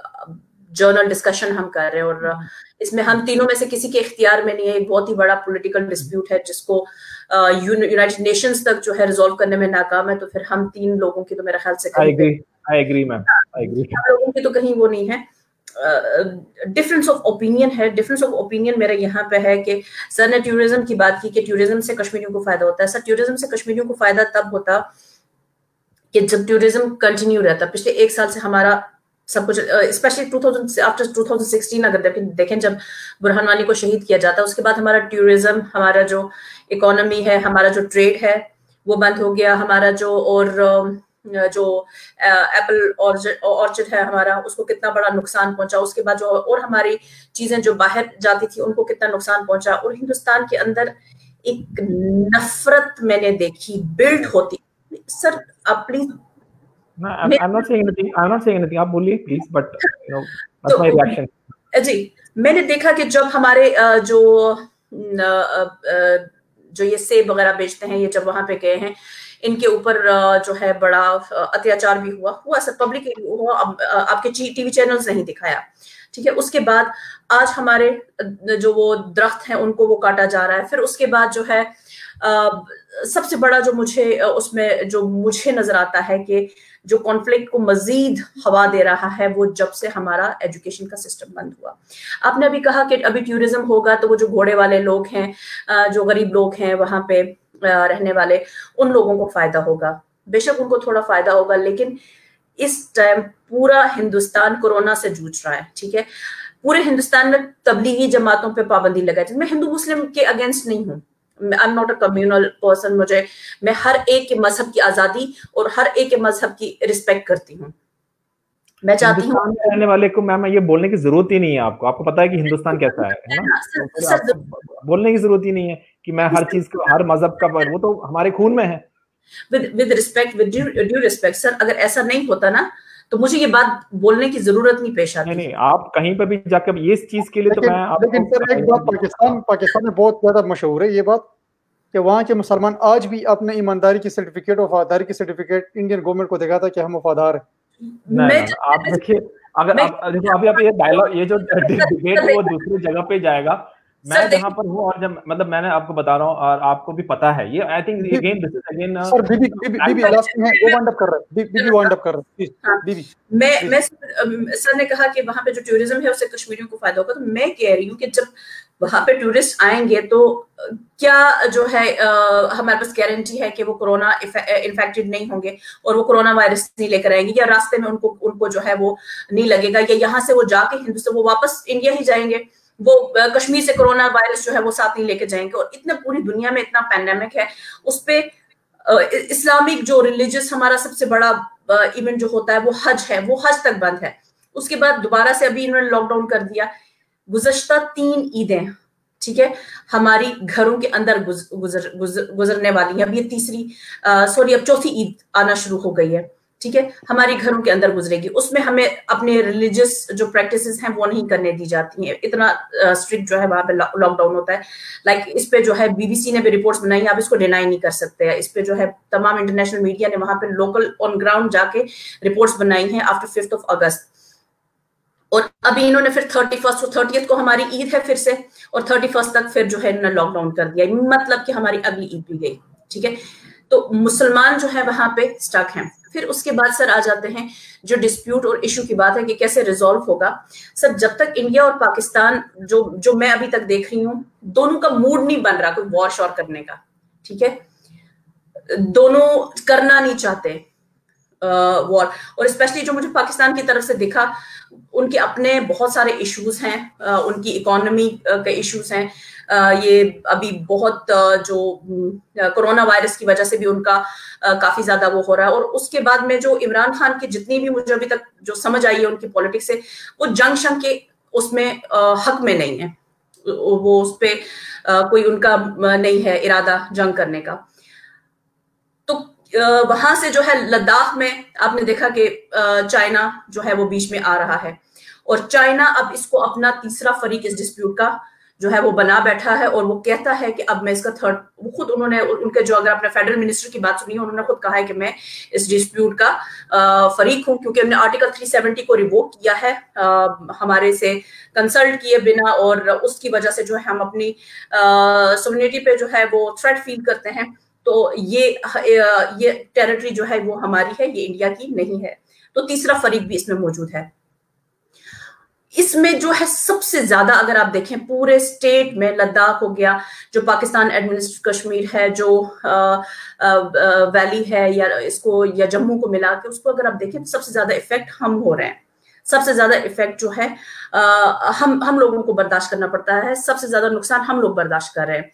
जर्नल डिस्कशन हम कर रहे हैं, और इसमें हम तीनों में से किसी के इख्तियार में नहीं है। एक बहुत ही बड़ा पॉलिटिकल डिस्प्यूट है जिसको यूनाइटेड नेशंस तक जो है रिजॉल्व करने में नाकाम है। तो फिर हम तीन लोगों की तो मेरे ख्याल से I agree ma'am, I agree, हम लोगों की तो कहीं वो नहीं है। डिफरेंस ऑफ ओपिनियन है। डिफरेंस ऑफ ओपिनियन मेरा यहाँ पे है कि सर ने टूरिज्म की बात की कि टूरिज्म से कश्मीरियों को फायदा होता है। सर, टूरिज्म से कश्मीरियों को फायदा तब होता कि जब टूरिज्म कंटिन्यू रहता। पिछले एक साल से हमारा सब कुछ, स्पेशली आफ्टर 2016 अगर देखें, जब बुरहान वानी को शहीद किया जाता, उसके बाद हमारा टूरिज्म, हमारा जो इकोनॉमी है, हमारा जो ट्रेड है वो बंद हो गया। हमारा जो एप्पल ऑर्चर्ड है हमारा, उसको कितना बड़ा नुकसान पहुंचा। उसके बाद जो और हमारी चीजें जो बाहर जाती थी उनको कितना नुकसान पहुंचा। और हिंदुस्तान के अंदर एक नफरत मैंने देखी बिल्ड होती। सर आप please, I'm not saying anything. आप बोलिए please, but that's my reaction. जी, मैंने देखा कि जब हमारे जो ये सेब वगैरह बेचते हैं, ये जब वहां पे गए हैं, इनके ऊपर जो है बड़ा अत्याचार भी हुआ सब पब्लिकली हुआ। आपके टीवी चैनल्स नहीं दिखाया, ठीक है। उसके बाद आज हमारे जो वो दरख्त हैं उनको वो काटा जा रहा है। फिर उसके बाद जो है सबसे बड़ा जो मुझे नजर आता है कि जो कॉन्फ्लिक्ट को मजीद हवा दे रहा है, वो जब से हमारा एजुकेशन का सिस्टम बंद हुआ। आपने अभी कहा कि अभी टूरिज्म होगा तो वो जो घोड़े वाले लोग हैं, जो गरीब लोग हैं वहां पे रहने वाले, उन लोगों को फायदा होगा। बेशक उनको थोड़ा फायदा होगा, लेकिन इस टाइम पूरा हिंदुस्तान कोरोना से जूझ रहा है, ठीक है। पूरे हिंदुस्तान में तबलीगी जमातों पे पाबंदी लगाई। मैं हिंदू मुस्लिम के अगेंस्ट नहीं हूँ, आई am not a communal person. मैं हर एक के मजहब की आजादी और हर एक के मजहब की रिस्पेक्ट करती हूँ। मैं चाहती हूँ रहने वाले को मैम ये बोलने की जरूरत ही नहीं है। आपको पता है कि हिंदुस्तान कैसा है ना? तो बोलने की जरूरत ही नहीं है कि मैं हर चीज को, हर मजहब का, वो तो हमारे खून में है। With respect, with due respect sir, अगर ऐसा नहीं होता ना तो मुझे ये बात बोलने की जरूरत नहीं पेश आती। नहीं, आप कहीं पर भी जाकर ये चीज के लिए तो मैं लेकिन सर एक बात पाकिस्तान में बहुत ज्यादा मशहूर है ये बात कि वहाँ के मुसलमान आज भी अपने ईमानदारी की सर्टिफिकेट, वफादारी की सर्टिफिकेट इंडियन गवर्नमेंट को दिखाता है कि हम वफादार हैं। आप देखिए, अगर अभी ये डायलॉग, ये जो डिबेट वो दूसरी जगह पे जाएगा। मैं जहां पर हूँ और जब मतलब मैंने आपको बता रहा हूँ और आपको भी पता है ये, I think again this is again sir बीबी लास्ट में वो वाइंड अप कर रहा है, बीबी वाइंड अप कर रहा है बीबी। मैं सर ने कहा कि वहां पे जो टूरिज्म है उससे कश्मीरियों को फायदा होगा, तो मैं कह रही हूँ कि जब वहां पे टूरिस्ट आएंगे तो क्या जो है हमारे पास गारंटी है कि वो कोरोना इन्फेक्टेड नहीं होंगे और वो कोरोना वायरस नहीं लेकर आएंगे, या रास्ते में उनको जो है वो नहीं लगेगा, या यहाँ से वो जाके हिंदुस्तान वो वापस इंडिया ही जाएंगे, वो कश्मीर से कोरोना वायरस जो है वो साथ नहीं लेके जाएंगे। और इतना पूरी दुनिया में इतना पैंडेमिक है, उस पे इस्लामिक जो रिलीजियस हमारा सबसे बड़ा इवेंट जो होता है वो हज है, वो हज तक बंद है। उसके बाद दोबारा से अभी इन्होंने लॉकडाउन कर दिया। गुज़श्ता 3 ईदें, ठीक है, हमारी घरों के अंदर गुजरने वाली है। अब ये अब चौथी ईद आना शुरू हो गई है, ठीक है, हमारी घरों के अंदर गुजरेगी। उसमें हमें अपने रिलीजियस जो प्रैक्टिसेस हैं वो नहीं करने दी जाती हैं, इतना स्ट्रिक्ट जो है वहां पे लॉकडाउन होता है। लाइक इस पे जो है बीबीसी ने भी रिपोर्ट्स बनाई, आप इसको डिनाई नहीं कर सकते हैं। इस पे जो है तमाम इंटरनेशनल मीडिया ने वहां पे लोकल ऑन ग्राउंड जाके रिपोर्ट्स बनाई हैं आफ्टर 5 अगस्त। और अभी इन्होंने फिर 30th को हमारी ईद है फिर से, और 31 तक फिर जो है इन्होंने लॉकडाउन कर दिया, मतलब कि हमारी अगली ईद भी गई, ठीक है। तो मुसलमान जो है वहां पे स्टक हैं। फिर उसके बाद सर आ जाते हैं जो डिस्प्यूट और इशू की बात है कि कैसे रिजॉल्व होगा। सर जब तक इंडिया और पाकिस्तान जो मैं अभी तक देख रही हूँ, दोनों का मूड नहीं बन रहा कोई वॉर शॉर करने का, ठीक है, दोनों करना नहीं चाहते वॉर। और स्पेशली जो मुझे पाकिस्तान की तरफ से दिखा, उनके अपने बहुत सारे इश्यूज हैं, उनकी इकोनॉमी के इश्यूज हैं, ये अभी बहुत जो कोरोना वायरस की वजह से भी उनका काफी ज्यादा वो हो रहा है। और उसके बाद में जो इमरान खान की जितनी भी मुझे अभी तक जो समझ आई है उनकी पॉलिटिक्स से, वो जंग के उसमें हक में नहीं है, वो उस पे कोई उनका नहीं है इरादा जंग करने का। तो वहां से जो है लद्दाख में आपने देखा कि चाइना जो है वो बीच में आ रहा है, और चाइना अब इसको अपना तीसरा फरीक इस डिस्प्यूट का जो है वो बना बैठा है। और वो कहता है कि अब मैं इसका थर्ड, वो खुद उन्होंने उनके जो अगर आपने फेडरल मिनिस्टर की बात सुनी है, उन्होंने खुद कहा है कि मैं इस डिस्प्यूट का फरीक हूं, क्योंकि हमने आर्टिकल 370 को रिवोक किया है हमारे से कंसल्ट किए बिना, और उसकी वजह से जो है हम अपनी सोवरेनिटी पे जो है वो थ्रेट फील करते हैं। तो ये टेरिटरी जो है वो हमारी है, ये इंडिया की नहीं है। तो तीसरा फरीक भी इसमें मौजूद है। इसमें जो है सबसे ज्यादा अगर आप देखें पूरे स्टेट में, लद्दाख हो गया, जो पाकिस्तान एडमिनिस्ट्रेटेड कश्मीर है, जो वैली है, या जम्मू को मिला के उसको अगर आप देखें तो सबसे ज्यादा इफेक्ट हम हो रहे हैं। सबसे ज्यादा इफेक्ट जो है हम लोगों को बर्दाश्त करना पड़ता है, सबसे ज्यादा नुकसान हम लोग बर्दाश्त कर रहे हैं।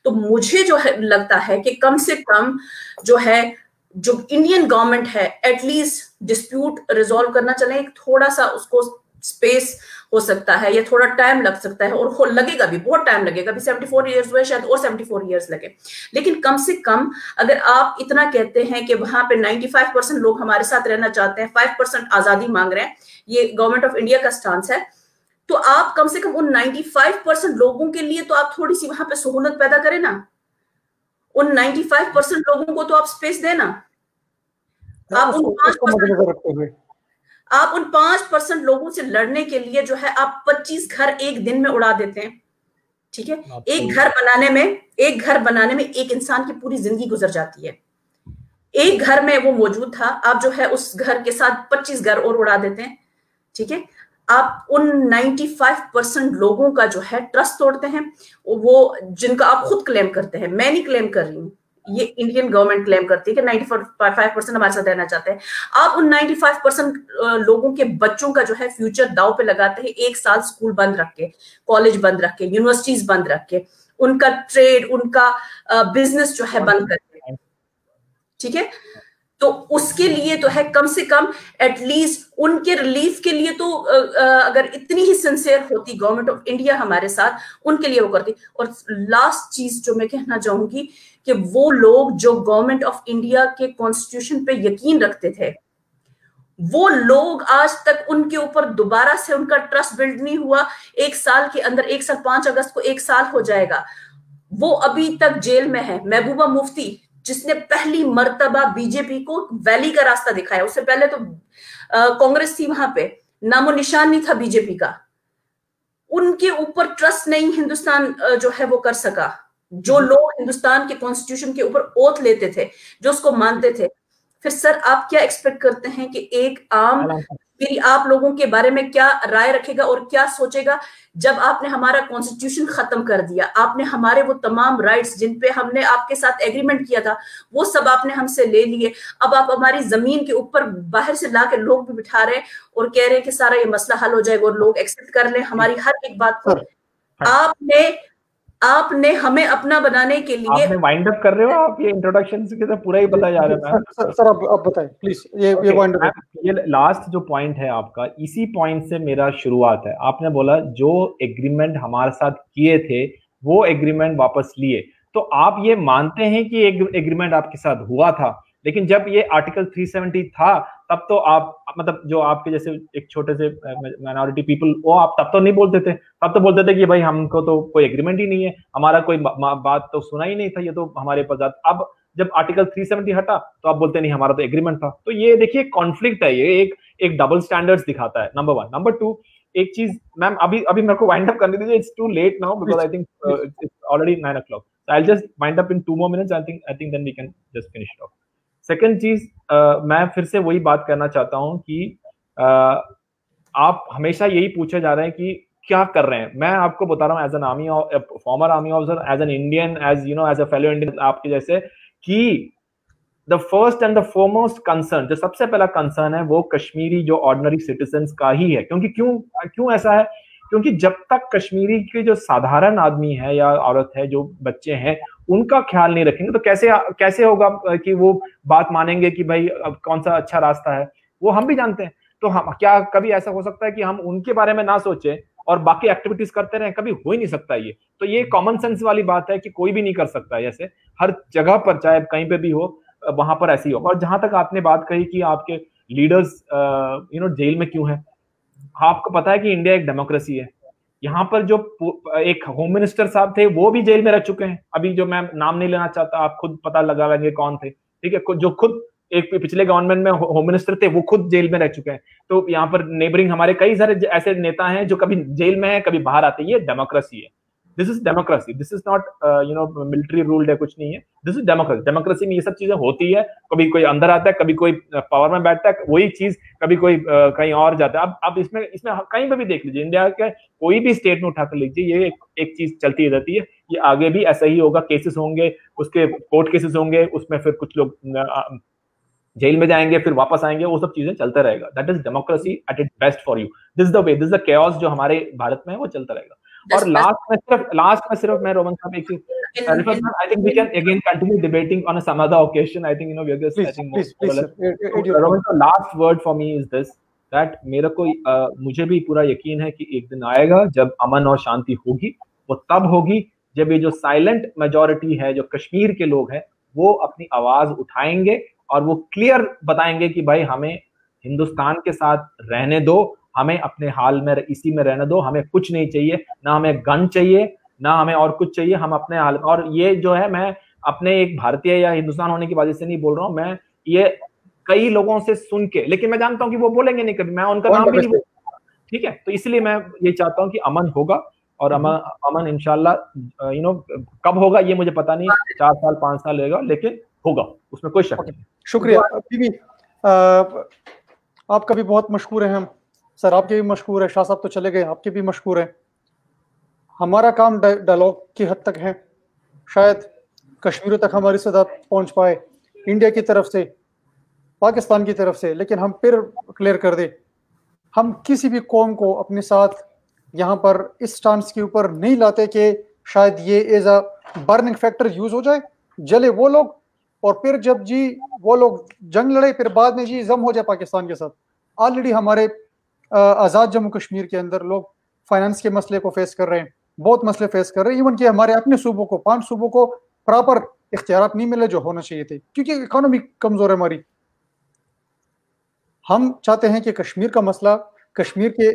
तो मुझे जो है लगता है कि कम से कम जो है जो इंडियन गवर्नमेंट है एटलीस्ट डिस्प्यूट रिजॉल्व करना चले, थोड़ा सा उसको स्पेस हो सकता है, या थोड़ा टाइम लग सकता है, और लगेगा भी, बहुत टाइम लगेगा, अभी 74 ईयर्स हुए शायद और 74 ईयर्स लगे। लेकिन कम से कम अगर आप इतना कहते हैं कि वहां पे 95% लोग हमारे साथ रहना चाहते हैं, 5% आजादी मांग रहे हैं, ये गवर्नमेंट ऑफ इंडिया का स्टांस है, तो आप कम से कम उन 95% लोगों के लिए तो आप थोड़ी सी वहां पे सहूलत पैदा करें ना। उन 95% लोगों को तो आप स्पेस देना। आप उन 5% लोगों से लड़ने के लिए जो है आप 25 घर एक दिन में उड़ा देते हैं, ठीक है। एक घर बनाने में एक इंसान की पूरी जिंदगी गुजर जाती है। एक घर में वो मौजूद था, आप जो है उस घर के साथ 25 घर और उड़ा देते हैं, ठीक है। आप उन 95% लोगों का जो है ट्रस्ट तोड़ते हैं, वो जिनका आप खुद क्लेम करते हैं, मैं नहीं क्लेम कर रही हूँ, ये इंडियन गवर्नमेंट क्लेम करती है कि 95% हमारे साथ रहना चाहते हैं। आप उन 95% लोगों के बच्चों का जो है फ्यूचर दांव पे लगाते हैं, 1 साल स्कूल बंद रख के, कॉलेज बंद रख के, यूनिवर्सिटीज बंद रख के, उनका ट्रेड, उनका बिजनेस जो है बंद करके, ठीक है। तो उसके लिए तो है कम से कम एटलीस्ट उनके रिलीफ के लिए तो अगर इतनी ही सिंसियर होती गवर्नमेंट ऑफ इंडिया हमारे साथ, उनके लिए वो करती। और लास्ट चीज जो मैं कहना चाहूंगी कि वो लोग जो गवर्नमेंट ऑफ इंडिया के कॉन्स्टिट्यूशन पे यकीन रखते थे, वो लोग आज तक उनके ऊपर दोबारा से उनका ट्रस्ट बिल्ड नहीं हुआ। 1 साल के अंदर, 1 साल 5 अगस्त को 1 साल हो जाएगा, वो अभी तक जेल में है। महबूबा मुफ्ती, जिसने पहली मर्तबा बीजेपी को वैली का रास्ता दिखाया, उससे पहले तो कांग्रेस थी, वहां पे नामो निशान नहीं था बीजेपी का, उनके ऊपर ट्रस्ट नहीं हिंदुस्तान जो है वो कर सका। जो लोग हिंदुस्तान के कॉन्स्टिट्यूशन के ऊपर ओथ लेते थे, जो उसको मानते थे, फिर सर आप क्या एक्सपेक्ट करते हैं कि एक आम मेरी आप लोगों के बारे में क्या राय रखेगा और क्या सोचेगा जब आपने हमारा कॉन्स्टिट्यूशन खत्म कर दिया, आपने हमारे वो तमाम राइट्स जिन पे हमने आपके साथ एग्रीमेंट किया था वो सब आपने हमसे ले लिए। अब आप हमारी जमीन के ऊपर बाहर से ला के लोग भी बिठा रहे हैं और कह रहे हैं कि सारा ये मसला हल हो जाएगा और लोग एक्सेप्ट कर लें हमारी हर एक बात को। आपने हमें अपना बनाने के लिए आपने वाइंड अप कर रहे हो, आप ये इंट्रोडक्शन के साथ पूरा ही बताया जा रहा है। सर आप बताएं प्लीज, ये वाइंड अप। ये लास्ट जो पॉइंट है आपका, इसी पॉइंट से मेरा शुरुआत है। आपने बोला जो एग्रीमेंट हमारे साथ किए थे वो एग्रीमेंट वापस लिए, तो आप ये मानते हैं कि एग्रीमेंट आपके साथ हुआ था, लेकिन जब ये आर्टिकल 370 था तब तो आप, मतलब जो आपके जैसे एक छोटे से माइनॉरिटी पीपल, वो आप तब तो नहीं बोलते थे, तब तो बोलते थे कि भाई हमको तो कोई एग्रीमेंट ही नहीं है, हमारा कोई बात तो सुना ही नहीं था, ये तो हमारे पास। अब जब आर्टिकल 370 हटा तो आप बोलते नहीं हमारा तो एग्रीमेंट था। तो ये देखिए कॉन्फ्लिक्ट है, ये एक डबल स्टैंडर्ड्स दिखाता है, नंबर 1। नंबर 2, एक चीज मैम, अभी मेरे को वाइंड अप करने दीजिए, it's too late now because I think it's already 9 o'clock, so I'll just wind up in 2 more minutes. I think then we can just finish it off. Second चीज, मैं फिर से वही बात करना चाहता हूं कि आप हमेशा यही पूछे जा रहे हैं कि क्या कर रहे हैं। मैं आपको बता रहा हूं as an army, former army officer, as an Indian, as you know, as a fellow Indian आपके जैसे, कि the first and the foremost concern, जो सबसे पहला कंसर्न है वो कश्मीरी जो ऑर्डिनरी सिटीजन्स का ही है। क्योंकि क्यों ऐसा है? क्योंकि जब तक कश्मीरी के जो साधारण आदमी है या औरत है, जो बच्चे हैं, उनका ख्याल नहीं रखेंगे तो कैसे होगा कि वो बात मानेंगे कि भाई अब कौन सा अच्छा रास्ता है। वो हम भी जानते हैं। तो हम क्या कभी ऐसा हो सकता है कि हम उनके बारे में ना सोचें और बाकी एक्टिविटीज करते रहें? कभी हो ही नहीं सकता ये। तो ये कॉमन सेंस वाली बात है कि कोई भी नहीं कर सकता है, ऐसे हर जगह पर, चाहे कहीं पे भी हो, वहां पर ऐसी हो। और जहां तक आपने बात कही कि आपके लीडर्स जेल में क्यों है, आपको पता है कि इंडिया एक डेमोक्रेसी है। यहाँ पर जो एक होम मिनिस्टर साहब थे वो भी जेल में रह चुके हैं, अभी जो मैं नाम नहीं लेना चाहता, आप खुद पता लगा लेंगे कौन थे, ठीक है, जो खुद एक पिछले गवर्नमेंट में होम मिनिस्टर थे, वो खुद जेल में रह चुके हैं। तो यहाँ पर नेबरिंग हमारे कई सारे ऐसे नेता हैं जो कभी जेल में है, कभी बाहर आते हैं। ये डेमोक्रेसी है, this is democracy, this is not military ruled है, कुछ नहीं है, दिस इज डेमोक्रेसी। डेमोक्रेसी में ये सब चीजें होती है, कभी कोई अंदर आता है, कभी कोई पावर में बैठता है, वही चीज कभी कोई कहीं और जाता है। अब इसमें कहीं पर भी देख लीजिए, इंडिया के कोई भी स्टेट में उठा कर लीजिए, ये एक चीज चलती रहती है। ये आगे भी ऐसा ही होगा, केसेस होंगे, उसके कोर्ट केसेस होंगे, उसमें फिर कुछ लोग जेल में जाएंगे, फिर वापस आएंगे, वो सब चीजें चलता रहेगा। That is democracy at its best for you. This is the way, this is the chaos जो हमारे भारत में है, वो चलता रहेगा। और लास्ट में सिर्फ मैं रोमन साहब एक चीज, I think we can again continue debating on some other occasion. I think we are just, I think Roman का last word for me is this, that मेरे को मुझे भी पूरा यकीन है कि एक दिन आएगा जब अमन और शांति होगी। वो तब होगी जब ये जो साइलेंट मेजॉरिटी है, जो कश्मीर के लोग हैं, वो अपनी आवाज उठाएंगे और वो क्लियर बताएंगे कि भाई हमें हिंदुस्तान के साथ रहने दो, हमें अपने हाल में इसी में रहने दो, हमें कुछ नहीं चाहिए, ना हमें गन चाहिए, ना हमें और कुछ चाहिए, हम अपने हाल। और ये जो है, मैं अपने एक भारतीय या हिंदुस्तान होने की वजह से नहीं बोल रहा हूँ, मैं ये कई लोगों से सुन के, लेकिन मैं जानता हूँ कि वो बोलेंगे नहीं कभी, मैं उनका नाम भी नहीं बोलूंगा, ठीक है। तो इसलिए मैं ये चाहता हूँ कि अमन होगा, और अमन इंशाल्लाह कब होगा ये मुझे पता नहीं, 4 साल 5 साल लगेगा, लेकिन होगा, उसमें कोई शक नहीं। शुक्रिया बीबी, आपका भी बहुत मशहूर है हम सर, आपके भी मशहूर है, शाह साहब तो चले गए, आपके भी मशहूर है। हमारा काम डायलॉग की हद तक है, शायद कश्मीर तक हमारी सदा पहुंच पाए, इंडिया की तरफ से, पाकिस्तान की तरफ से, लेकिन हम फिर क्लियर कर दे, हम किसी भी कौम को अपने साथ यहाँ पर इस स्टांस के ऊपर नहीं लाते कि शायद ये as a burning factor use हो जाए, जले वो लोग, और फिर जब जी वो लोग जंग लड़े, फिर बाद में जी जम हो जाए पाकिस्तान के साथ। ऑलरेडी हमारे आज़ाद जम्मू कश्मीर के अंदर लोग फाइनेंस के मसले को फेस कर रहे हैं, बहुत मसले फेस कर रहे हैं, इवन कि हमारे अपने सूबों को, 5 सूबों को प्रॉपर इख्तियारात नहीं मिले जो होना चाहिए थे, क्योंकि इकोनॉमी कमजोर है हमारी। हम चाहते हैं कि कश्मीर का मसला कश्मीर के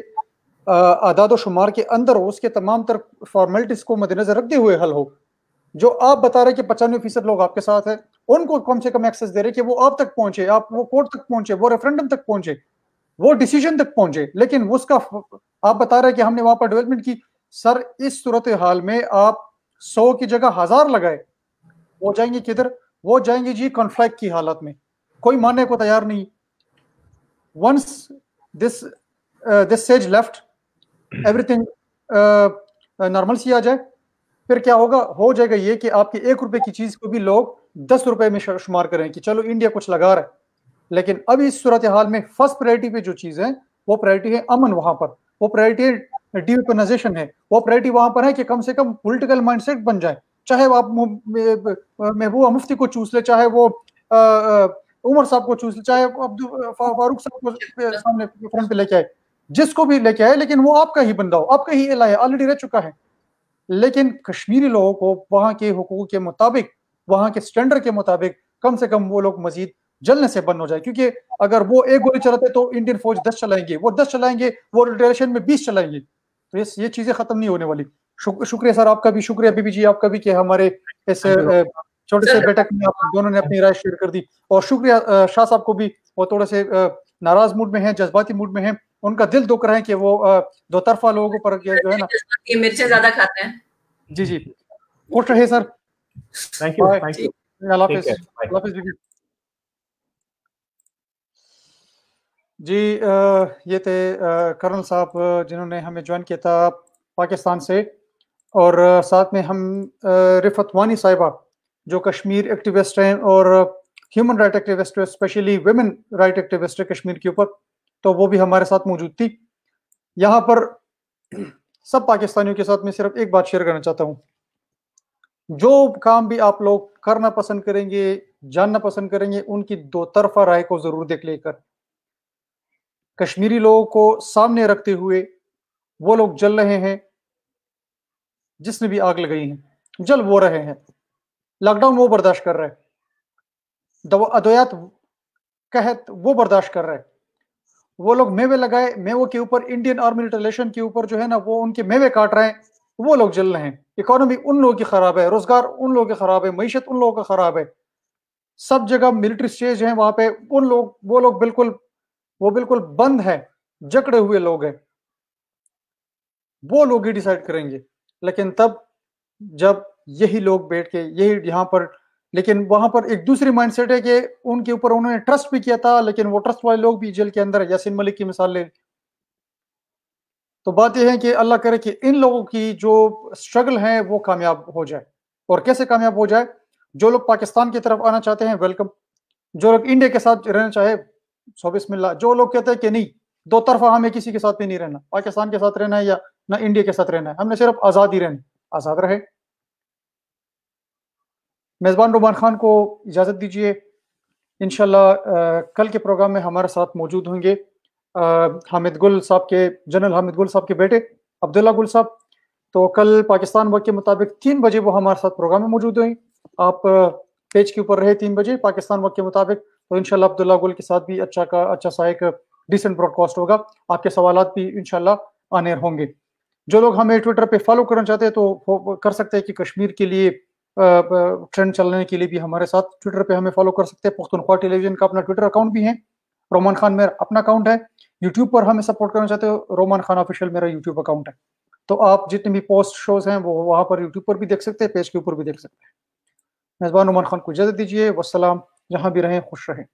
आदाद शुमार के अंदर हो, उसके तमाम तर फॉर्मेलिटीज को मद्देनजर रखते हुए हल हो। जो आप बता रहे कि 95% लोग आपके साथ हैं, उनको कम से कम एक्सेस दे रहे कि वो आप तक पहुंचे, आप वो कोर्ट तक पहुंचे, वो रेफरेंडम तक पहुंचे, वो डिसीजन तक पहुंचे। लेकिन उसका आप बता रहे कि हमने वहां पर डेवलपमेंट की। सर, इस सूरत हाल में आप 100 की जगह 1000 लगाए, वो जाएंगे किधर? वो जाएंगे जी कॉन्फ्लिक्ट की हालत में, कोई मानने को तैयार नहीं। Once this stage left, everything normal सी आ जाए, फिर क्या होगा? हो जाएगा ये कि आपकी 1 रुपए की चीज को भी लोग 10 रुपए में शुमार करें कि चलो इंडिया कुछ लगा रहा है। लेकिन अब इस सूरत हाल में फर्स्ट प्रायोरिटी पे जो चीज है, वो प्रायोरिटी है अमन। वहां पर वो प्रायोरिटी डीवेपनाइजेशन है, वो प्रायोरिटी वहां पर है कि कम से कम पॉलिटिकल माइंडसेट बन जाए। चाहे वो आप महबूबा मुफ्ती को चूस ले, चाहे वो उमर साहब को चूस ले, चाहे फारूक साहब को सामने फ्रंट पे लेके आए, जिसको भी लेके आए, लेकिन वो आपका ही बंदा हो, आपका ही एला है, ऑलरेडी रह चुका है। लेकिन कश्मीरी लोगों को वहां के हुकूक के मुताबिक, वहां के स्टैंडर्ड के मुताबिक कम से कम वो लोग मजीद जलने से बंद हो जाए। क्योंकि अगर वो 1 गोली चलाते तो इंडियन फौज 10 चलाएंगे, वो 10 चलाएंगे, वो रिटेलिएशन में 20 चलाएंगे। तो ये चीजें खत्म नहीं होने वाली। शुक्रिया सर, आपका भी शुक्रिया बीबी जी, आपका भी कि हमारे इस छोटे से बैठक में आप दोनों ने अपनी राय शेयर कर दी। और शुक्रिया शाह साहब को भी, वो थोड़े से नाराज मूड में हैं, जज्बाती मूड में हैं, उनका दिल दुख रहा है कि वो दो तरफा लोगों पर जो है ना मिर्चें ज्यादा खाते हैं। जी जी, खुश रहे sir. Thank you, thank you, अल्लाह हाफिज़, अल्लाह हाफिज़ बीबी जी। ये थे कर्नल साहब जिन्होंने हमें ज्वाइन किया था पाकिस्तान से, और साथ में हम रिफत वानी साहिबा जो कश्मीर एक्टिविस्ट हैं और human right activist, specially women right activist है कश्मीर के ऊपर, तो वो भी हमारे साथ मौजूद थी। यहाँ पर सब पाकिस्तानियों के साथ मैं सिर्फ एक बात शेयर करना चाहता हूँ। जो काम भी आप लोग करना पसंद करेंगे, जानना पसंद करेंगे, उनकी दो तरफा राय को जरूर देख लेकर, कश्मीरी लोगों को सामने रखते हुए वो लोग जल रहे हैं, जिसने भी आग लगाई है जल वो रहे हैं, लॉकडाउन वो बर्दाश्त कर रहा है, अद्वैत कहत वो बर्दाश्त कर रहा है, वो लोग मेवे लगाए, मेवों के ऊपर इंडियन आर्मी रिटेलिएशन के ऊपर जो है ना वो उनके मेवे काट रहे हैं, वो लोग जल रहे हैं। इकोनॉमी उन लोगों की खराब है, रोजगार उन लोगों का खराब है, मईशत उन लोगों का खराब है, सब जगह मिलिट्री स्टेज है वहां पे, वो लोग बिल्कुल बंद है, जकड़े हुए लोग हैं, वो लोग ही डिसाइड करेंगे। लेकिन तब जब यही लोग बैठ के यही यहाँ पर, लेकिन वहां पर एक दूसरी माइंडसेट है कि उनके ऊपर उन्होंने ट्रस्ट भी किया था, लेकिन वो ट्रस्ट वाले लोग भी जेल के अंदर है। यासीन मलिक की मिसाल ले, तो बात यह है कि अल्लाह करे कि इन लोगों की जो स्ट्रगल है वो कामयाब हो जाए। और कैसे कामयाब हो जाए? जो लोग पाकिस्तान की तरफ आना चाहते हैं वेलकम, जो लोग इंडिया के साथ रहना चाहे सो बिस्मिल्लाह, जो लोग कहते हैं कि नहीं दो तरफा हमें किसी के साथ भी नहीं रहना, पाकिस्तान के साथ रहना है या ना इंडिया के साथ रहना है, हमने सिर्फ आजाद ही रहना, आजाद रहे। मेजबान रोमान खान को इजाजत दीजिए, इंशाल्लाह कल के प्रोग्राम में हमारे साथ मौजूद होंगे हामिद गुल साहब के, जनरल हामिद गुल साहब के बेटे अब्दुल्ला गुल साहब। तो कल पाकिस्तान वक्त के मुताबिक 3 बजे वो हमारे साथ प्रोग्राम में मौजूद होंगे। आप पेज के ऊपर रहे 3 बजे पाकिस्तान वक्त के मुताबिक, तो इंशाल्लाह अब्दुल्ला गुल के साथ भी अच्छा सा एक डिसेंट ब्रॉडकास्ट होगा, आपके सवालात भी इंशाल्लाह आने होंगे। जो लोग हमें ट्विटर पे फॉलो करना चाहते हैं तो कर सकते हैं कि कश्मीर के लिए ट्रेंड चलने के लिए भी हमारे साथ ट्विटर पे हमें फॉलो कर सकते हैं। पुख्तनख्वा टेलीविजन का अपना ट्विटर अकाउंट भी है, रोमान खान मेरा अपना अकाउंट है। यूट्यूब पर हमें सपोर्ट करना चाहते हो, रोमान खान ऑफिशियल मेरा यूट्यूब अकाउंट है। तो आप जितने भी पोस्ट शोज हैं वो वहां पर यूट्यूब पर भी देख सकते हैं, पेज के ऊपर भी देख सकते हैं। मेजबान रोमान खान को इजाजत दीजिए, वस्सलाम, जहां भी रहें खुश रहें।